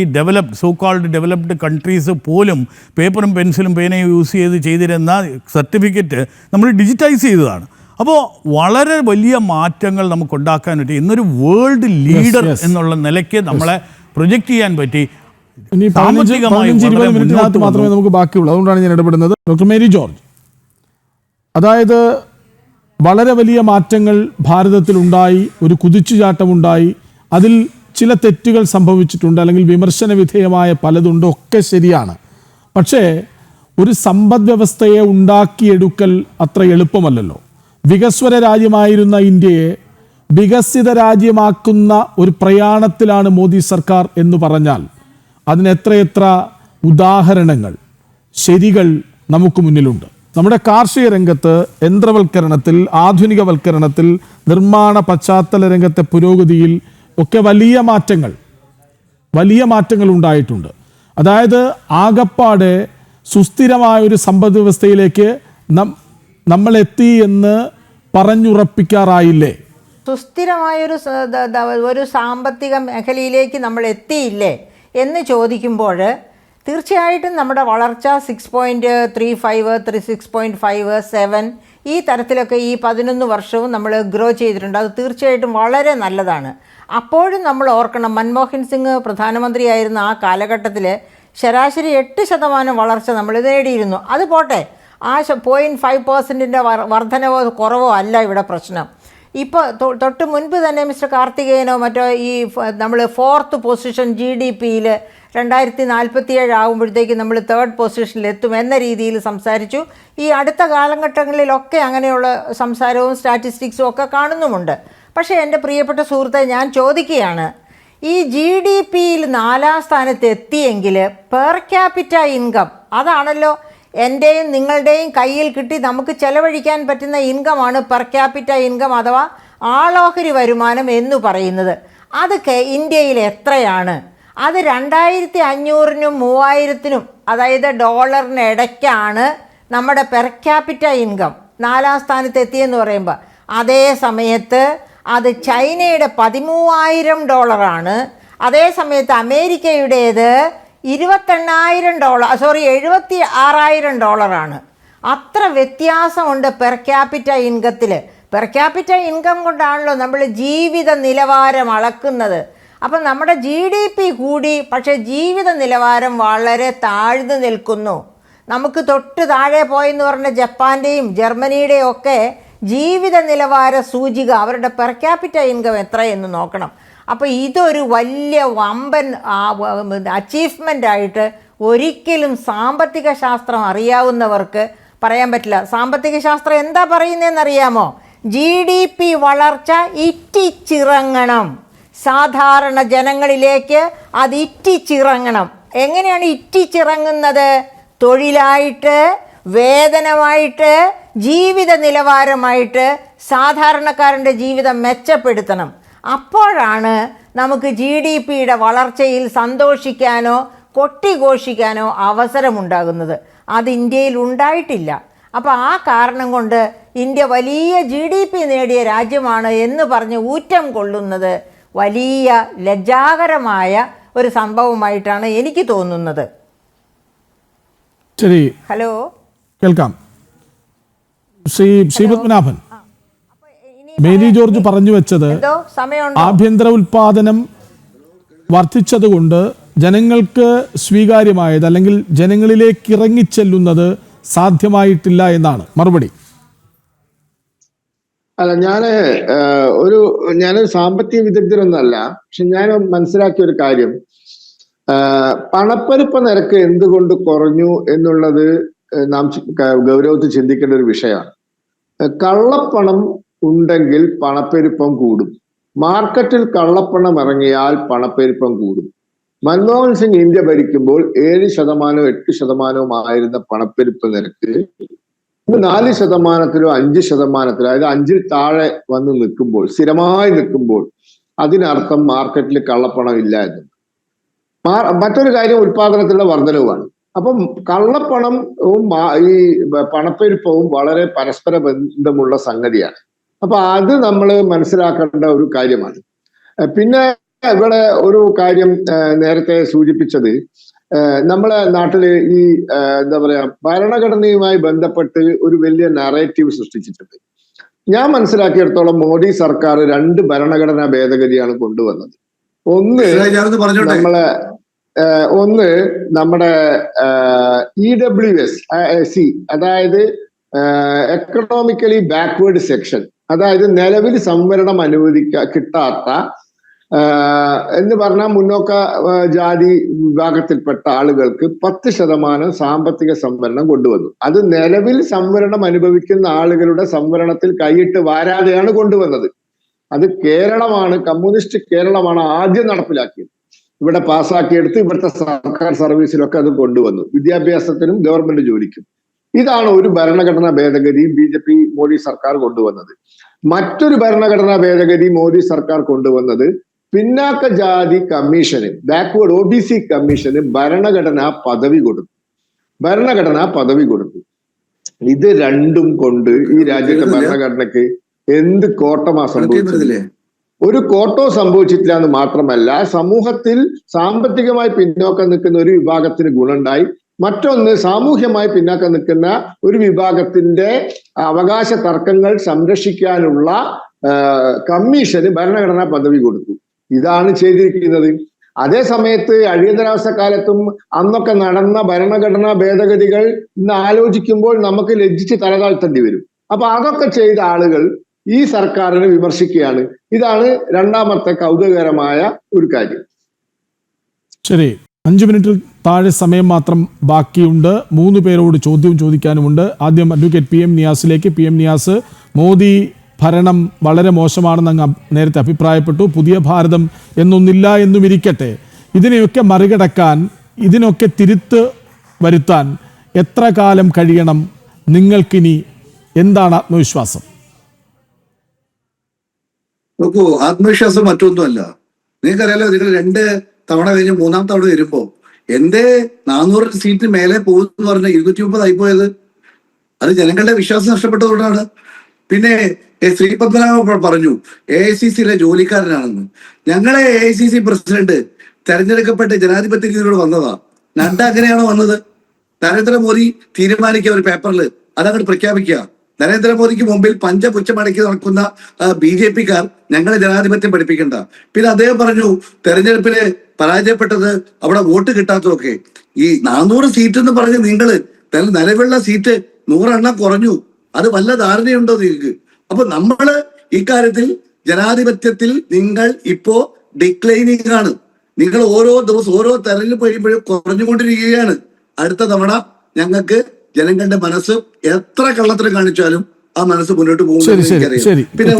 ഡെവലപ്ഡ് കൺട്രീസ് പോലും പേപ്പറും പെൻസിലും പേനയും യൂസ് ചെയ്തിരുന്ന സർട്ടിഫിക്കറ്റ് നമ്മൾ ഡിജിറ്റൈസ് ചെയ്തതാണ്. അപ്പോൾ വളരെ വലിയ മാറ്റങ്ങൾ നമുക്ക് ഉണ്ടാക്കാൻ പറ്റി. ഇന്നൊരു വേൾഡ് ലീഡർ എന്നുള്ള നിലയ്ക്ക് നമ്മളെ പ്രൊജക്റ്റ് ചെയ്യാൻ പറ്റി. 15-20 മിനിറ്റിനകത്ത് മാത്രമേ നമുക്ക് ബാക്കിയുള്ളൂ. അതുകൊണ്ടാണ് ഞാൻ ഇടപെടുന്നത്. ഡോക്ടർ മേരി ജോർജ്, അതായത് വളരെ വലിയ മാറ്റങ്ങൾ ഭാരതത്തിലുണ്ടായി, ഒരു കുതിച്ചുചാട്ടമുണ്ടായി. അതിൽ ചില തെറ്റുകൾ സംഭവിച്ചിട്ടുണ്ട്, അല്ലെങ്കിൽ വിമർശന വിധേയമായ പലതുണ്ട്, ഒക്കെ ശരിയാണ്. പക്ഷേ ഒരു സമ്പദ് വ്യവസ്ഥയെ ഉണ്ടാക്കിയെടുക്കൽ അത്ര എളുപ്പമല്ലല്ലോ. വികസ്വര രാജ്യമായിരുന്ന ഇന്ത്യയെ വികസിത രാജ്യമാക്കുന്ന ഒരു പ്രയാണത്തിലാണ് മോദി സർക്കാർ എന്ന് പറഞ്ഞാൽ അതിനെത്രയെത്ര ഉദാഹരണങ്ങൾ, ശരികൾ നമുക്ക് മുന്നിലുണ്ട്. നമ്മുടെ കാർഷിക രംഗത്ത്, യന്ത്രവൽക്കരണത്തിൽ, ആധുനികവൽക്കരണത്തിൽ, നിർമ്മാണ പശ്ചാത്തല രംഗത്തെ പുരോഗതിയിൽ ഒക്കെ വലിയ മാറ്റങ്ങൾ ഉണ്ടായിട്ടുണ്ട്. അതായത് ആകപ്പാടെ സുസ്ഥിരമായ ഒരു സമ്പദ് വ്യവസ്ഥയിലേക്ക് നമ്മൾ എത്തി എന്ന് പറഞ്ഞുറപ്പിക്കാറായില്ലേ? സുസ്ഥിരമായൊരു സാമ്പത്തിക മേഖലയിലേക്ക് നമ്മൾ എത്തിയില്ലേ എന്ന് ചോദിക്കുമ്പോൾ തീർച്ചയായിട്ടും നമ്മുടെ വളർച്ച 6.35, 6.5, 7 ഈ തരത്തിലൊക്കെ ഈ 11 വർഷവും നമ്മൾ ഗ്രോ ചെയ്തിട്ടുണ്ട്. അത് തീർച്ചയായിട്ടും വളരെ നല്ലതാണ്. അപ്പോഴും നമ്മൾ ഓർക്കണം, മൻമോഹൻ സിംഗ് പ്രധാനമന്ത്രിയായിരുന്ന ആ കാലഘട്ടത്തിൽ ശരാശരി 8% വളർച്ച നമ്മൾ നേടിയിരുന്നു. അത് പോട്ടെ, ആ 0.5% വർധനവോ കുറവോ അല്ല ഇവിടെ പ്രശ്നം. ഇപ്പോൾ തൊട്ട് മുൻപ് തന്നെ മിസ്റ്റർ കാർത്തികേയനോ മറ്റോ ഈ നമ്മൾ 4th പൊസിഷൻ GDPയിൽ 2047 ആകുമ്പോഴത്തേക്ക് നമ്മൾ 3rd പൊസിഷനിലെത്തും എന്ന രീതിയിൽ സംസാരിച്ചു. ഈ അടുത്ത കാലഘട്ടങ്ങളിലൊക്കെ അങ്ങനെയുള്ള സംസാരവും സ്റ്റാറ്റിസ്റ്റിക്സും ഒക്കെ കാണുന്നുമുണ്ട്. പക്ഷേ എൻ്റെ പ്രിയപ്പെട്ട സുഹൃത്തെ, ഞാൻ ചോദിക്കുകയാണ്, ഈ GDPയിൽ 4ാം സ്ഥാനത്ത് എത്തിയെങ്കിൽ പെർ ക്യാപിറ്റ ഇൻകം, അതാണല്ലോ എൻ്റെയും നിങ്ങളുടെയും കയ്യിൽ കിട്ടി നമുക്ക് ചെലവഴിക്കാൻ പറ്റുന്ന ഇൻകമാണ് പെർ ക്യാപിറ്റ ഇൻകം അഥവാ ആളോഹരി വരുമാനം എന്ന് പറയുന്നത്. അതൊക്കെ ഇന്ത്യയിൽ എത്രയാണ്? അത് 2500-നും 3000-നും, അതായത് ഡോളറിന് ഇടയ്ക്കാണ് നമ്മുടെ പെർ ക്യാപിറ്റ ഇൻകം 4ാം സ്ഥാനത്ത് എത്തിയെന്ന് പറയുമ്പോൾ. അതേ സമയത്ത് അത് ചൈനയുടെ $13,000, അതേ സമയത്ത് അമേരിക്കയുടേത് $76,000 അത്ര വ്യത്യാസമുണ്ട് പെർ ക്യാപിറ്റ ഇൻകത്തിൽ. പെർ ക്യാപിറ്റ ഇൻകം കൊണ്ടാണല്ലോ നമ്മൾ ജീവിത നിലവാരം അളക്കുന്നത്. അപ്പം നമ്മുടെ GDP കൂടി, പക്ഷേ ജീവിത നിലവാരം വളരെ താഴ്ന്നു നിൽക്കുന്നു. നമുക്ക് തൊട്ട് താഴെ പോയെന്ന് പറഞ്ഞ ജപ്പാൻ്റെയും ജർമ്മനിയുടെയും ഒക്കെ ജീവിത നിലവാര സൂചിക, അവരുടെ പെർ ക്യാപിറ്റ ഇൻകം എത്രയെന്ന് നോക്കണം. അപ്പോൾ ഇതൊരു വലിയ വമ്പൻ അച്ചീവ്മെൻ്റായിട്ട് ഒരിക്കലും സാമ്പത്തിക ശാസ്ത്രം അറിയാവുന്നവർക്ക് പറയാൻ പറ്റില്ല. സാമ്പത്തിക ശാസ്ത്രം എന്താ പറയുന്നതെന്നറിയാമോ? GDP വളർച്ച ഇറ്റിച്ചിറങ്ങണം, സാധാരണ ജനങ്ങളിലേക്ക് അത് ഇറ്റിച്ചിറങ്ങണം. എങ്ങനെയാണ് ഇറ്റിച്ചിറങ്ങുന്നത്? തൊഴിലായിട്ട്, വേതനമായിട്ട്, ജീവിത നിലവാരമായിട്ട് സാധാരണക്കാരൻ്റെ ജീവിതം മെച്ചപ്പെടുത്തണം. അപ്പോഴാണ് നമുക്ക് GDPയുടെ വളർച്ചയിൽ സന്തോഷിക്കാനോ കൊട്ടിഘോഷിക്കാനോ അവസരമുണ്ടാകുന്നത്. അത് ഇന്ത്യയിൽ ഉണ്ടായിട്ടില്ല. അപ്പോൾ ആ കാരണം കൊണ്ട് ഇന്ത്യ വലിയ GDP നേടിയ രാജ്യമാണ് എന്ന് പറഞ്ഞ് ഊറ്റം കൊള്ളുന്നത് വലിയ ലജ്ജാകരമായ ഒരു സംഭവമായിട്ടാണ് എനിക്ക് തോന്നുന്നത്. ശരി, ഹലോ, കേൾക്കാം. ശ്രീ പത്മനാഭൻ, മേരി ജോർജ് പറഞ്ഞു വെച്ചത് എന്തോ സമയമുണ്ടോ? ആഭ്യന്തര ഉൽപാദനം വർദ്ധിച്ചതുകൊണ്ട് ജനങ്ങൾക്ക് സ്വീകാര്യമായത് അല്ലെങ്കിൽ ജനങ്ങളിലേക്ക് ഇറങ്ങിച്ചെല്ലുന്നത് സാധ്യമായിട്ടില്ല എന്നാണ് മറുപടി. അല്ല, ഞാനൊരു സാമ്പത്തിക വിദഗ്ധനൊന്നല്ല. പക്ഷെ ഞാൻ മനസ്സിലാക്കിയ ഒരു കാര്യം, പണപ്പെരുപ്പ നിരക്ക് എന്തുകൊണ്ട് കുറഞ്ഞു എന്നുള്ളത് നാം ഗൗരവത്തിൽ ചിന്തിക്കേണ്ട ഒരു വിഷയമാണ്. കള്ളപ്പണം ഉണ്ടെങ്കിൽ പണപ്പെരുപ്പം കൂടും. മാർക്കറ്റിൽ കള്ളപ്പണം ഇറങ്ങിയാൽ പണപ്പെരുപ്പം കൂടും. മൻമോഹൻ സിംഗ് ഇന്ത്യ ഭരിക്കുമ്പോൾ 7%, 8% ആയിരുന്ന പണപ്പെരുപ്പ നിരക്ക് 4%, 5%, അതായത് 5-ൽ താഴെ വന്ന് നിൽക്കുമ്പോൾ, സ്ഥിരമായി നിൽക്കുമ്പോൾ അതിനർത്ഥം മാർക്കറ്റിൽ കള്ളപ്പണം ഇല്ല എന്ന്. മറ്റൊരു കാര്യം ഉൽപാദനത്തിലുള്ള വർധനവുമാണ്. അപ്പം കള്ളപ്പണവും ഈ പണപ്പെരുപ്പവും വളരെ പരസ്പര ബന്ധമുള്ള സംഗതിയാണ്. അപ്പൊ അത് നമ്മൾ മനസ്സിലാക്കേണ്ട ഒരു കാര്യമാണ്. പിന്നെ ഇവിടെ ഒരു കാര്യം നേരത്തെ സൂചിപ്പിച്ചത്, നമ്മളെ നാട്ടില് ഈ എന്താ പറയാ, ഭരണഘടനയുമായി ബന്ധപ്പെട്ട് ഒരു വലിയ നറേറ്റീവ് സൃഷ്ടിച്ചിട്ടുണ്ട്. ഞാൻ മനസ്സിലാക്കിയിടത്തോളം മോദി സർക്കാർ 2 ഭരണഘടനാ ഭേദഗതിയാണ് കൊണ്ടുവന്നത്. നമ്മുടെ EWS, അതായത് എക്കണോമിക്കലി ബാക്ക്വേർഡ് സെക്ഷൻ, അതായത് നിലവിൽ സംവരണം കിട്ടാത്ത എന്ന് പറഞ്ഞാൽ മുന്നോക്ക ജാതി വിഭാഗത്തിൽപ്പെട്ട ആളുകൾക്ക് 10% സാമ്പത്തിക സംവരണം കൊണ്ടുവന്നു. അത് നിലവിൽ സംവരണം അനുഭവിക്കുന്ന ആളുകളുടെ സംവരണത്തിൽ കൈയിട്ട് വാരാതെയാണ് കൊണ്ടുവന്നത്. അത് കേരളമാണ്, കമ്മ്യൂണിസ്റ്റ് കേരളമാണ് ആദ്യം നടപ്പിലാക്കിയത്. ഇവിടെ പാസ്സാക്കിയെടുത്ത് ഇവിടുത്തെ സർക്കാർ സർവീസിലൊക്കെ അത് കൊണ്ടുവന്നു, വിദ്യാഭ്യാസത്തിനും ഗവൺമെന്റ് ജോലിക്കും. ഇതാണ് ഒരു ഭരണഘടനാ ഭേദഗതി BJP മോദി സർക്കാർ കൊണ്ടുവന്നത്. മറ്റൊരു ഭരണഘടനാ ഭേദഗതി മോദി സർക്കാർ കൊണ്ടുവന്നത് പിന്നാക്ക ജാതി കമ്മീഷന്, ബാക്ക്വേർഡ് OBC കമ്മീഷന് ഭരണഘടനാ പദവി കൊടുത്തു. ഇത് രണ്ടും കൊണ്ട് ഈ രാജ്യത്തെ ഭരണഘടനയ്ക്ക് എന്ത് കോട്ടമാ സംഭവിച്ചത്? ഒരു കോട്ടോ സംഭവിച്ചിട്ടില്ല എന്ന് മാത്രമല്ല, സമൂഹത്തിൽ സാമ്പത്തികമായി പിന്നോക്കം നിൽക്കുന്ന ഒരു വിഭാഗത്തിന് ഗുണമുണ്ടായി. മറ്റൊന്ന്, സാമൂഹ്യമായി പിന്നാക്കം നിൽക്കുന്ന ഒരു വിഭാഗത്തിന്റെ അവകാശ തർക്കങ്ങൾ സംരക്ഷിക്കാനുള്ള കമ്മീഷന് ഭരണഘടനാ പദവി കൊടുത്തു. ഇതാണ് ചെയ്തിരിക്കുന്നത്. അതേ സമയത്ത് അടിയന്തരാവസ്ഥ കാലത്തും അന്നൊക്കെ നടന്ന ഭരണഘടനാ ഭേദഗതികൾ ഇന്ന് ആലോചിക്കുമ്പോൾ നമുക്ക് ലജ്ജിച്ച് തലതാഴ്ത്തേണ്ടി വരും. അപ്പൊ അതൊക്കെ ചെയ്ത ആളുകൾ ഈ സർക്കാരിനെ വിമർശിക്കുകയാണ്. ഇതാണ് രണ്ടാമത്തെ കൗതുകകരമായ ഒരു കാര്യം. ശരി, 5 മിനിറ്റിൽ താഴെ സമയം മാത്രം ബാക്കിയുണ്ട്. 3 പേരോട് ചോദ്യം ചോദിക്കാനുമുണ്ട്. ആദ്യം advocate PM നിയാസിലേക്ക്. PM Niyas, Modi ഭരണം വളരെ മോശമാണെന്ന് അങ്ങ് നേരത്തെ അഭിപ്രായപ്പെട്ടു. പുതിയ ഭാരതം എന്നൊന്നില്ല എന്നും ഇരിക്കട്ടെ, ഇതിനെയൊക്കെ മറികടക്കാൻ, ഇതിനൊക്കെ തിരുത്ത് വരുത്താൻ എത്ര കാലം കഴിയണം? നിങ്ങൾക്കിനി എന്താണ് ആത്മവിശ്വാസം? നോക്കൂ, ആത്മവിശ്വാസം മറ്റൊന്നുമല്ല. നിങ്ങൾക്കറിയാലോ, നിങ്ങൾ 2 തവണ കഴിഞ്ഞ് 3-ാം തവണ വരുമ്പോ എന്തേ 400 സീറ്റിന് മേലെ പോകുന്നു പറഞ്ഞ 230 ആയിപ്പോയത്? അത് ജനങ്ങളുടെ വിശ്വാസം നഷ്ടപ്പെട്ടതുകൊണ്ടാണ്. പിന്നെ ശ്രീ പത്മനാഭൻ പറഞ്ഞു AICCയിലെ ജോലിക്കാരനാണെന്ന്. ഞങ്ങളെ AICC പ്രസിഡന്റ് തെരഞ്ഞെടുക്കപ്പെട്ട് ജനാധിപത്യ രീതിയിലൂടെ വന്നതാ. നഡ്ഡ അങ്ങനെയാണോ വന്നത്? നരേന്ദ്രമോദി തീരുമാനിക്കുക ഒരു പേപ്പറിൽ, അതങ്ങോട്ട് പ്രഖ്യാപിക്കുക. നരേന്ദ്രമോദിക്ക് മുമ്പിൽ പഞ്ചപുച്ഛമടക്കി നടക്കുന്ന BJPക്കാർ ഞങ്ങളെ ജനാധിപത്യം പഠിപ്പിക്കണ്ട. പിന്നെ അദ്ദേഹം പറഞ്ഞു തെരഞ്ഞെടുപ്പില് പരാജയപ്പെട്ടത് അവിടെ വോട്ട് കിട്ടാത്തതൊക്കെ. ഈ 400 സീറ്റ് എന്ന് പറഞ്ഞ് നിങ്ങള് നിലവിലുള്ള സീറ്റ് 100 എണ്ണം കുറഞ്ഞു. അത് വല്ല ധാരണയുണ്ടോ നിങ്ങൾക്ക്? അപ്പൊ നമ്മള് ഇക്കാര്യത്തിൽ ജനാധിപത്യത്തിൽ നിങ്ങൾ ഇപ്പോ ഡിക്ലൈനിങ് ആണ്. നിങ്ങൾ ഓരോ ദിവസം ഓരോ തെരഞ്ഞെടുപ്പ് കഴിയുമ്പോഴും കുറഞ്ഞുകൊണ്ടിരിക്കുകയാണ്. അടുത്ത തവണ ഞങ്ങൾക്ക് ജനങ്ങളുടെ മനസ്സ് എത്ര കള്ളത്തരം കാണിച്ചാലും ആ മനസ്സ് മുന്നോട്ട് പോകുന്നത് എനിക്കറിയാം. പിന്നെ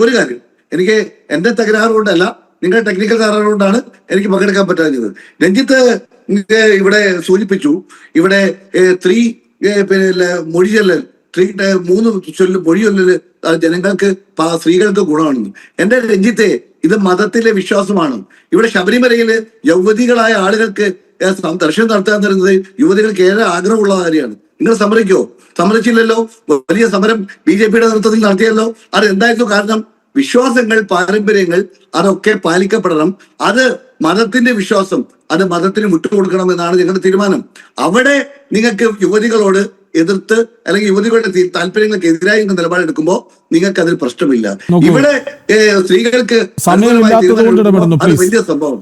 ഒരു കാര്യം എനിക്ക് എന്റെ തകരാറ് കൊണ്ടല്ല, നിങ്ങളുടെ ടെക്നിക്കൽ തകരാറ് കൊണ്ടാണ് എനിക്ക് പങ്കെടുക്കാൻ പറ്റാഞ്ഞത്. രഞ്ജിത്ത് ഇവിടെ സൂചിപ്പിച്ചു, ഇവിടെ പിന്നെ മൊഴിചൊല്ലൽ 3 മൊഴിചൊല്ലല് ജനങ്ങൾക്ക് സ്ത്രീകൾക്ക് ഗുണമാണെന്ന്. എന്റെ രഞ്ജിത്തെ, ഇത് മതത്തിലെ വിശ്വാസമാണ്. ഇവിടെ ശബരിമലയില് യുവതികളായ ആളുകൾക്ക് ദർശനം നടത്താൻ തരുന്നത് യുവതികൾക്ക് ഏറെ ആഗ്രഹമുള്ള കാര്യമാണ്. നിങ്ങൾ സമ്മതിക്കോ? സമ്മതിച്ചില്ലല്ലോ. വലിയ സമരം BJPയുടെ നേതൃത്വത്തിൽ നടത്തിയല്ലോ. അത് എന്തായിരുന്നു കാരണം? വിശ്വാസങ്ങൾ, പാരമ്പര്യങ്ങൾ അതൊക്കെ പാലിക്കപ്പെടണം. അത് മതത്തിന്റെ വിശ്വാസം, അത് മതത്തിന് വിട്ടുകൊടുക്കണം എന്നാണ് ഞങ്ങളുടെ തീരുമാനം. അവിടെ നിങ്ങൾക്ക് യുവതികളോട് എതിർത്ത് അല്ലെങ്കിൽ യുവതികളുടെ താല്പര്യങ്ങൾക്ക് എതിരായി നിലപാടെടുക്കുമ്പോൾ നിങ്ങൾക്ക് അതിൽ പ്രശ്നമില്ല. ഇവിടെ സ്ത്രീകൾക്ക് വലിയ സംഭവം.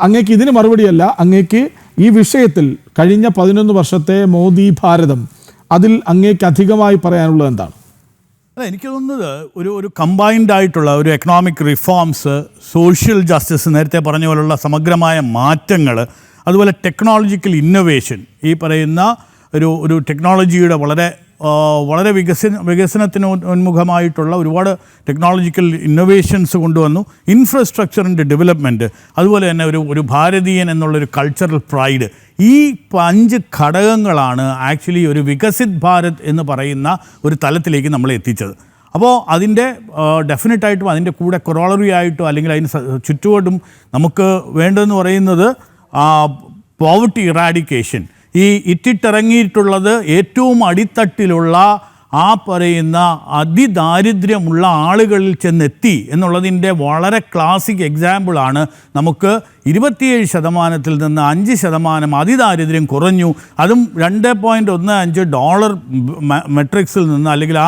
അങ്ങേക്ക് ഇതിന് മറുപടിയല്ല, അങ്ങേക്ക് ഈ വിഷയത്തിൽ കഴിഞ്ഞ 11 വർഷത്തെ മോദി ഭാരതം, അതിൽ അങ്ങേക്ക് അധികമായി പറയാനുള്ളത് എന്താണ്? എനിക്ക് തോന്നുന്നത് ഒരു കമ്പൈൻഡ് ആയിട്ടുള്ള ഒരു എക്കണോമിക് റിഫോംസ്, സോഷ്യൽ ജസ്റ്റിസ്, നേരത്തെ പറഞ്ഞ പോലുള്ള സമഗ്രമായ മാറ്റങ്ങൾ, അതുപോലെ ടെക്നോളജിക്കൽ ഇന്നൊവേഷൻ, ഈ പറയുന്ന ഒരു ടെക്നോളജിയുടെ വളരെ വികസനത്തിന് ഉന്മുഖമായിട്ടുള്ള ഒരുപാട് ടെക്നോളജിക്കൽ ഇന്നൊവേഷൻസ് കൊണ്ടുവന്നു. ഇൻഫ്രാസ്ട്രക്ചറിൻ്റെ ഡെവലപ്മെൻറ്റ്, അതുപോലെ തന്നെ ഒരു ഭാരതീയൻ എന്നുള്ളൊരു കൾച്ചറൽ പ്രൈഡ്. ഈ 5 ഘടകങ്ങളാണ് ആക്ച്വലി ഒരു വികസിത് ഭാരത് എന്ന് പറയുന്ന ഒരു തലത്തിലേക്ക് നമ്മളെ എത്തിച്ചത്. അപ്പോൾ അതിൻ്റെ ഡെഫിനറ്റായിട്ടും അതിൻ്റെ കൂടെ കൊറോളറി ആയിട്ടോ അല്ലെങ്കിൽ അതിന് ചുറ്റുപാടും നമുക്ക് വേണ്ടതെന്ന് പറയുന്നത് പോവർട്ടി ഇറാഡിക്കേഷൻ. ഈ ഇറ്റിട്ടിറങ്ങിയിട്ടുള്ളത് ഏറ്റവും അടിത്തട്ടിലുള്ള ആ പറയുന്ന അതിദാരിദ്ര്യമുള്ള ആളുകളിൽ ചെന്നെത്തി എന്നുള്ളതിൻ്റെ വളരെ ക്ലാസിക് എക്സാമ്പിളാണ്. നമുക്ക് 27% നിന്ന് 5% അതിദാരിദ്ര്യം കുറഞ്ഞു. അതും $2.15 മെട്രിക്സിൽ നിന്ന് അല്ലെങ്കിൽ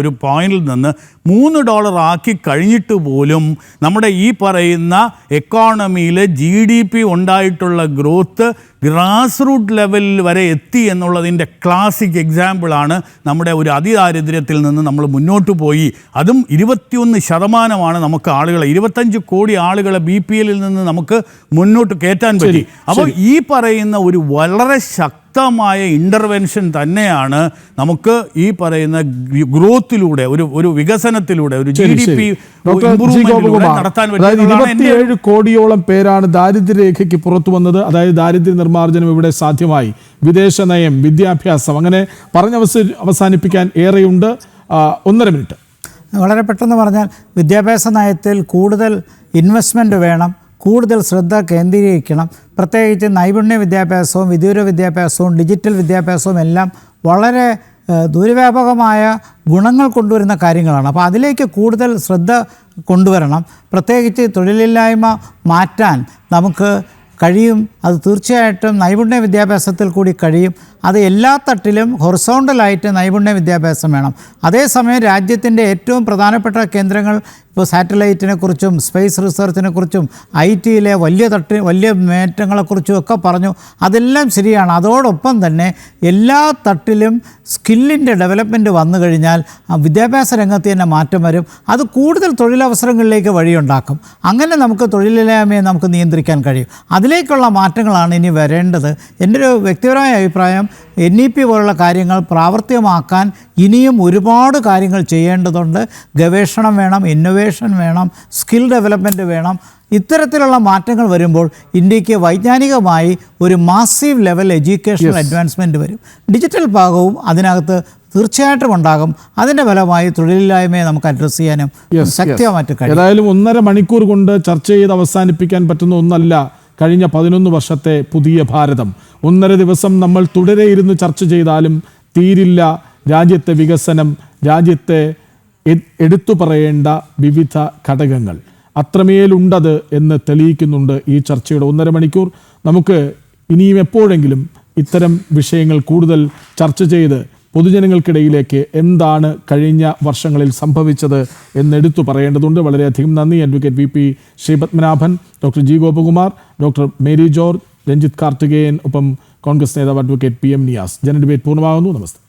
ഒരു പോയിന്റിൽ നിന്ന് $3 ആക്കി കഴിഞ്ഞിട്ട് പോലും നമ്മുടെ ഈ പറയുന്ന എക്കോണമിയിൽ GDP ഉണ്ടായിട്ടുള്ള ഗ്രോത്ത് ഗ്രാസ് റൂട്ട് ലെവലിൽ വരെ എത്തി എന്നുള്ളതിൻ്റെ ക്ലാസിക് എക്സാമ്പിളാണ്. നമ്മുടെ ഒരു അതിദാരിദ്ര്യത്തിൽ നിന്ന് നമ്മൾ മുന്നോട്ട് പോയി. അതും 21% നമുക്ക് ആളുകളെ, 25 കോടി ആളുകളെ BPL നിന്ന് നമുക്ക് മുന്നോട്ട് കയറ്റാൻ പറ്റി. അപ്പോൾ ഈ പറയുന്ന ഒരു വളരെ ശക്തമായ ഇൻ്റർവെൻഷൻ തന്നെയാണ് നമുക്ക് ഈ പറയുന്ന ഗ്രോത്തിലൂടെ, ഒരു വികസനത്തിലൂടെ, ഒരു GDP നടത്താൻ പറ്റും. 27 കോടിയോളം പേരാണ് ദാരിദ്ര്യരേഖയ്ക്ക് പുറത്തു വന്നത്. അതായത് ദാരിദ്ര്യ നിർമ്മാർജ്ജനം ഇവിടെ സാധ്യമായി. വിദേശ നയം, വിദ്യാഭ്യാസം, അങ്ങനെ അവസാനിപ്പിക്കാൻ ഏറെയുണ്ട്. 1.5 മിനിറ്റ്. വളരെ പെട്ടെന്ന് പറഞ്ഞാൽ, വിദ്യാഭ്യാസ നയത്തിൽ കൂടുതൽ ഇൻവെസ്റ്റ്മെൻറ്റ് വേണം, കൂടുതൽ ശ്രദ്ധ കേന്ദ്രീകരിക്കണം. പ്രത്യേകിച്ച് നൈപുണ്യ വിദ്യാഭ്യാസവും വിദൂര വിദ്യാഭ്യാസവും ഡിജിറ്റൽ വിദ്യാഭ്യാസവും എല്ലാം വളരെ ദൂരവ്യാപകമായ ഗുണങ്ങൾ കൊണ്ടുവരുന്ന കാര്യങ്ങളാണ്. അപ്പോൾ അതിലേക്ക് കൂടുതൽ ശ്രദ്ധ കൊണ്ടുവരണം. പ്രത്യേകിച്ച് തൊഴിലില്ലായ്മ മാറ്റാൻ നമുക്ക് കഴിയും. അത് തീർച്ചയായിട്ടും നൈപുണ്യ വിദ്യാഭ്യാസത്തിൽ കൂടി കഴിയും. അത് എല്ലാ തട്ടിലും ഹൊറിസോണ്ടലായിട്ട് നൈപുണ്യ വിദ്യാഭ്യാസം വേണം. അതേസമയം രാജ്യത്തിൻ്റെ ഏറ്റവും പ്രധാനപ്പെട്ട കേന്ദ്രങ്ങൾ ഇപ്പോൾ സാറ്റലൈറ്റിനെ കുറിച്ചും സ്പേസ് റിസർച്ചിനെ കുറിച്ചും IT-യിലെ വലിയ നേട്ടങ്ങളെക്കുറിച്ചും ഒക്കെ പറഞ്ഞു. അതെല്ലാം ശരിയാണ്. അതോടൊപ്പം തന്നെ എല്ലാ തട്ടിലും സ്കില്ലിൻ്റെ ഡെവലപ്മെൻറ്റ് വന്നു കഴിഞ്ഞാൽ വിദ്യാഭ്യാസ രംഗത്ത് തന്നെ മാറ്റം വരും. അത് കൂടുതൽ തൊഴിലവസരങ്ങളിലേക്ക് വഴിയുണ്ടാക്കും. അങ്ങനെ നമുക്ക് തൊഴിലില്ലായ്മയെ നമുക്ക് നിയന്ത്രിക്കാൻ കഴിയും. അതിലേക്കുള്ള മാറ്റങ്ങളാണ് ഇനി വരേണ്ടത്. എൻ്റെ ഒരു വ്യക്തിപരമായ അഭിപ്രായം, NEP പോലുള്ള കാര്യങ്ങൾ പ്രാവർത്തികമാക്കാൻ ഇനിയും ഒരുപാട് കാര്യങ്ങൾ ചെയ്യേണ്ടതുണ്ട്. ഗവേഷണം വേണം, ഇന്നൊവേഷൻ വേണം, സ്കിൽ ഡെവലപ്മെൻറ്റ് വേണം. ഇത്തരത്തിലുള്ള മാറ്റങ്ങൾ വരുമ്പോൾ ഇന്ത്യക്ക് വൈജ്ഞാനികമായി ഒരു മാസീവ് ലെവൽ എഡ്യൂക്കേഷണൽ അഡ്വാൻസ്മെൻറ്റ് വരും. ഡിജിറ്റൽ ഭാഗവും അതിനകത്ത് തീർച്ചയായിട്ടും ഉണ്ടാകും. അതിൻ്റെ ഫലമായി തൊഴിലില്ലായ്മയെ നമുക്ക് അഡ്രസ്സ് ചെയ്യാനും ശക്തമായിട്ട് കഴിയും. ഏതായാലും 1.5 മണിക്കൂർ കൊണ്ട് ചർച്ച ചെയ്ത് അവസാനിപ്പിക്കാൻ പറ്റുന്ന ഒന്നല്ല കഴിഞ്ഞ 11 വർഷത്തെ പുതിയ ഭാരതം. 1.5 ദിവസം നമ്മൾ തുടരെ ഇരുന്ന് ചർച്ച ചെയ്താലും തീരില്ല. രാജ്യത്തെ വികസനം, രാജ്യത്തെ എടുത്തു പറയേണ്ട വിവിധ ഘടകങ്ങൾ അത്രമേലുണ്ടത് എന്ന് തെളിയിക്കുന്നുണ്ട് ഈ ചർച്ചയുടെ 1.5 മണിക്കൂർ. നമുക്ക് ഇനിയും എപ്പോഴെങ്കിലും ഇത്തരം വിഷയങ്ങൾ കൂടുതൽ ചർച്ച ചെയ്ത് പൊതുജനങ്ങൾക്കിടയിലേക്ക് എന്താണ് കഴിഞ്ഞ വർഷങ്ങളിൽ സംഭവിച്ചത് എന്നെടുത്തു പറയേണ്ടതുണ്ട്. വളരെയധികം നന്ദി. Advocate VP Sreepadmanabhan, doctor G. Gopakumar, doctor Mary George, Ranjith Karthikeyan, ഒപ്പം കോൺഗ്രസ് നേതാവ് അഡ്വക്കേറ്റ് PM നിയാസ്. ജനഡിബേറ്റ് പൂർണ്ണമാകുന്നു. നമസ്തേ.